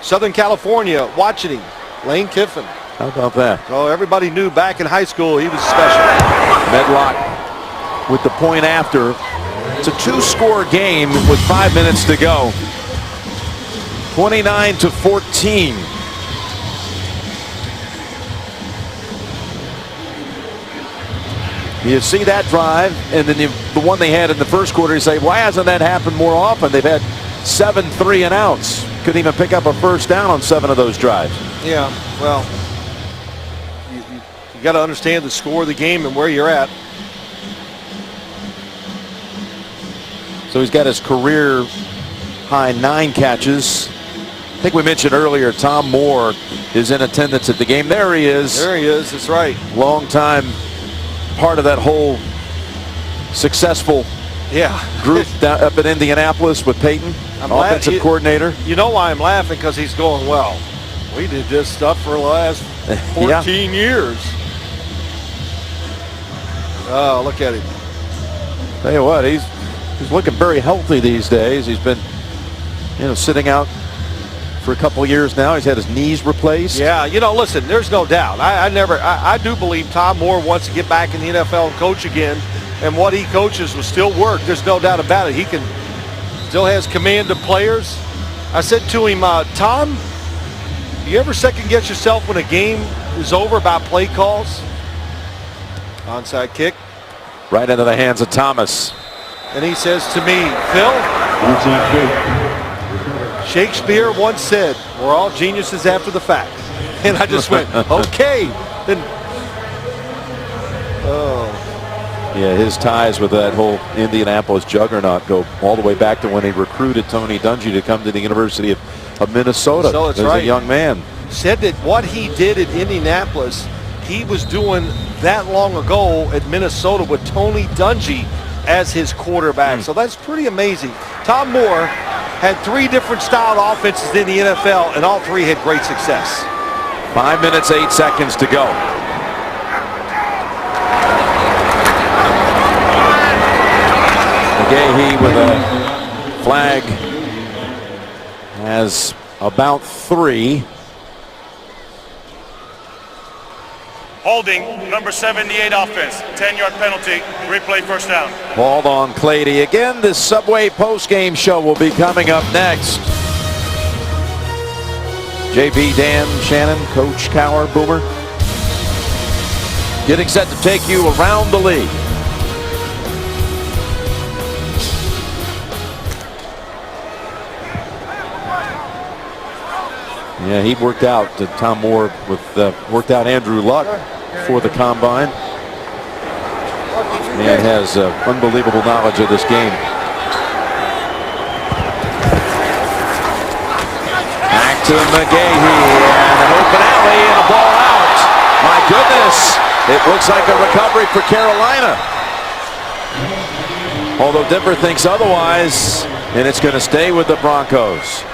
Southern California watching him, Lane Kiffin. How about that? So everybody knew back in high school he was special. Medlock with the point after. It's a 2-score game with 5 minutes to go. 29-14. You see that drive, and then the one they had in the first quarter, you say, why hasn't that happened more often? They've had 7 3-and-outs. Couldn't even pick up a first down on 7 of those drives. Yeah, well, you got to understand the score of the game and where you're at. So he's got his career high 9 catches. I think we mentioned earlier Tom Moore is in attendance at the game. There he is. There he is. That's right. Long time part of that whole successful group down up in Indianapolis with Peyton, offensive coordinator. You know why I'm laughing? Because he's going, well, we did this stuff for the last 14 years. Oh, look at him. Tell you what, he's looking very healthy these days. He's been, sitting out for a couple of years now. He's had his knees replaced. Yeah, listen, there's no doubt. I do believe Tom Moore wants to get back in the NFL and coach again. And what he coaches will still work. There's no doubt about it. He still has command of players. I said to him, Tom, you ever second guess yourself when a game is over about play calls? Onside kick. Right into the hands of Thomas. And he says to me, Phil, Shakespeare once said, we're all geniuses after the fact. And I just went, okay. Then, Yeah, his ties with that whole Indianapolis juggernaut go all the way back to when he recruited Tony Dungy to come to the University of Minnesota as a young man. Said that what he did at Indianapolis, he was doing that long ago at Minnesota with Tony Dungy as his quarterback. So that's pretty amazing. Tom Moore had 3 different styled offenses in the NFL, and all 3 had great success. 5 minutes, 8 seconds to go. McGahee with a flag has about 3. Holding, number 78 offense, 10-yard penalty, replay first down. Ball on Clady. Again, this Subway postgame show will be coming up next. JB, Dan, Shannon, Coach Cower, Boomer. Getting set to take you around the league. Yeah, he worked out Tom Moore worked out Andrew Luck for the combine. And has unbelievable knowledge of this game. Back to McGahee and an open alley and a ball out. My goodness. It looks like a recovery for Carolina. Although Denver thinks otherwise, and it's going to stay with the Broncos.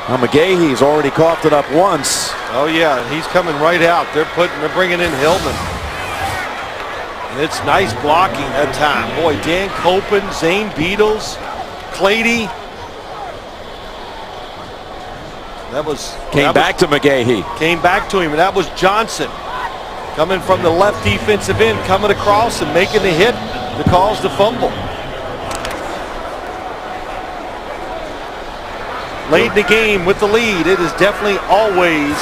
Now McGahee's already coughed it up once. Oh yeah, he's coming right out. They're bringing in Hillman. And it's nice blocking that time. Boy, Dan Copen, Zane Beadles, Clady. Came back to McGahee. Came back to him, and that was Johnson coming from the left defensive end, coming across and making the hit to cause the fumble. Late in the game with the lead, it is definitely always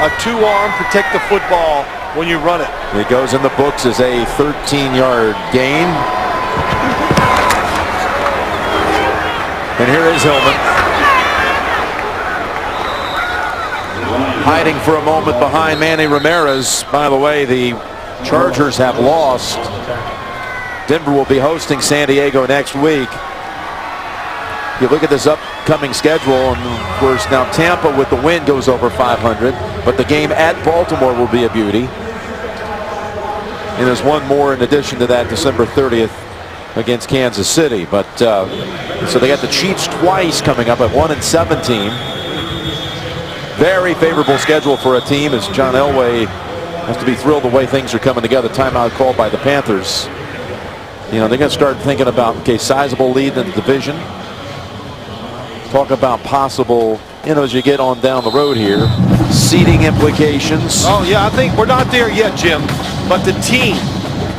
a two-arm protect the football when you run it. It goes in the books as a 13-yard gain. And here is Hillman. Hiding for a moment behind Manny Ramirez. By the way, the Chargers have lost. Denver will be hosting San Diego next week. You look at this upcoming schedule, and of course now Tampa with the win goes over 500, but the game at Baltimore will be a beauty. And there's one more in addition to that, December 30th against Kansas City. But so they got the Chiefs twice coming up at 1-17. Very favorable schedule for a team, as John Elway has to be thrilled the way things are coming together. Timeout called by the Panthers. You know, they're going to start thinking about, okay, sizable lead in the division. Talk about possible, you know, as you get on down the road here, seeding implications. Oh yeah, I think we're not there yet, Jim. But the team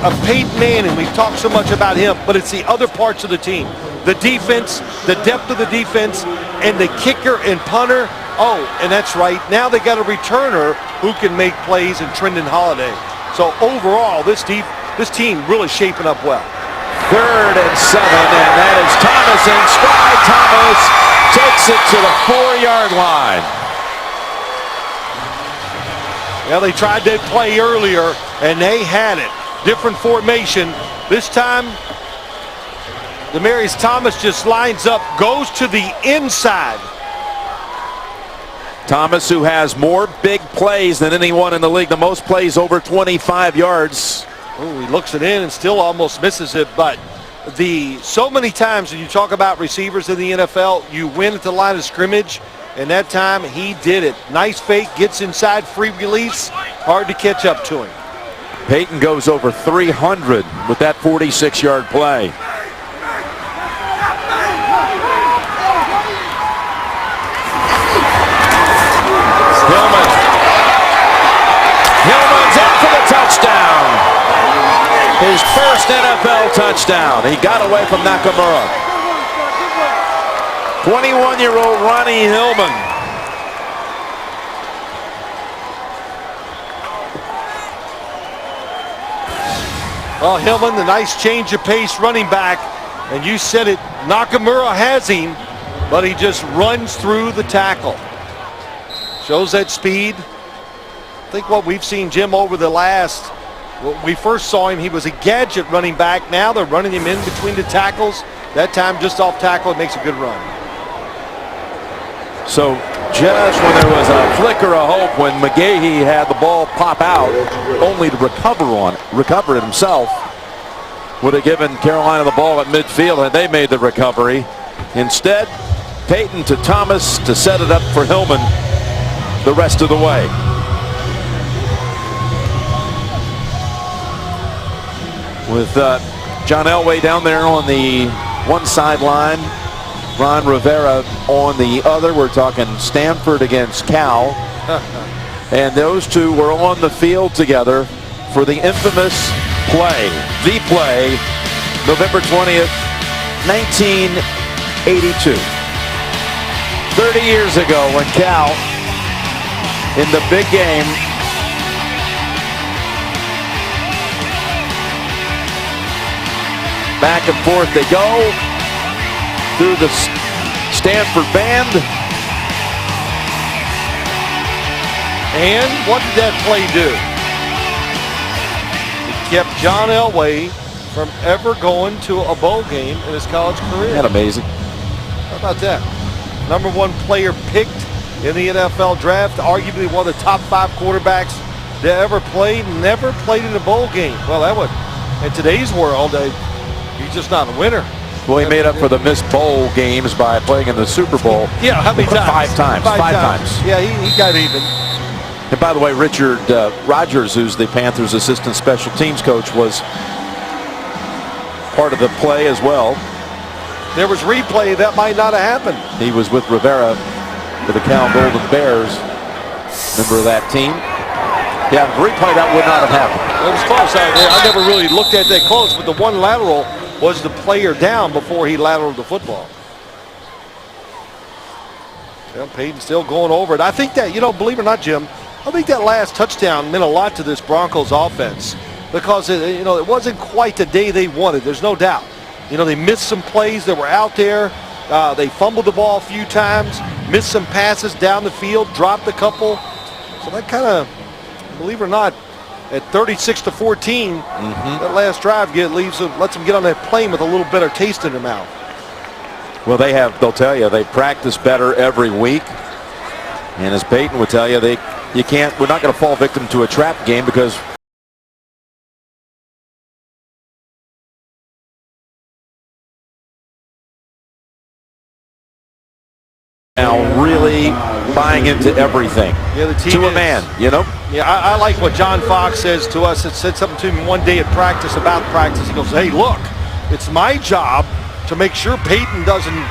of Peyton Manning, we've talked so much about him, but it's the other parts of the team. The defense, the depth of the defense, and the kicker and punter. Oh, and that's right. Now they got a returner who can make plays in Trendon Holiday. So overall, this team really shaping up well. 3rd and 7, and that is Thomas in stride. Thomas takes it to the 4-yard line. Well, they tried that play earlier, and they had it. Different formation. This time, Demaryius Thomas just lines up, goes to the inside. Thomas, who has more big plays than anyone in the league, the most plays over 25 yards. Oh, he looks it in and still almost misses it, but so many times when you talk about receivers in the NFL, you win at the line of scrimmage, and that time he did it. Nice fake, gets inside, free release, hard to catch up to him. Peyton goes over 300 with that 46-yard play. Hillman's in for the touchdown. His first NFL touchdown. He got away from Nakamura. 21-year-old Ronnie Hillman. Well, Hillman, the nice change of pace running back. And you said it, Nakamura has him, but he just runs through the tackle. Shows that speed. I think what we've seen, Jim, over the last, when we first saw him, he was a gadget running back. Now they're running him in between the tackles. That time just off tackle, it makes a good run. So just when there was a flicker of hope when McGahee had the ball pop out, only to recover it himself, would have given Carolina the ball at midfield had they made the recovery. Instead, Peyton to Thomas to set it up for Hillman the rest of the way. With John Elway down there on the one sideline, Ron Rivera on the other. We're talking Stanford against Cal. And those two were on the field together for the infamous play, November 20th, 1982. 30 years ago when Cal, in the big game, back and forth they go through the Stanford band. And what did that play do? It kept John Elway from ever going to a bowl game in his college career. Isn't that amazing? How about that? #1 player picked in the NFL draft, arguably one of the top 5 quarterbacks they ever played, never played in a bowl game. Well, that would, in today's world, he's just not a winner. Well, he made up for the missed bowl games by playing in the Super Bowl. Yeah, how many times? Five times. Yeah, he got even. And by the way, Richard Rodgers, who's the Panthers' assistant special teams coach, was part of the play as well. There was replay that might not have happened. He was with Rivera for the Cal Golden Bears. Member of that team. Yeah, replay that would not have happened. It was close. I never really looked at that close, but the one lateral was the player down before he lateraled the football. Yeah, Peyton still going over it. I think that, believe it or not, Jim, I think that last touchdown meant a lot to this Broncos offense because, it wasn't quite the day they wanted. There's no doubt. They missed some plays that were out there. They fumbled the ball a few times, missed some passes down the field, dropped a couple. So that kind of, believe it or not, at 36-14, that last drive lets them get on that plane with a little better taste in their mouth. Well, they'll tell you, they practice better every week. And as Peyton would tell you, we're not going to fall victim to a trap game because now really buying into everything. Yeah, the team to a man, Yeah, I like what John Fox says to us. It said something to him one day at practice about practice. He goes, hey, look, it's my job to make sure Peyton doesn't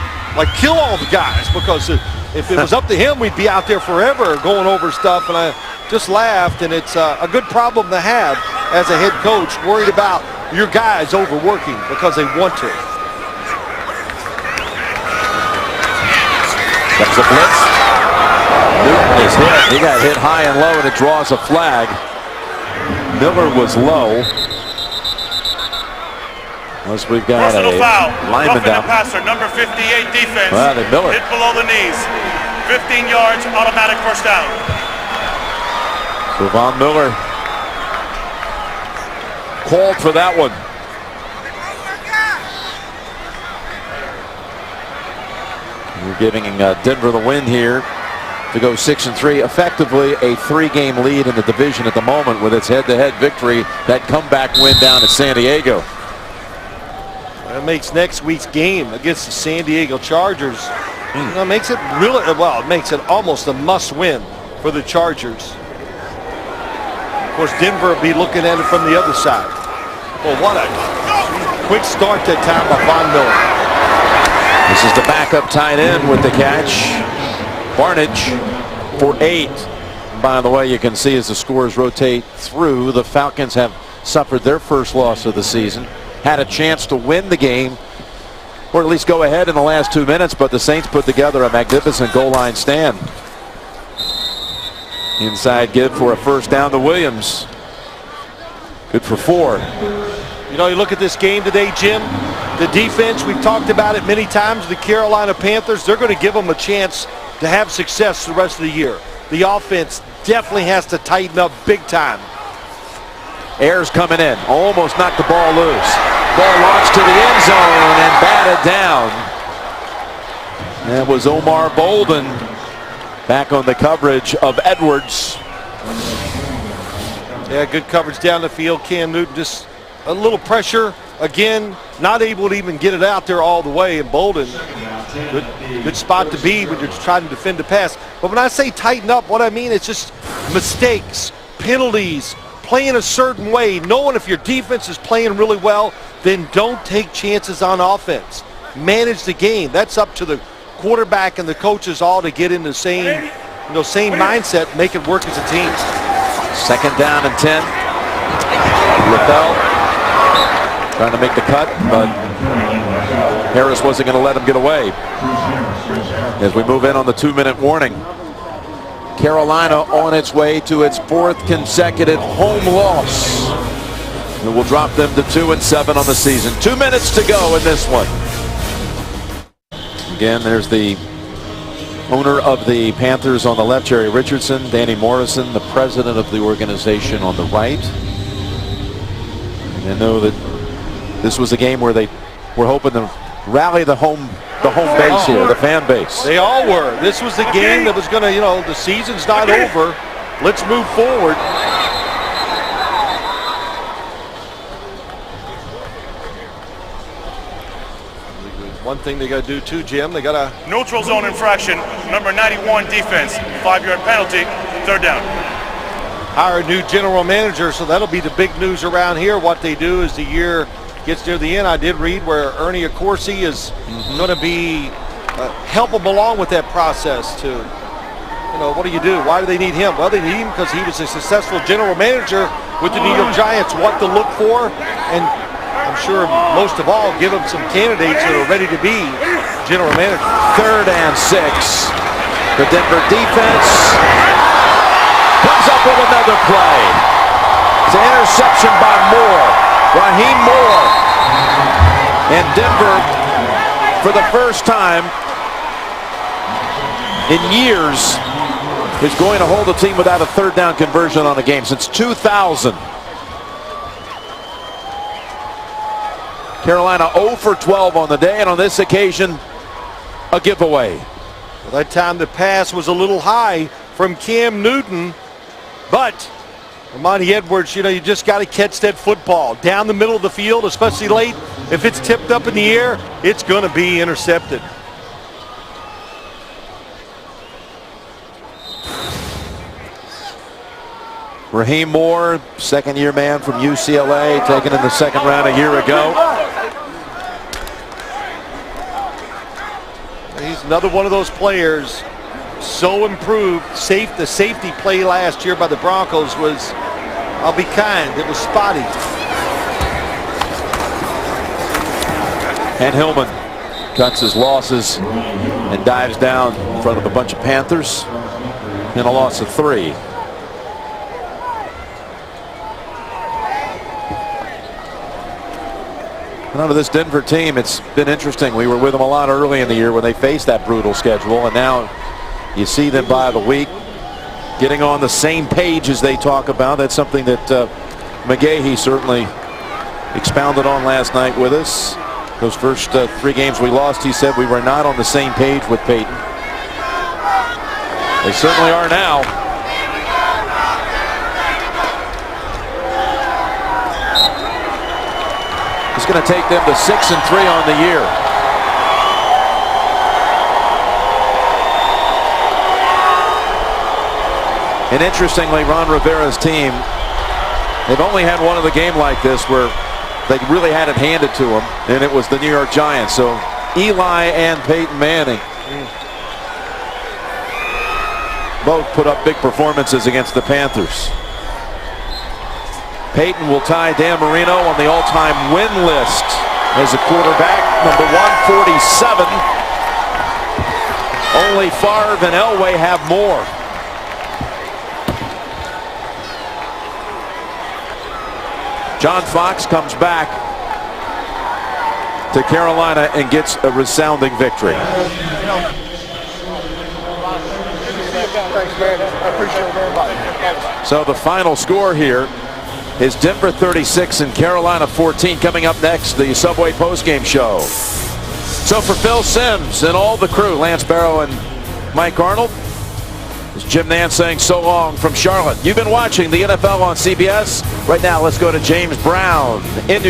kill all the guys, because if it was up to him, we'd be out there forever going over stuff. And I just laughed, and it's a good problem to have as a head coach, worried about your guys overworking because they want to. That's a blitz. Newton is hit. He got hit high and low, and it draws a flag. Miller was low. Unless we've got Personal foul. lineman down. Passer, number 58 defense. Well, Miller. Hit below the knees. 15 yards, automatic first down. So Von Miller called for that one. We're giving Denver the win here to go 6-3. Effectively a 3-game lead in the division at the moment with its head-to-head victory, that comeback win down at San Diego. That makes next week's game against the San Diego Chargers. Makes it really, well, it makes it almost a must-win for the Chargers. Of course, Denver will be looking at it from the other side. Well, what a quick start that time by Von Miller. This is the backup tight end with the catch. Barnage for 8. By the way, you can see as the scores rotate through, the Falcons have suffered their first loss of the season. Had a chance to win the game, or at least go ahead in the last 2 minutes, but the Saints put together a magnificent goal line stand. Inside give for a first down to Williams. Good for 4. You look at this game today, Jim. The defense, we've talked about it many times, the Carolina Panthers, they're going to give them a chance to have success the rest of the year. The offense definitely has to tighten up big time. Ayers coming in, almost knocked the ball loose. Ball launched to the end zone and batted down. That was Omar Bolden back on the coverage of Edwards. Yeah, good coverage down the field. Cam Newton just a little pressure. Again, not able to even get it out there all the way. And Bolden, good spot to be when you're trying to defend the pass. But when I say tighten up, what I mean is just mistakes, penalties, playing a certain way. Knowing if your defense is playing really well, then don't take chances on offense. Manage the game. That's up to the quarterback and the coaches all to get in the same mindset, make it work as a team. 2nd down and 10. Rappel trying to make the cut, but Harris wasn't going to let him get away. As we move in on the 2-minute warning. Carolina on its way to its 4th consecutive home loss. It will drop them to 2-7 on the season. 2 minutes to go in this one. Again, there's the owner of the Panthers on the left, Jerry Richardson. Danny Morrison, the president of the organization, on the right. And I know that this was a game where they were hoping to rally the home base here, the fan base. They all were. This was the game that was going to, the season's not over. Let's move forward. One thing they got to do too, Jim, they got to Neutral zone infraction, number 91 defense, 5-yard penalty, 3rd down. hire a new general manager, so that'll be the big news around here. What they do as the year gets near the end. I did read where Ernie Accorsi is going to be help them along with that process to, what do you do? Why do they need him? Well, they need him because he was a successful general manager with the New York Giants, what to look for, and I'm sure most of all, give them some candidates that are ready to be general manager. 3rd and 6. The Denver defense comes up with another play. It's an interception by Moore. Raheem Moore. And Denver, for the first time in years, is going to hold a team without a 3rd down conversion on a game since 2000. Carolina 0 for 12 on the day, and on this occasion, a giveaway. Well, that time the pass was a little high from Cam Newton, but Monty Edwards, you just got to catch that football down the middle of the field, especially late. If it's tipped up in the air, it's going to be intercepted. Raheem Moore, 2nd-year man from UCLA, taken in the 2nd round a year ago. He's another one of those players so improved. The safety play last year by the Broncos was, I'll be kind, it was spotty. And Hillman cuts his losses and dives down in front of a bunch of Panthers in a loss of 3. And under this Denver team, it's been interesting. We were with them a lot early in the year when they faced that brutal schedule, and now you see them by the week getting on the same page as they talk about. That's something that McGahee certainly expounded on last night with us. Those first 3 games we lost, he said we were not on the same page with Peyton. They certainly are now. It's going to take them to 6-3 on the year. And interestingly, Ron Rivera's team, they've only had one other game like this where they really had it handed to them, and it was the New York Giants. So Eli and Peyton Manning both put up big performances against the Panthers. Peyton will tie Dan Marino on the all-time win list as a quarterback, number 147. Only Favre and Elway have more. John Fox comes back to Carolina and gets a resounding victory. So the final score here is Denver 36 and Carolina 14. Coming up next, the Subway postgame show. So for Phil Simms and all the crew, Lance Barrow and Mike Arnold, it's Jim Nantz saying so long from Charlotte. You've been watching the NFL on CBS. Right now, let's go to James Brown in New York.